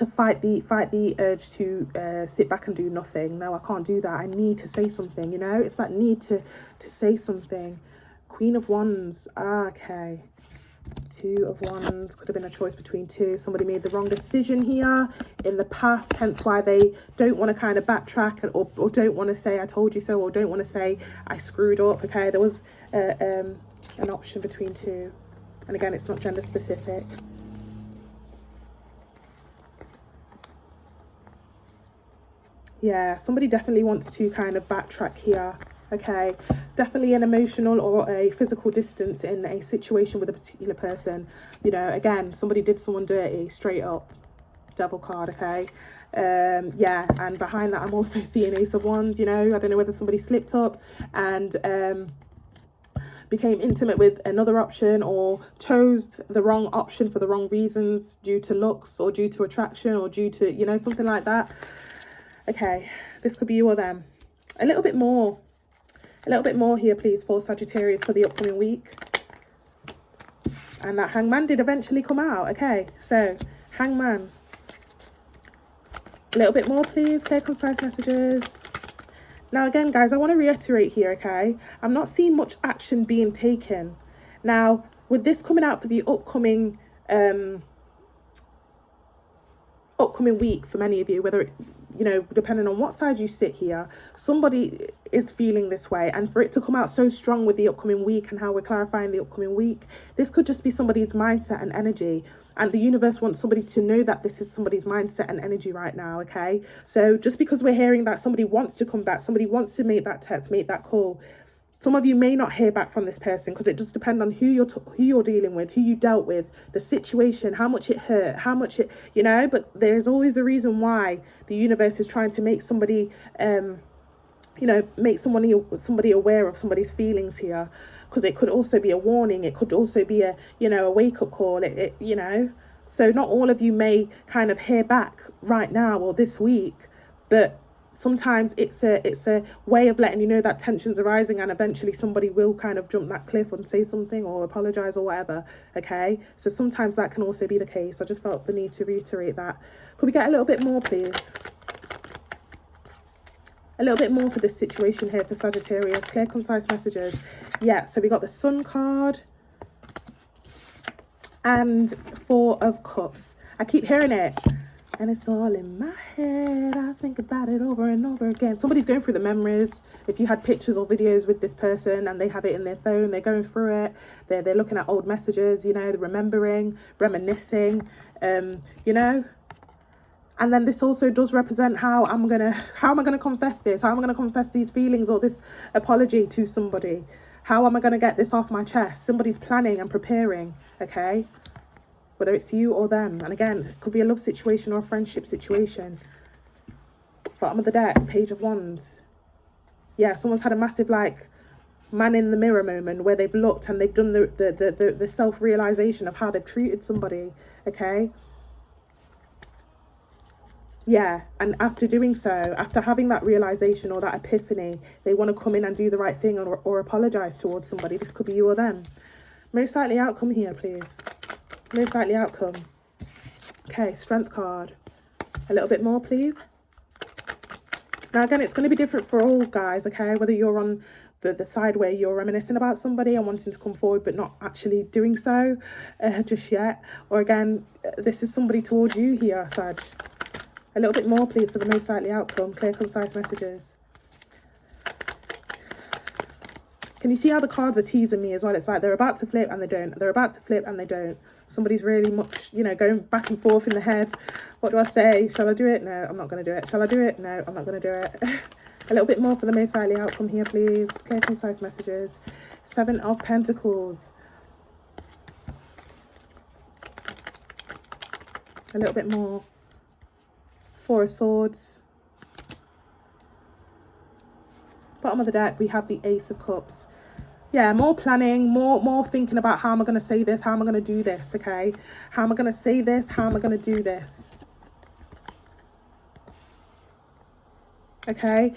fight the urge to sit back and do nothing. No, I can't do that. I need to say something, It's that need to say something. Queen of Wands. Okay. 2 of Wands. Could have been a choice between two. Somebody made the wrong decision here in the past, hence why they don't want to kind of backtrack or don't want to say I told you so, or don't want to say I screwed up. Okay, there was an option between two. And again, it's not gender specific. Yeah, somebody definitely wants to kind of backtrack here. Okay, definitely an emotional or a physical distance in a situation with a particular person. Again, somebody did someone dirty, straight up. Devil card, okay? Yeah, and behind that, I'm also seeing Ace of Wands, I don't know whether somebody slipped up and became intimate with another option, or chose the wrong option for the wrong reasons, due to looks or due to attraction or due to, something like that. Okay, this could be you or them. A little bit more here, please, for Sagittarius for the upcoming week. And that Hangman did eventually come out. Okay, so Hangman. A little bit more, please. Clear, concise messages. Now, again, guys, I want to reiterate here, okay? I'm not seeing much action being taken. Now, with this coming out for the upcoming week for many of you, whether it, depending on what side you sit here, somebody is feeling this way. And for it to come out so strong with the upcoming week and how we're clarifying the upcoming week, this could just be somebody's mindset and energy. And the universe wants somebody to know that this is somebody's mindset and energy right now, okay? So just because we're hearing that somebody wants to come back, somebody wants to make that text, make that call, some of you may not hear back from this person, because it does depend on who you're dealing with, who you dealt with, the situation, how much it hurt, how much it, but there's always a reason why the universe is trying to make somebody you know, make somebody aware of somebody's feelings here, because it could also be a warning. It could also be a, you know, a wake up call. You know, so not all of you may kind of hear back right now or this week, but sometimes it's a way of letting you know that tensions are rising, and eventually somebody will kind of jump that cliff and say something or apologize or whatever. Okay, so sometimes that can also be the case. I just felt the need to reiterate that. Could we get a little bit more, please? A little bit more for this situation here for Sagittarius. Clear, concise messages. Yeah, so we got the Sun card and Four of Cups. I keep hearing it. And it's all in my head. I think about it over and over again. Somebody's going through the memories. If you had pictures or videos with this person and they have it in their phone, they're going through it. They're looking at old messages, you know, they're remembering, reminiscing, you know. And then this also does represent how am I gonna confess this? How am I gonna confess these feelings or this apology to somebody? How am I gonna get this off my chest? Somebody's planning and preparing, okay? Whether it's you or them. And again, it could be a love situation or a friendship situation. Bottom of the deck, Page of Wands. Yeah, someone's had a massive like man in the mirror moment where they've looked and they've done the self-realization of how they've treated somebody, okay? Yeah, and after doing so, after having that realization or that epiphany, they want to come in and do the right thing or apologize towards somebody. This could be you or them. Most likely outcome here, please. Most likely outcome. Okay, Strength card. A little bit more, please. Now, again, it's going to be different for all guys, okay? Whether you're on the side where you're reminiscing about somebody and wanting to come forward but not actually doing so just yet. Or again, this is somebody towards you here, Sag. A little bit more, please, for the most likely outcome. Clear, concise messages. Can you see how the cards are teasing me as well? It's like they're about to flip and they don't. They're about to flip and they don't. Somebody's really much, you know, going back and forth in the head. What do I say? Shall I do it? No, I'm not going to do it. Shall I do it? No, I'm not going to do it. A little bit more for the most likely outcome here, please. Clear, concise messages. 7 of Pentacles. A little bit more. 4 of Swords. Bottom of the deck, we have the Ace of Cups. Yeah, more planning, more thinking about how am I going to say this, how am I going to do this, okay? How am I going to say this, how am I going to do this? Okay,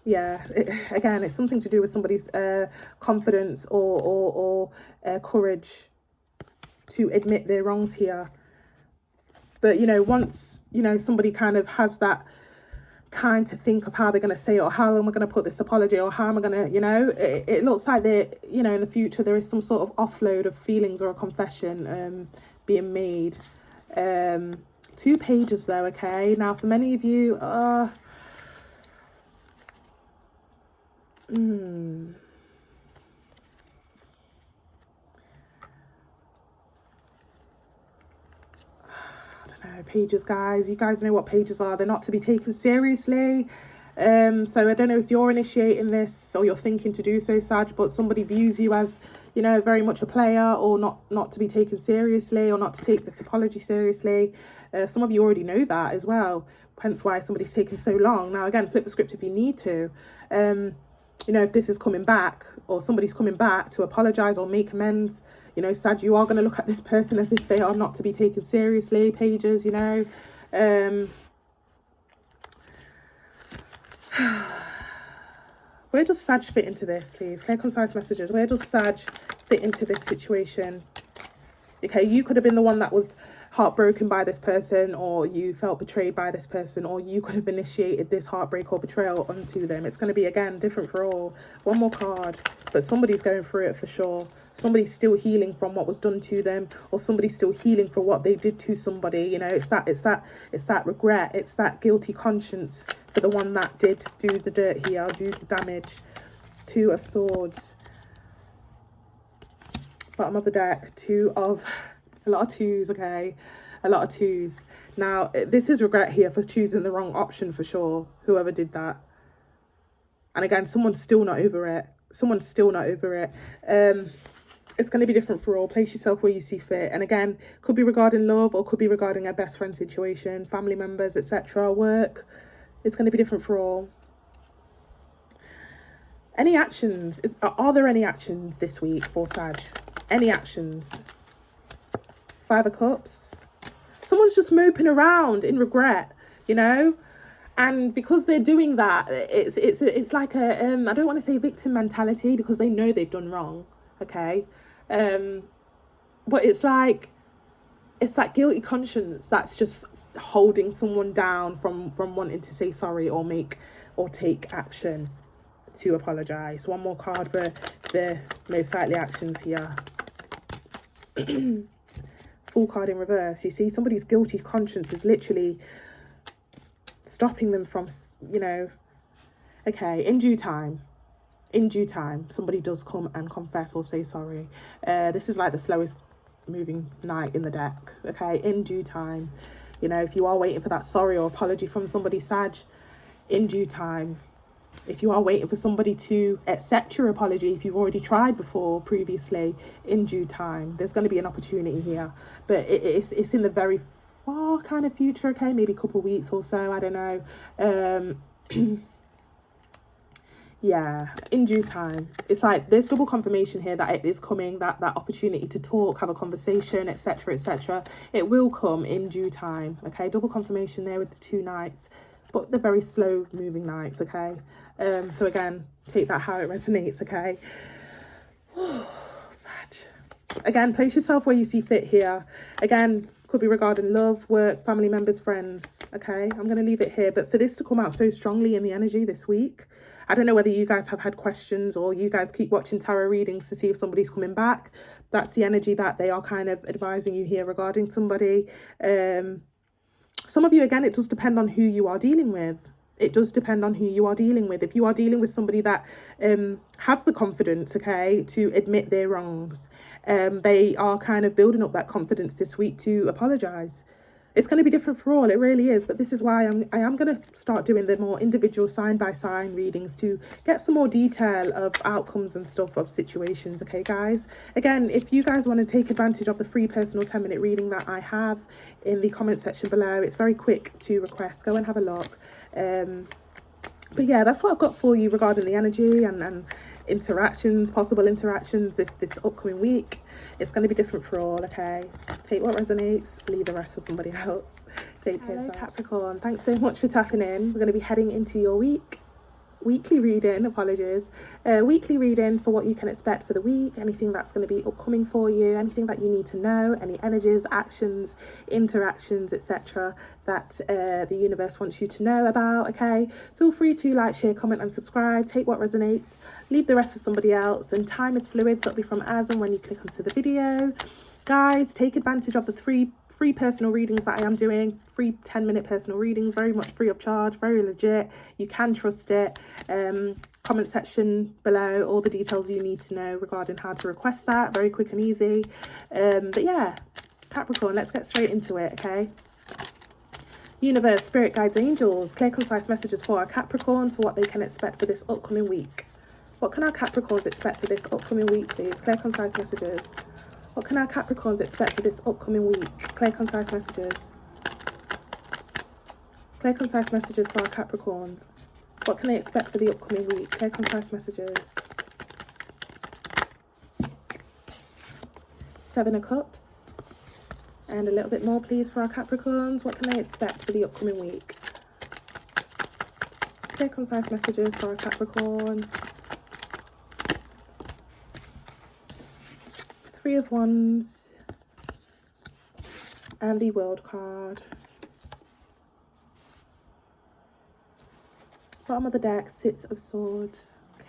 yeah, again, it's something to do with somebody's confidence or courage to admit their wrongs here. But, you know, once, you know, somebody kind of has that time to think of how they're going to say it, or how am I going to put this apology, or how am I going to, you know, it looks like they're, you know, in the future there is some sort of offload of feelings or a confession being made. 2 pages though, okay? Now, for many of you, pages, guys, you guys know what pages are. They're not to be taken seriously. So I don't know if you're initiating this or you're thinking to do so, Sag, but somebody views you as, you know, very much a player, or not to be taken seriously, or not to take this apology seriously. Some of you already know that as well, hence why somebody's taking so long. Now, again, flip the script if you need to. You know, if this is coming back, or somebody's coming back to apologize or make amends, you know, Sag, you are going to look at this person as if they are not to be taken seriously. Pages, you know. Where does Sag fit into this, please? Clear, concise messages. Where does Sag fit into this situation? Okay, you could have been the one that was heartbroken by this person, or you felt betrayed by this person, or you could have initiated this heartbreak or betrayal onto them. It's going to be, again, different for all. One more card, but somebody's going through it for sure. Somebody's still healing from what was done to them, or somebody's still healing for what they did to somebody. You know, it's that regret, it's that guilty conscience for the one that did do the dirt here, do the damage. 2 of Swords. Bottom of the deck, 2 of, a lot of 2s, okay? A lot of 2s. Now, this is regret here for choosing the wrong option for sure, whoever did that. And again, someone's still not over it. Someone's still not over it. It's going to be different for all. Place yourself where you see fit. And again, could be regarding love or could be regarding a best friend situation, family members, etc., work. It's going to be different for all. Any actions? Are there any actions this week for Sag? Any actions? 5 of Cups. Someone's just moping around in regret, you know? And because they're doing that, it's like a, I don't want to say victim mentality because they know they've done wrong, okay? But it's like that guilty conscience that's just holding someone down from wanting to say sorry or make or take action to apologize. One more card for the most likely actions here. Full card in reverse. You see, somebody's guilty conscience is literally stopping them from, you know, okay, in due time, somebody does come and confess or say sorry. This is like the slowest moving knight in the deck, okay, in due time. You know, if you are waiting for that sorry or apology from somebody, Sag, in due time. If you are waiting for somebody to accept your apology, if you've already tried before previously, in due time, there's going to be an opportunity here. But it's in the very far kind of future, okay, maybe a couple of weeks or so, I don't know. Yeah, in due time. It's like there's double confirmation here that it is coming, that opportunity to talk, have a conversation, etc., etc. It will come in due time, okay? Double confirmation there with the 2 knights, but they're very slow moving knights, okay? So again, take that how it resonates, okay? Sag. Again, place yourself where you see fit here. Again, could be regarding love, work, family members, friends, okay? I'm going to leave it here. But for this to come out so strongly in the energy this week, I don't know whether you guys have had questions or you guys keep watching tarot readings to see if somebody's coming back. That's the energy that they are kind of advising you here regarding somebody. Some of you, again, it does depend on who you are dealing with. It does depend on who you are dealing with. If you are dealing with somebody that has the confidence, okay, to admit their wrongs, they are kind of building up that confidence this week to apologise. It's going to be different for all, it really is. But this is why I am going to start doing the more individual sign-by-sign readings to get some more detail of outcomes and stuff of situations, okay, guys? Again, if you guys want to take advantage of the free personal 10-minute reading that I have in the comment section below, it's very quick to request. Go and have a look. But yeah, that's what I've got for you regarding the energy and interactions, possible interactions this upcoming week. It's going to be different for all, okay? Take what resonates, leave the rest for somebody else. Take care. Hello, Capricorn. Thanks so much for tapping in. We're going to be heading into your weekly reading, weekly reading for what you can expect for the week, anything that's going to be upcoming for you, anything that you need to know, any energies, actions, interactions, etc. that the universe wants you to know about, okay? Feel free to like, share, comment and subscribe. Take what resonates, leave the rest for somebody else, and time is fluid, so it'll be from as and when you click onto the video. Guys, take advantage of the free personal readings that I am doing, free 10-minute personal readings, very much free of charge, very legit. You can trust it. Comment section below, all the details you need to know regarding how to request that, very quick and easy. But yeah, Capricorn, let's get straight into it, okay? Universe, spirit guides, angels, clear, concise messages for our Capricorns for what they can expect for this upcoming week. What can our Capricorns expect for this upcoming week, please? Clear, concise messages. What can our Capricorns expect for this upcoming week? Clear, concise messages. Clear, concise messages for our Capricorns. What can they expect for the upcoming week? Clear, concise messages. 7 of Cups. And a little bit more, please, for our Capricorns. What can they expect for the upcoming week? Clear, concise messages for our Capricorns. 3 of Wands and the World card. Bottom of the deck, 6 of Swords. Okay.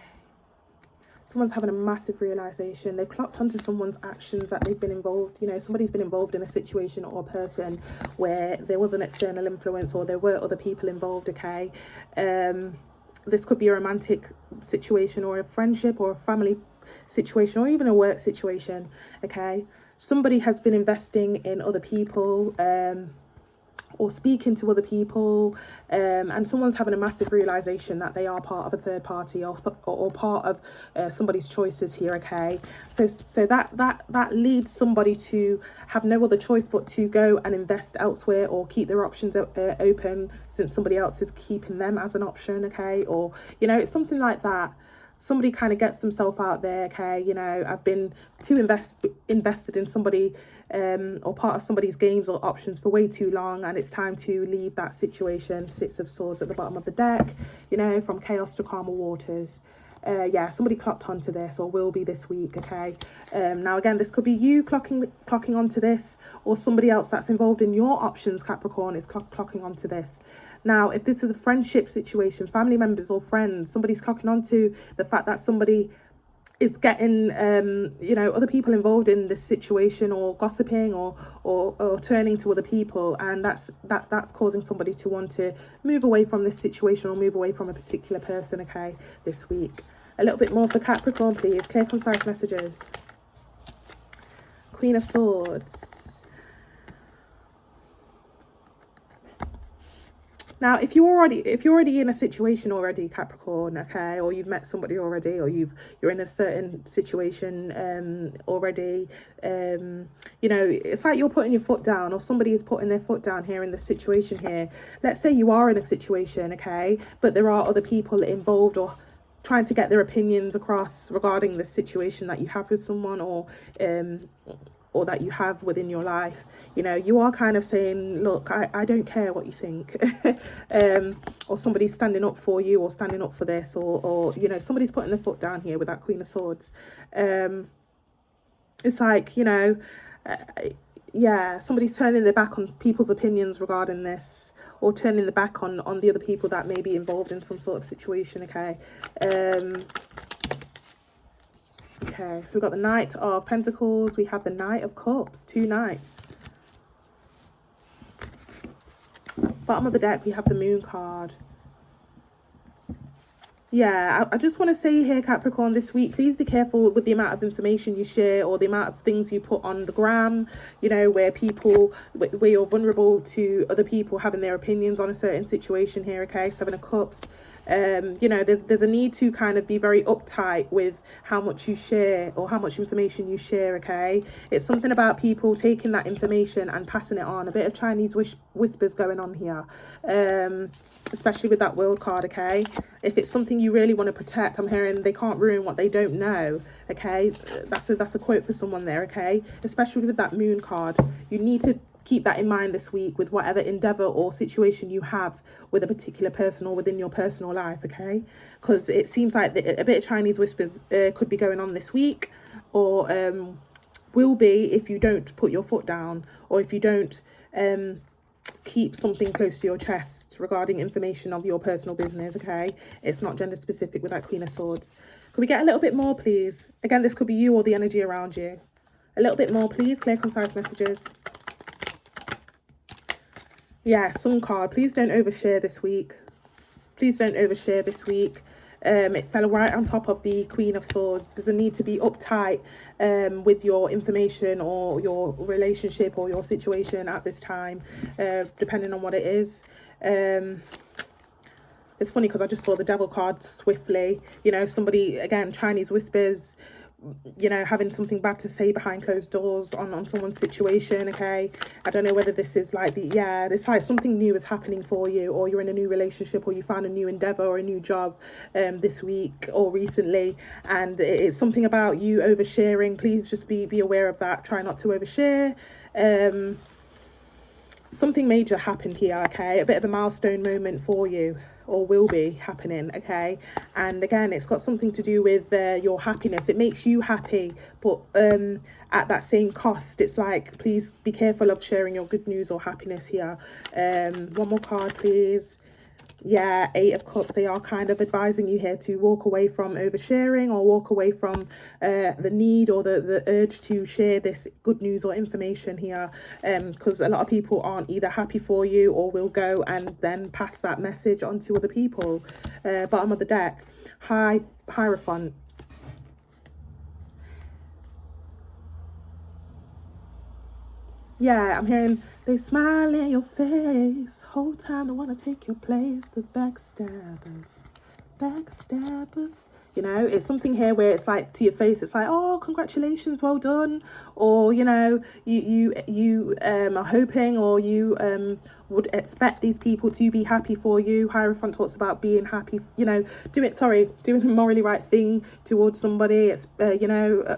Someone's having a massive realization. They've clocked onto someone's actions that they've been involved. You know, somebody's been involved in a situation or a person where there was an external influence or there were other people involved, okay? This could be a romantic situation or a friendship or a family situation or even a work situation, okay? Somebody has been investing in other people, or speaking to other people, and someone's having a massive realization that they are part of a third party, or part of somebody's choices here. Okay, so that leads somebody to have no other choice but to go and invest elsewhere, or keep their options open, since somebody else is keeping them as an option. Okay, or it's something like that. Somebody kind of gets themselves out there. Okay, I've been too invested in somebody, or part of somebody's games or options for way too long, and it's time to leave that situation. Six of Swords at the bottom of the deck, from chaos to calmer waters. Somebody clocked onto this, or will be this week. Okay, now again, this could be you clocking onto this, or somebody else that's involved in your options, Capricorn, is clocking onto this. Now, if this is a friendship situation, family members or friends, somebody's clocking onto the fact that somebody is getting other people involved in this situation, or gossiping, or turning to other people, and that's causing somebody to want to move away from this situation, or move away from a particular person. Okay, this week. A little bit more for Capricorn, please. Clear, concise messages. Queen of Swords. Now, if you're already in a situation already, Capricorn, okay, or you've met somebody already, or you're in a certain situation already, it's like you're putting your foot down, or somebody is putting their foot down here in the situation here. Let's say you are in a situation, okay, but there are other people involved, or trying to get their opinions across regarding the situation that you have with someone, or that you have within your life. You are kind of saying, look, I don't care what you think. Or somebody's standing up for you, or standing up for this, or somebody's putting their foot down here with that Queen of Swords. It's like, somebody's turning their back on people's opinions regarding this, or turning the back on the other people that may be involved in some sort of situation. Okay. Okay, so we've got the Knight of Pentacles, we have the Knight of Cups, 2 knights. Bottom of the deck, we have the Moon card. Yeah, I just want to say here, Capricorn, this week, please be careful with the amount of information you share, or the amount of things you put on the gram, where you're vulnerable to other people having their opinions on a certain situation here. Okay, 7 of Cups. There's a need to kind of be very uptight with how much you share, or how much information you share. Okay, it's something about people taking that information and passing it on. A bit of Chinese whispers going on here, especially with that World card. Okay, if it's something you really want to protect, I'm hearing they can't ruin what they don't know. Okay, that's a quote for someone there. Okay, especially with that Moon card, you need to keep that in mind this week with whatever endeavor or situation you have with a particular person, or within your personal life. Okay, because it seems like a bit of Chinese whispers could be going on this week, or will be, if you don't put your foot down, or if you don't keep something close to your chest regarding information of your personal business. Okay, it's not gender specific with that Queen of Swords. Could we get a little bit more, please? Again, this could be you or the energy around you. A little bit more, please. Clear, concise messages. Yeah, Sun card. Please don't overshare this week. Please don't overshare this week. It fell right on top of the Queen of Swords. There's a need to be uptight with your information, or your relationship, or your situation at this time, depending on what it is. It's funny because I just saw the Devil card swiftly. Somebody, again, Chinese whispers, having something bad to say behind closed doors on someone's situation. Okay, I don't know whether this is like it's like something new is happening for you, or you're in a new relationship, or you found a new endeavor or a new job this week or recently, and it's something about you oversharing. Please just be aware of that. Try not to overshare. Something major happened here. Okay, a bit of a milestone moment for you, or will be happening. Okay, and again, it's got something to do with your happiness. It makes you happy, but at that same cost, it's like, please be careful of sharing your good news or happiness here. One more card, please. Yeah, 8 of Cups. They are kind of advising you here to walk away from oversharing, or walk away from the need, or the urge to share this good news or information here, because a lot of people aren't either happy for you, or will go and then pass that message on to other people. Bottom of the deck, Hierophant. Yeah, I'm hearing they smile in your face. Whole time they want to take your place. The backstabbers. Backstabbers. You know, it's something here where it's like to your face, it's like, oh, congratulations, well done. Or, you know, you are hoping, or you would expect these people to be happy for you. Hierophant talks about being happy, you know, doing the morally right thing towards somebody. It's you know,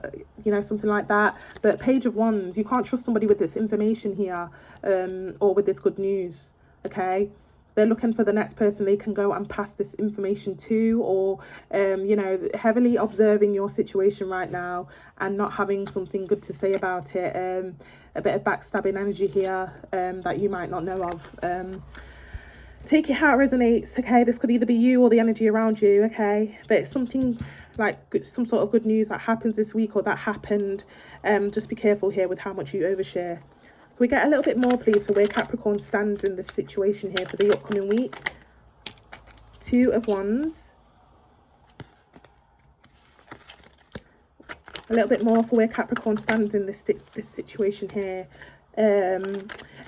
something like that. But Page of Wands, you can't trust somebody with this information here, or with this good news. Okay, they're looking for the next person they can go and pass this information to, or you know, heavily observing your situation right now and not having something good to say about it. A bit of backstabbing energy here, that you might not know of. Take it how it resonates. Okay, this could either be you or the energy around you. Okay, but it's something like some sort of good news that happens this week, or that happened. Just be careful here with how much you overshare. Can we get a little bit more, please, for where Capricorn stands in this situation here for the upcoming week? Two of Wands. A little bit more for where Capricorn stands in this situation here.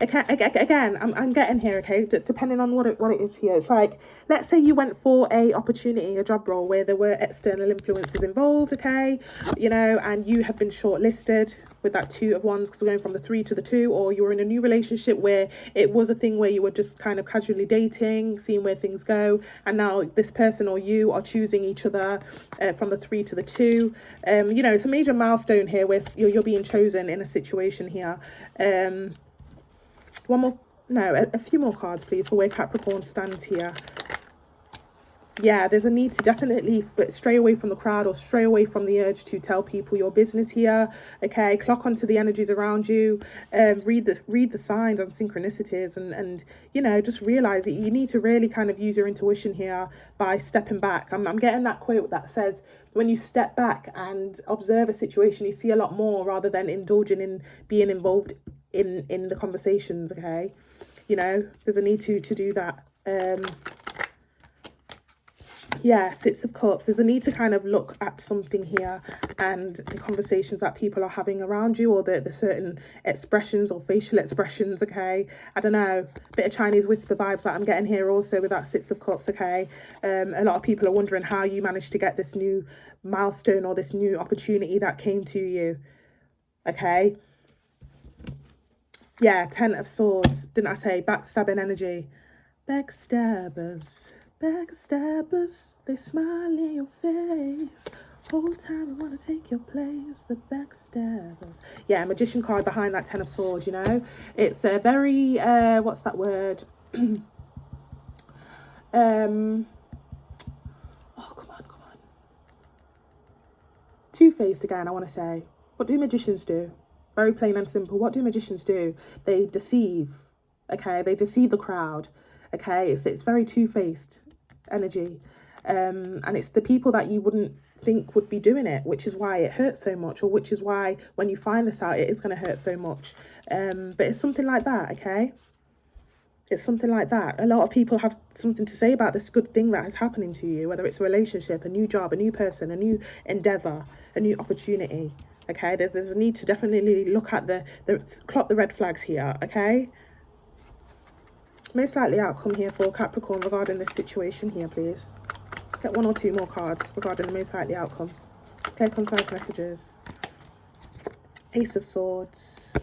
Again, I'm getting here, okay, depending on what it is here. It's like, let's say you went for a opportunity, a job role where there were external influences involved, okay, you know, and you have been shortlisted with that Two of Wands, because we're going from the 3 to the 2, or you were in a new relationship where it was a thing where you were just kind of casually dating, seeing where things go, and now this person or you are choosing each other, from the 3 to the 2. You know, it's a major milestone here where you're being chosen in a situation here. One more, no, a few more cards, please, for where Capricorn stands here. Yeah, there's a need to definitely stray away from the crowd, or stray away from the urge to tell people your business here. Okay, clock onto the energies around you, read the signs and synchronicities, and you know, just realize that you need to really kind of use your intuition here by stepping back. I'm getting that quote that says, when you step back and observe a situation, you see a lot more, rather than indulging in being involved in the conversations. Okay, you know, there's a need to do that. Yeah, Six of Cups. There's a need to kind of look at something here, and the conversations that people are having around you, or the certain expressions or facial expressions, okay? I don't know, bit of Chinese whisper vibes that I'm getting here also with that Six of Cups, okay? A lot of people are wondering how you managed to get this new milestone or this new opportunity that came to you, okay? Yeah, Ten of Swords. Didn't I say backstabbing energy? Backstabbers. Backstabbers, they smile in your face. Whole time I want to take your place. The backstabbers. Yeah, Magician card behind that Ten of Swords, you know. It's a very, what's that word? Oh, come on. Two-faced again, I want to say. What do magicians do? Very plain and simple. What do magicians do? They deceive, okay? They deceive the crowd, okay? It's very two-faced energy, and it's the people that you wouldn't think would be doing it, which is why it hurts so much, or which is why when you find this out, it is going to hurt so much. But it's something like that, okay? It's something like that. A lot of people have something to say about this good thing that is happening to you, whether it's a relationship, a new job, a new person, a new endeavor, a new opportunity. Okay, there's a need to definitely look at clock the red flags here, okay? Most likely outcome here for Capricorn regarding this situation here, please. Let's get one or two more cards regarding the most likely outcome. Clear, concise messages. Ace of Swords.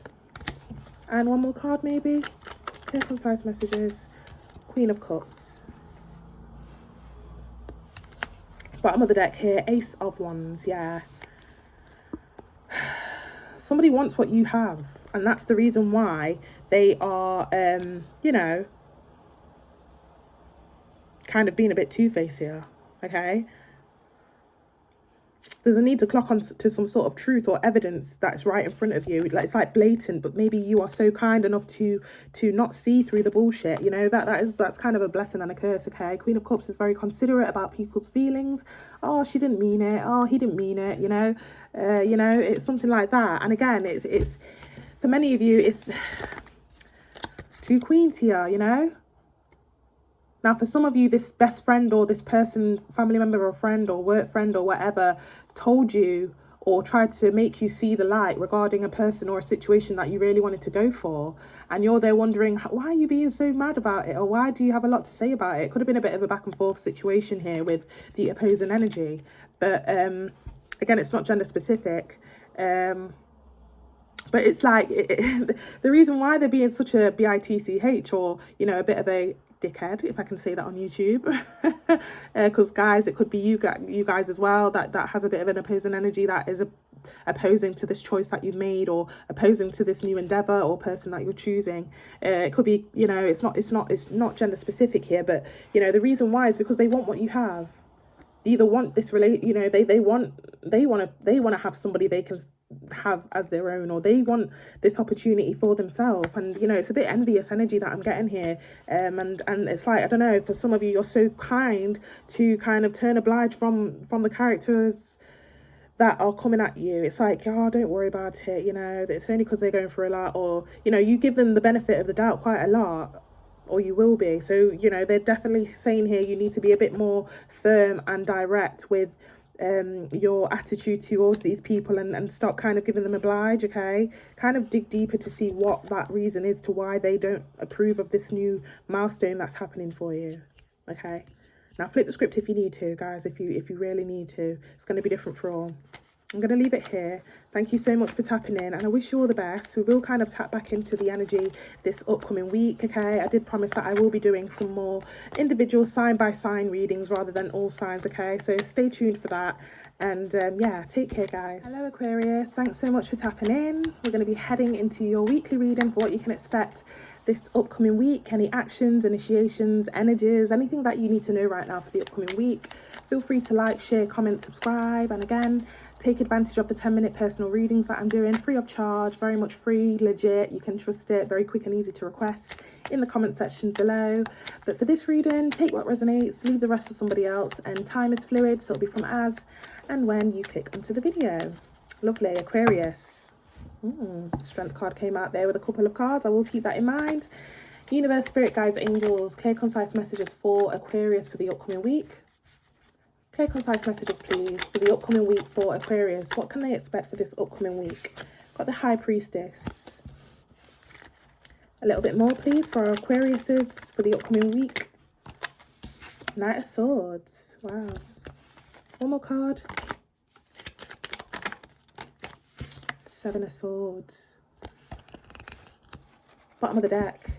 And one more card, maybe. Clear, concise messages. Queen of Cups. Bottom of the deck here, Ace of Wands, yeah. Somebody wants what you have, and that's the reason why they are, you know, kind of being a bit two-faced here, okay? There's a need to clock on to some sort of truth or evidence that's right in front of you. Like, it's like blatant, but maybe you are so kind enough to not see through the bullshit. You know, that's kind of a blessing and a curse, okay? Queen of Cups is very considerate about people's feelings. Oh, she didn't mean it. Oh, he didn't mean it. You know, it's something like that. And again, it's for many of you, it's two queens here. You know. Now, for some of you, this best friend or this person, family member or friend or work friend or whatever, told you or tried to make you see the light regarding a person or a situation that you really wanted to go for, and you're there wondering, why are you being so mad about it, or why do you have a lot to say about it? It could have been a bit of a back and forth situation here with the opposing energy, but again, it's not gender specific. But it's like, the reason why they're being such a bitch, or, you know, a bit of a dickhead, if I can say that on YouTube, because guys, it could be you guys as well, that has a bit of an opposing energy, that is opposing to this choice that you've made, or opposing to this new endeavor or person that you're choosing. It could be, you know, it's not gender specific here, but, you know, the reason why is because they want what you have. They either want this you know, they want to have somebody they can have as their own, or they want this opportunity for themselves. And, you know, it's a bit envious energy that I'm getting here, and it's like, I don't know, for some of you, you're so kind to kind of turn a blind from the characters that are coming at you. It's like, oh, don't worry about it, you know, it's only because they're going through a lot, or, you know, you give them the benefit of the doubt quite a lot, or you will be. So, you know, they're definitely saying here you need to be a bit more firm and direct with your attitude towards these people, and stop kind of giving them a oblige, okay? Kind of dig deeper to see what that reason is to why they don't approve of this new milestone that's happening for you, okay? Now flip the script if you need to, guys, if you really need to. It's going to be different for all. I'm going to leave it here. Thank you so much for tapping in, and I wish you all the best. We will kind of tap back into the energy this upcoming week, okay? I did promise that I will be doing some more individual sign-by-sign readings rather than all signs, okay? So stay tuned for that. And yeah, take care, guys. Hello, Aquarius. Thanks so much for tapping in. We're going to be heading into your weekly reading for what you can expect this upcoming week. Any actions, initiations, energies, anything that you need to know right now for the upcoming week. Feel free to like, share, comment, subscribe, and again, take advantage of the 10-minute personal readings that I'm doing, free of charge, very much free, legit. You can trust it, very quick and easy to request in the comment section below. But for this reading, take what resonates, leave the rest for somebody else, and time is fluid, so it'll be from as and when you click onto the video. Lovely, Aquarius. Strength card came out there with a couple of cards. I will keep that in mind. Universe, spirit guides, angels, clear, concise messages for Aquarius for the upcoming week. Clear, concise messages, please, for the upcoming week for Aquarius. What can they expect for this upcoming week? Got the High Priestess. A little bit more, please, for our Aquariuses for the upcoming week. Knight of Swords. Wow. One more card. Seven of Swords. Bottom of the deck.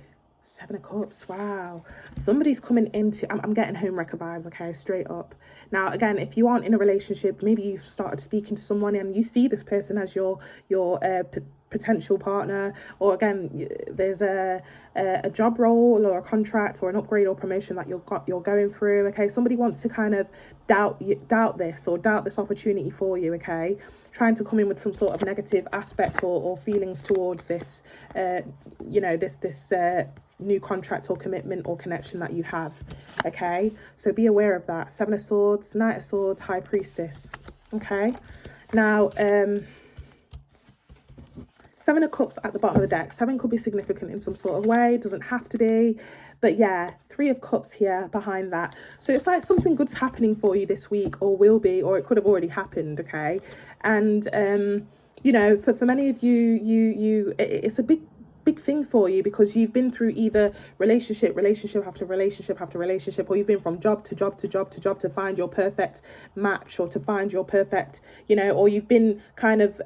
Seven of Cups. Wow. Somebody's coming into, I'm getting homewrecker vibes, okay, straight up. Now, again, if you aren't in a relationship, maybe you've started speaking to someone and you see this person as your potential partner, or again, there's a job role or a contract or an upgrade or promotion that you're going through, okay? Somebody wants to kind of doubt this opportunity for you, okay? Trying to come in with some sort of negative aspect or feelings towards this, you know, this new contract or commitment or connection that you have, okay? So be aware of that. Seven of Swords, Knight of Swords, High Priestess, okay? Now, Seven of Cups at the bottom of the deck. Seven could be significant in some sort of way. It doesn't have to be. But yeah, Three of Cups here behind that. So it's like something good's happening for you this week, or will be, or it could have already happened, okay? And, you know, for many of you, it's a big thing for you, because you've been through either relationship after relationship, or you've been from job to job to find your perfect match, or to find your perfect, you know, or you've been kind of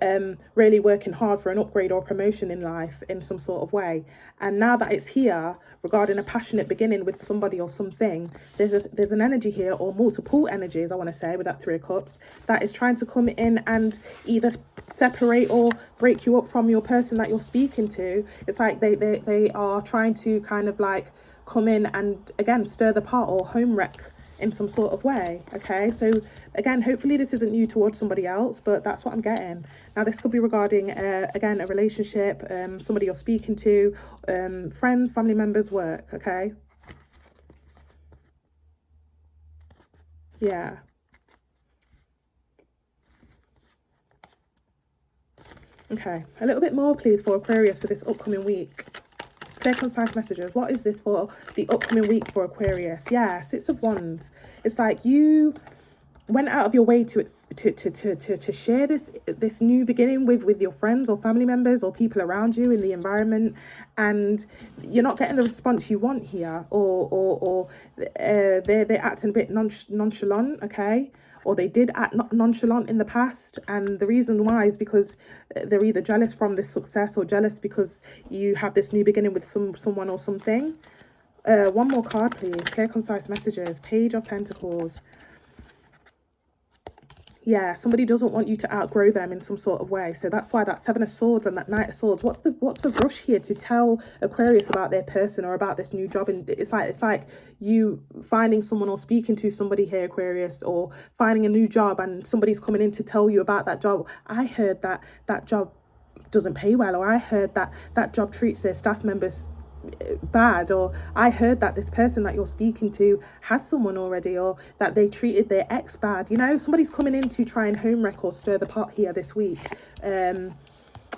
really working hard for an upgrade or promotion in life in some sort of way. And now that it's here regarding a passionate beginning with somebody or something, there's an energy here, or multiple energies, I want to say, with that Three of Cups, that is trying to come in and either separate or break you up from your person that you're speaking to. It's like they are trying to kind of like come in and again stir the pot or home wreck in some sort of way, okay? So again, hopefully this isn't you towards somebody else, but that's what I'm getting. Now this could be regarding again a relationship, somebody you're speaking to, friends, family members, work, okay? Yeah. Okay, a little bit more, please, for Aquarius for this upcoming week. Clear, concise messages. What is this for the upcoming week for Aquarius? Yeah, Six of Wands. It's like you went out of your way to share this new beginning with your friends or family members or people around you in the environment, and you're not getting the response you want here, or they're acting a bit nonchalant, okay, or they did act nonchalant in the past, and the reason why is because they're either jealous from this success or jealous because you have this new beginning with someone or something. One more card, please. Clear, concise messages. Page of Pentacles. Yeah, somebody doesn't want you to outgrow them in some sort of way. So that's why that Seven of Swords and that Knight of Swords. What's the rush here to tell Aquarius about their person or about this new job? And it's like you finding someone or speaking to somebody here, Aquarius, or finding a new job and somebody's coming in to tell you about that job. I heard that job doesn't pay well, or I heard that job treats their staff members bad, or I heard that this person that you're speaking to has someone already, or that they treated their ex bad. You know, somebody's coming in to try and home wreck or stir the pot here this week. And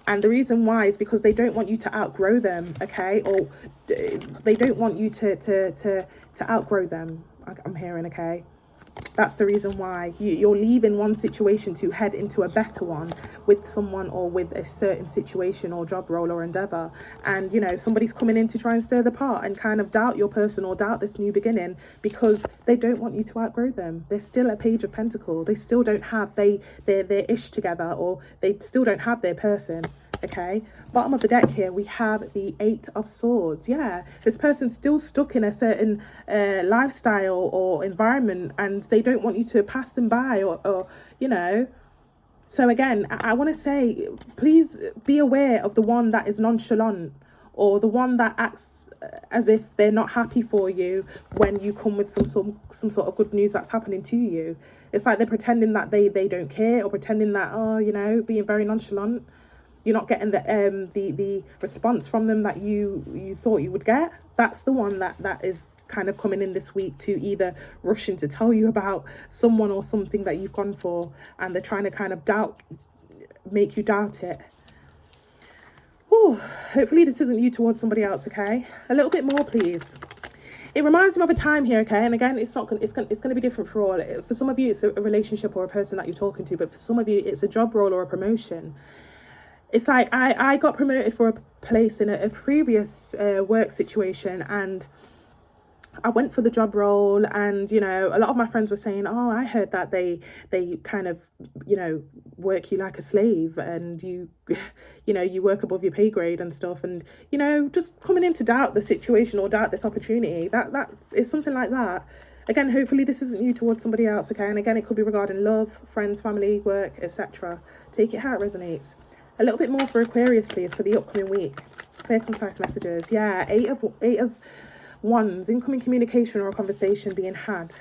the reason why is because they don't want you to outgrow them, okay? Or they don't want you to outgrow them. I'm hearing, okay? That's the reason why you're leaving one situation to head into a better one with someone or with a certain situation or job role or endeavor. And, you know, somebody's coming in to try and stir the pot and kind of doubt your person or doubt this new beginning because they don't want you to outgrow them. They're still a Page of Pentacles. They still don't have their ish together, or they still don't have their person. Okay, bottom of the deck here we have the Eight of Swords. Yeah, this person's still stuck in a certain lifestyle or environment, and they don't want you to pass them by, or you know. So again, I want to say, please be aware of the one that is nonchalant, or the one that acts as if they're not happy for you when you come with some sort of good news that's happening to you. It's like they're pretending that they don't care, or pretending that, oh, you know, being very nonchalant. You're not getting the response from them that you thought you would get. That's the one that is kind of coming in this week to either rushing to tell you about someone or something that you've gone for, and they're trying to kind of make you doubt it. Ooh, hopefully this isn't you towards somebody else, okay? A little bit more, please. It reminds me of a time here, okay? And again, it's going to be different for all. For some of you, it's a relationship or a person that you're talking to, but for some of you, it's a job role or a promotion. It's like I got promoted for a place in a previous work situation, and I went for the job role, and, you know, a lot of my friends were saying, oh, I heard that they kind of, you know, work you like a slave, and you know, you work above your pay grade and stuff, and, you know, just coming in to doubt the situation or doubt this opportunity. It's something like that. Again, hopefully this isn't you towards somebody else, okay? And again, it could be regarding love, friends, family, work, etc. Take it how it resonates. A little bit more for Aquarius, please, for the upcoming week. Clear, concise messages. Yeah, eight of Wands, incoming communication or a conversation being had.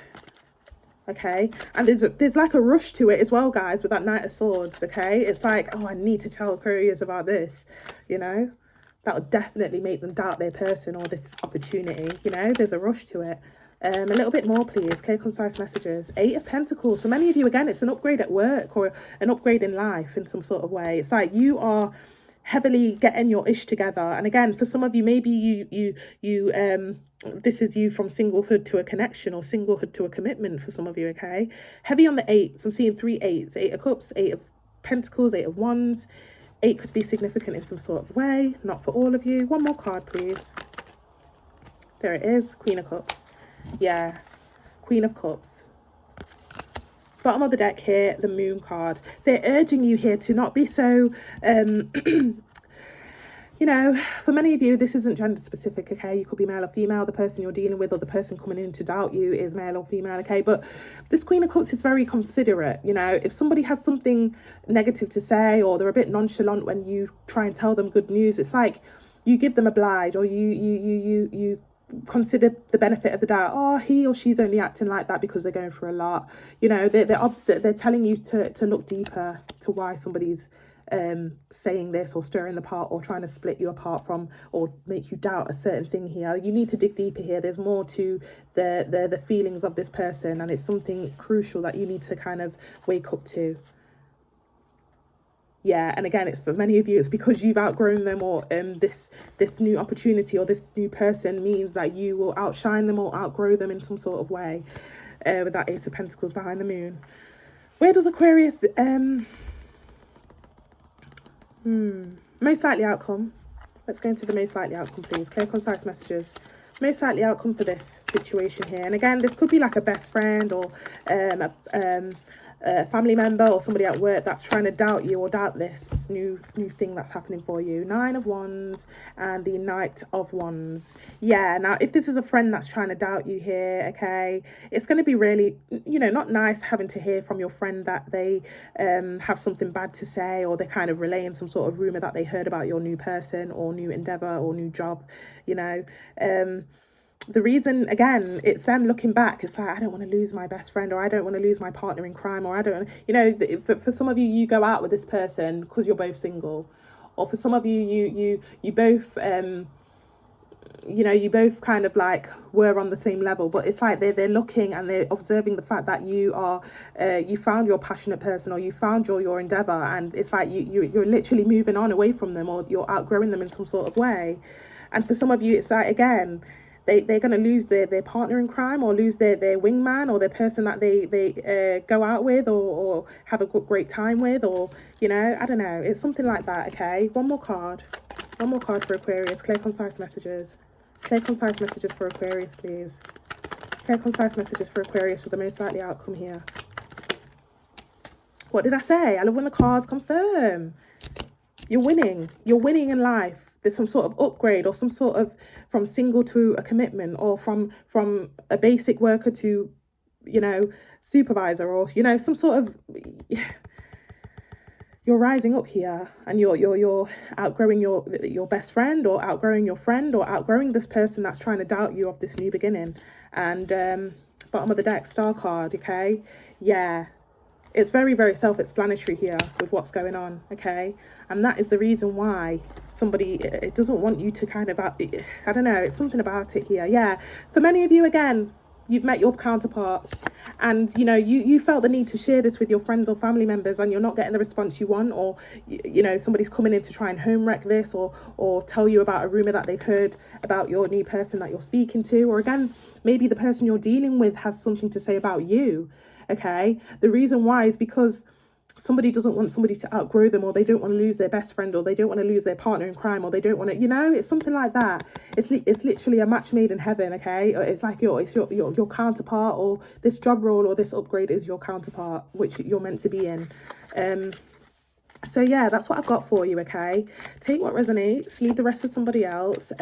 Okay, and there's like a rush to it as well, guys, with that Knight of Swords. Okay, it's like, oh, I need to tell Aquarius about this. You know, that would definitely make them doubt their person or this opportunity. You know, there's a rush to it. A little bit more, please. Clear, concise messages. Eight of Pentacles. For many of you, again, it's an upgrade at work or an upgrade in life in some sort of way. It's like you are heavily getting your ish together. And again, for some of you, maybe you this is you from singlehood to a connection, or singlehood to a commitment for some of you, okay? Heavy on the eights. I'm seeing 3 8s. 8 of Cups, 8 of Pentacles, 8 of Wands. 8 could be significant in some sort of way. Not for all of you. One more card, please. There it is. Queen of Cups. Yeah, Queen of Cups. Bottom of the deck here, the Moon card. They're urging you here to not be so, you know, for many of you, this isn't gender specific, okay? You could be male or female. The person you're dealing with or the person coming in to doubt you is male or female, okay? But this Queen of Cups is very considerate, you know? If somebody has something negative to say, or they're a bit nonchalant when you try and tell them good news, it's like you give them a oblige, or you consider the benefit of the doubt. Oh, he or she's only acting like that because they're going through a lot. You know, they're telling you to look deeper to why somebody's saying this or stirring the pot or trying to split you apart from or make you doubt a certain thing here. You need to dig deeper here. There's more to the feelings of this person, and it's something crucial that you need to kind of wake up to. Yeah, and again, it's for many of you, it's because you've outgrown them, or this new opportunity or this new person means that you will outshine them or outgrow them in some sort of way. With that Ace of Pentacles behind the moon. Where does Aquarius most likely outcome? Let's go into the most likely outcome, please. Clear, concise messages. Most likely outcome for this situation here. And again, this could be like a best friend or a family member or somebody at work that's trying to doubt you or doubt this new thing that's happening for you. 9 of Wands and the Knight of Wands. Yeah, now if this is a friend that's trying to doubt you here, okay, it's going to be really, not nice having to hear from your friend that they have something bad to say, or they're kind of relaying some sort of rumor that they heard about your new person or new endeavor or new job, the reason, again, it's them looking back. It's like, I don't want to lose my best friend, or I don't want to lose my partner in crime, or I don't, for some of you, you go out with this person because you're both single, or for some of you, you both, you both kind of like were on the same level, but it's like they're looking and they're observing the fact that you are, you found your passionate person, or you found your endeavor, and it's like you're literally moving on away from them, or you're outgrowing them in some sort of way. And for some of you, it's like, again, they're going to lose their partner in crime, or lose their wingman, or their person that they go out with, or have a great time with, or, I don't know. It's something like that, okay? One more card for Aquarius. Clear, concise messages. Clear, concise messages for Aquarius, please. Clear, concise messages for Aquarius for the most likely outcome here. What did I say? I love when the cards confirm. You're winning. You're winning in life. There's some sort of upgrade, or some sort of from single to a commitment, or from a basic worker to, supervisor, or, some sort of, you're rising up here, and you're outgrowing your best friend, or outgrowing your friend, or outgrowing this person that's trying to doubt you of this new beginning. And bottom of the deck, Star card, okay? Yeah. It's very, very self-explanatory here with what's going on, okay? And that is the reason why somebody, it doesn't want you to kind of, I don't know, it's something about it here. Yeah, for many of you, again, you've met your counterpart, and, you felt the need to share this with your friends or family members, and you're not getting the response you want, or, somebody's coming in to try and home wreck this, or tell you about a rumor that they've heard about your new person that you're speaking to, or again, maybe the person you're dealing with has something to say about you. Okay, the reason why is because somebody doesn't want somebody to outgrow them, or they don't want to lose their best friend, or they don't want to lose their partner in crime, or they don't want to, it's something like that. It's literally a match made in heaven, okay? It's like your counterpart, or this job role or this upgrade is your counterpart, which you're meant to be in. So yeah, that's what I've got for you, okay? Take what resonates, leave the rest for somebody else.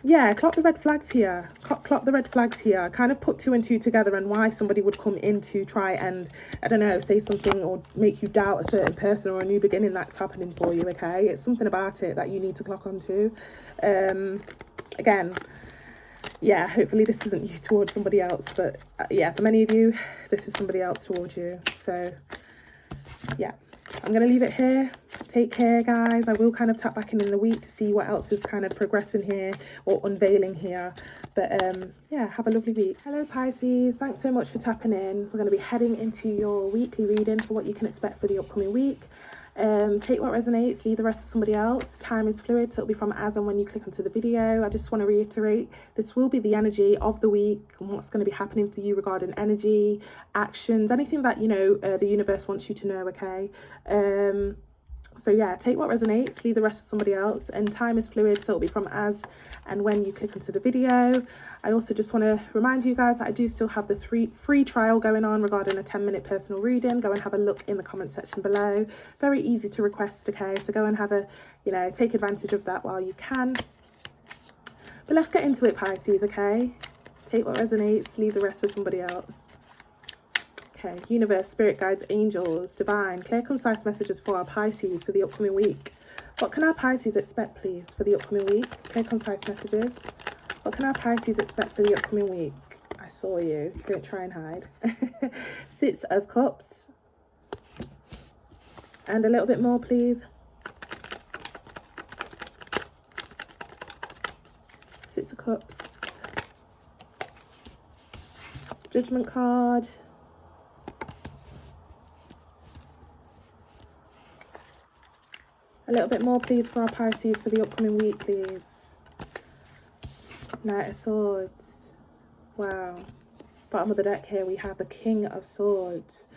Yeah, clock the red flags here. Clock the red flags here. Kind of put 2 and 2 together, and why somebody would come in to try and, I don't know, say something or make you doubt a certain person or a new beginning that's happening for you, okay? It's something about it that you need to clock onto. Again, yeah, hopefully this isn't you towards somebody else, but yeah, for many of you, this is somebody else towards you. So, yeah. I'm going to leave it here. Take care, guys. I will kind of tap back in the week to see what else is kind of progressing here or unveiling here. But yeah, have a lovely week. Hello, Pisces. Thanks so much for tapping in. We're going to be heading into your weekly reading for what you can expect for the upcoming week. Take what resonates, leave the rest to somebody else. Time is fluid, so it'll be from as and when you click onto the video. I just want to reiterate, this will be the energy of the week and what's going to be happening for you regarding energy, actions, anything that, the universe wants you to know, okay? So yeah, take what resonates, leave the rest for somebody else, and time is fluid, so it'll be from as and when you click onto the video. I also just want to remind you guys that I do still have the free trial going on regarding a 10-minute personal reading. Go and have a look in the comment section below. Very easy to request, okay? So go and have a, take advantage of that while you can. But let's get into it, Pisces, okay? Take what resonates, leave the rest for somebody else. Okay, universe, spirit guides, angels, divine, clear, concise messages for our Pisces for the upcoming week. What can our Pisces expect, please, for the upcoming week? Clear, concise messages. What can our Pisces expect for the upcoming week? I saw you. Don't try and hide. 6 of Cups. And a little bit more, please. 6 of Cups. Judgment card. A little bit more, please, for our Pisces for the upcoming week, please. Knight of Swords. Wow. Bottom of the deck here, we have the King of Swords.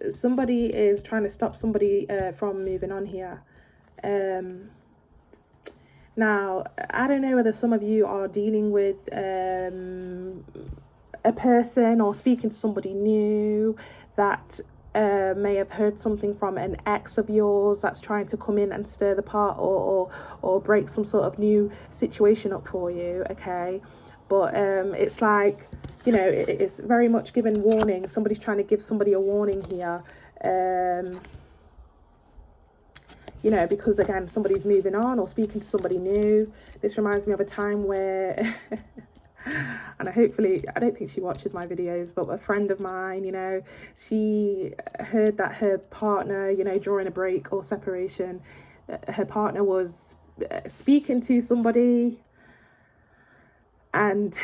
Somebody is trying to stop somebody from moving on here. Now, I don't know whether some of you are dealing with a person or speaking to somebody new that may have heard something from an ex of yours that's trying to come in and stir the pot or break some sort of new situation up for you, okay? But it's like, you know, it's very much giving warning. Somebody's trying to give somebody a warning here. You know, because again, somebody's moving on or speaking to somebody new. This reminds me of a time where, and I don't think she watches my videos, but a friend of mine, you know, she heard that her partner, you know, during a break or separation, her partner was speaking to somebody, and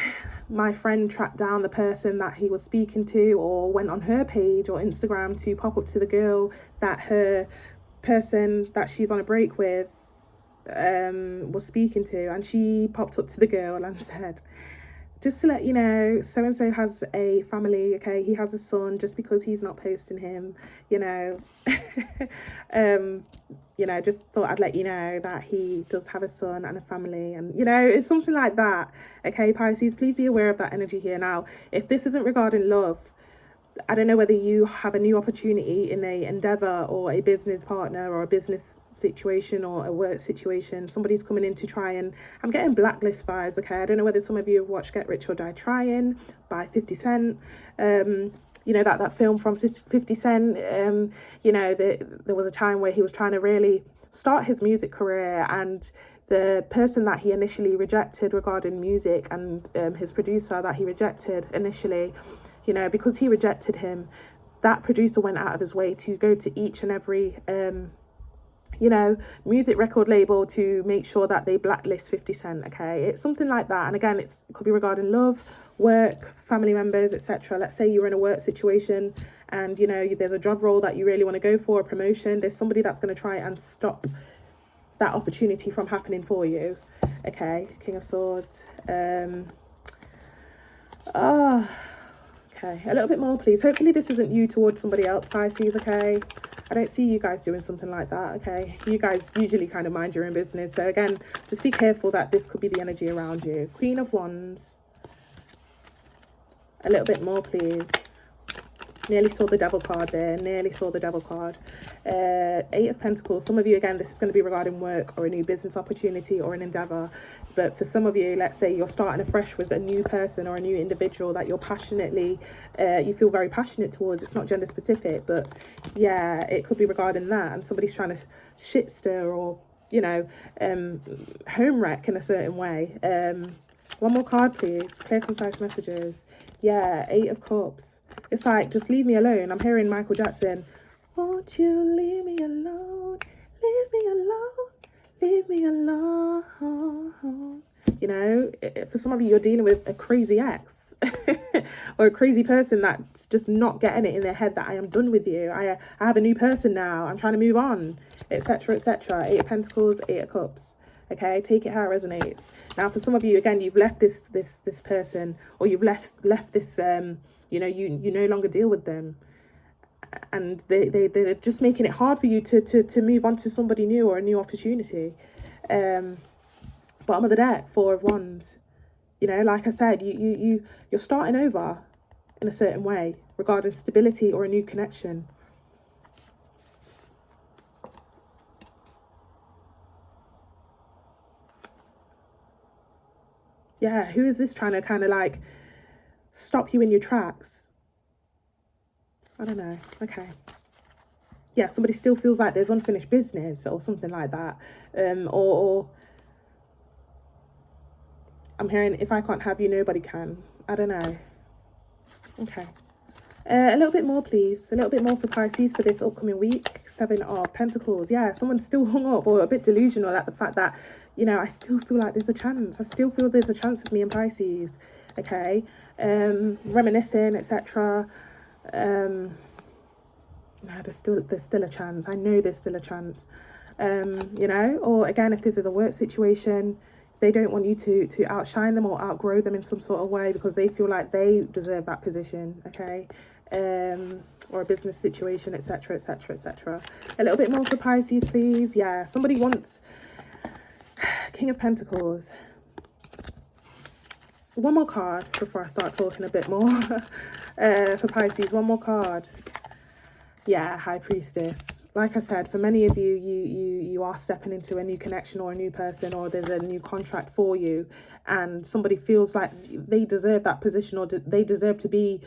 my friend tracked down the person that he was speaking to, or went on her page or Instagram to pop up to the girl that her person that she's on a break with was speaking to, and she popped up to the girl and said, just to let you know, so and so has a family, okay? He has a son. Just because he's not posting him, you know, you know, just thought I'd let you know that he does have a son and a family, and you know, it's something like that, okay? Pisces, please be aware of that energy here. Now, if this isn't regarding love, I don't know whether you have a new opportunity in a endeavor or a business partner or a business situation or a work situation. Somebody's coming in to try and, I'm getting blacklist vibes, okay? I don't know whether some of you have watched Get Rich or Die Trying by 50 Cent. You know, that film from 50 Cent, you know, there was a time where he was trying to really start his music career, and the person that he initially rejected regarding music, and his producer that he rejected initially, you know, because he rejected him, that producer went out of his way to go to each and every you know, music record label to make sure that they blacklist 50 Cent, okay? It's something like that. And again, it could be regarding love, work, family members, etc. Let's say you're in a work situation and, you know, there's a job role that you really want to go for, a promotion. There's somebody that's going to try and stop that opportunity from happening for you, okay? King of Swords. Okay, a little bit more, please. Hopefully this isn't you towards somebody else, Pisces, okay? I don't see you guys doing something like that, okay? You guys usually kind of mind your own business. So again, just be careful that this could be the energy around you. Queen of Wands. A little bit more, please. Nearly saw the Devil card there. Nearly saw the Devil card. Eight of Pentacles. Some of you, again, this is going to be regarding work or a new business opportunity or an endeavor. But for some of you, let's say you're starting afresh with a new person or a new individual that you're passionately, you feel very passionate towards. It's not gender specific, but yeah, it could be regarding that. And somebody's trying to shit stir or, you know, home wreck in a certain way. One more card, please. Clear, concise messages. Yeah, Eight of Cups. It's like, just leave me alone. I'm hearing Michael Jackson. Won't you leave me alone? Leave me alone. Leave me alone. You know, for some of you, you're dealing with a crazy ex or a crazy person that's just not getting it in their head that I am done with you. I have a new person now. I'm trying to move on, etc., etc. Eight of Pentacles, Eight of Cups. Okay, take it how it resonates. Now, for some of you, again, you've left this person, or you've left this, you know, you no longer deal with them. And they're just making it hard for you to move on to somebody new or a new opportunity. Bottom of the deck, Four of Wands. You know, like I said, you're starting over in a certain way regarding stability or a new connection. Yeah, who is this trying to kind of like stop you in your tracks? I don't know. Okay. Yeah, somebody still feels like there's unfinished business or something like that. Or I'm hearing, if I can't have you, nobody can. I don't know. Okay. A little bit more, please. A little bit more for Pisces for this upcoming week. Seven of Pentacles. Yeah, someone's still hung up or a bit delusional at the fact that, you know, I still feel like there's a chance. I still feel there's a chance with me and Pisces. Okay. Reminiscing, etc. No, there's still a chance. I know there's still a chance. You know, or again, if this is a work situation, they don't want you to outshine them or outgrow them in some sort of way because they feel like they deserve that position, okay? Or a business situation, etc, etc, etc. A little bit more for Pisces, please. Yeah, somebody wants King of Pentacles. One more card before I start talking a bit more. For Pisces, one more card. Yeah, High Priestess. Like I said, for many of you, you are stepping into a new connection or a new person, or there's a new contract for you, and somebody feels like they deserve that position, or they deserve to be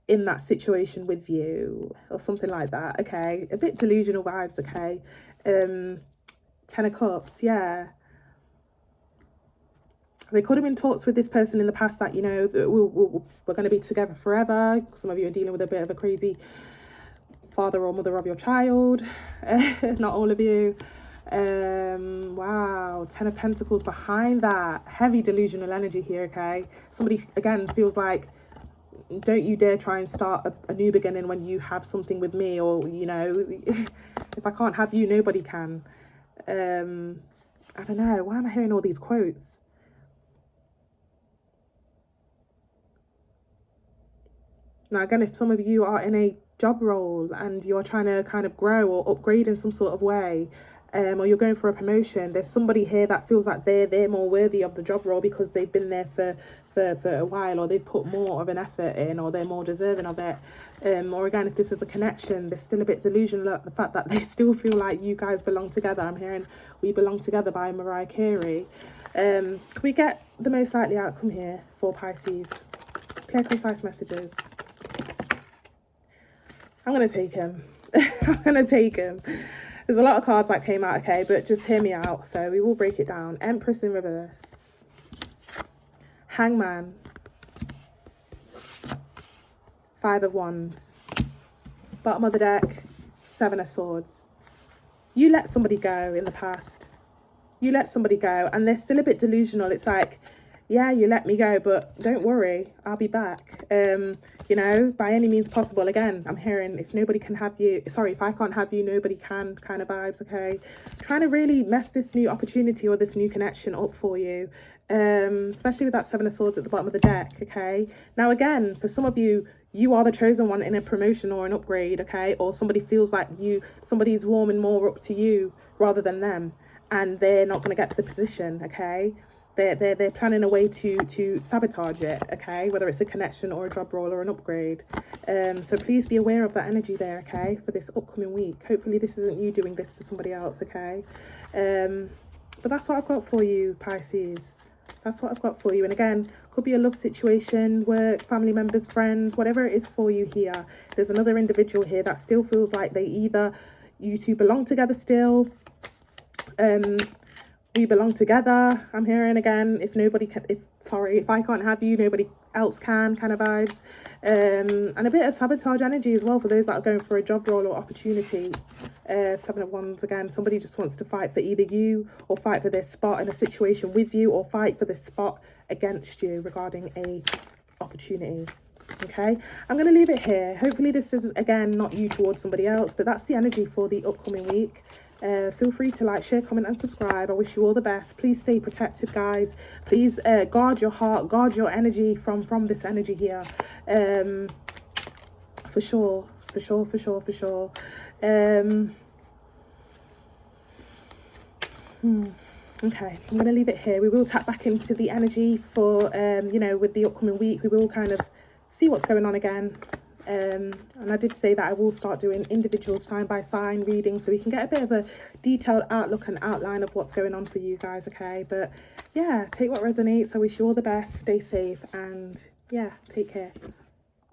in that situation with you, or something like that. Okay, a bit delusional vibes. Okay, 10 of Cups. Yeah. They could have been talks with this person in the past that, you know, we're going to be together forever. Some of you are dealing with a bit of a crazy father or mother of your child. Not all of you. Wow, 10 of Pentacles behind that. Heavy delusional energy here, okay? Somebody, again, feels like, don't you dare try and start a new beginning when you have something with me, or, you know, if I can't have you, nobody can. I don't know. Why am I hearing all these quotes? Now, again, if some of you are in a job role and you're trying to kind of grow or upgrade in some sort of way, or you're going for a promotion, there's somebody here that feels like they're more worthy of the job role because they've been there for a while, or they've put more of an effort in, or they're more deserving of it. Or again, if this is a connection, they're still a bit delusional at the fact that they still feel like you guys belong together. I'm hearing We Belong Together by Mariah Carey. Can we get the most likely outcome here for Pisces? Clear, concise messages. I'm going to take him. I'm going to take him. There's a lot of cards that came out, okay, but just hear me out. So we will break it down. Empress in reverse. Hangman. 5 of Wands. Bottom of the deck, 7 of Swords. You let somebody go in the past. You let somebody go, and they're still a bit delusional. It's like, yeah, you let me go, but don't worry, I'll be back. You know, by any means possible. Again, I'm hearing if I can't have you, nobody can kind of vibes, okay? Trying to really mess this new opportunity or this new connection up for you, especially with that 7 of Swords at the bottom of the deck, okay? Now, again, for some of you, you are the chosen one in a promotion or an upgrade, okay? Or somebody feels like somebody's warming more up to you rather than them, and they're not going to get to the position, okay? They're planning a way to sabotage it, okay? Whether it's a connection or a job role or an upgrade. So please be aware of that energy there, okay? For this upcoming week. Hopefully this isn't you doing this to somebody else, okay? But that's what I've got for you, Pisces. That's what I've got for you. And again, could be a love situation, work, family members, friends, whatever it is for you here. There's another individual here that still feels like you two belong together still. We belong together. I'm hearing again, if I can't have you, nobody else can kind of vibes. And a bit of sabotage energy as well for those that are going for a job role or opportunity. 7 of Wands again, somebody just wants to fight for either you, or fight for this spot in a situation with you, or fight for this spot against you regarding a opportunity. Okay, I'm going to leave it here. Hopefully this is, again, not you towards somebody else, but that's the energy for the upcoming week. Feel free to like, share, comment and subscribe. I wish you all the best. Please stay protected, guys. Please guard your heart, guard your energy from this energy here. For sure. Okay, I'm going to leave it here. We will tap back into the energy for, you know, with the upcoming week. We will kind of see what's going on again. And I did say that I will start doing individual sign by sign readings so we can get a bit of a detailed outlook and outline of what's going on for you guys, okay? But yeah, take what resonates. I wish you all the best, stay safe, and yeah, take care.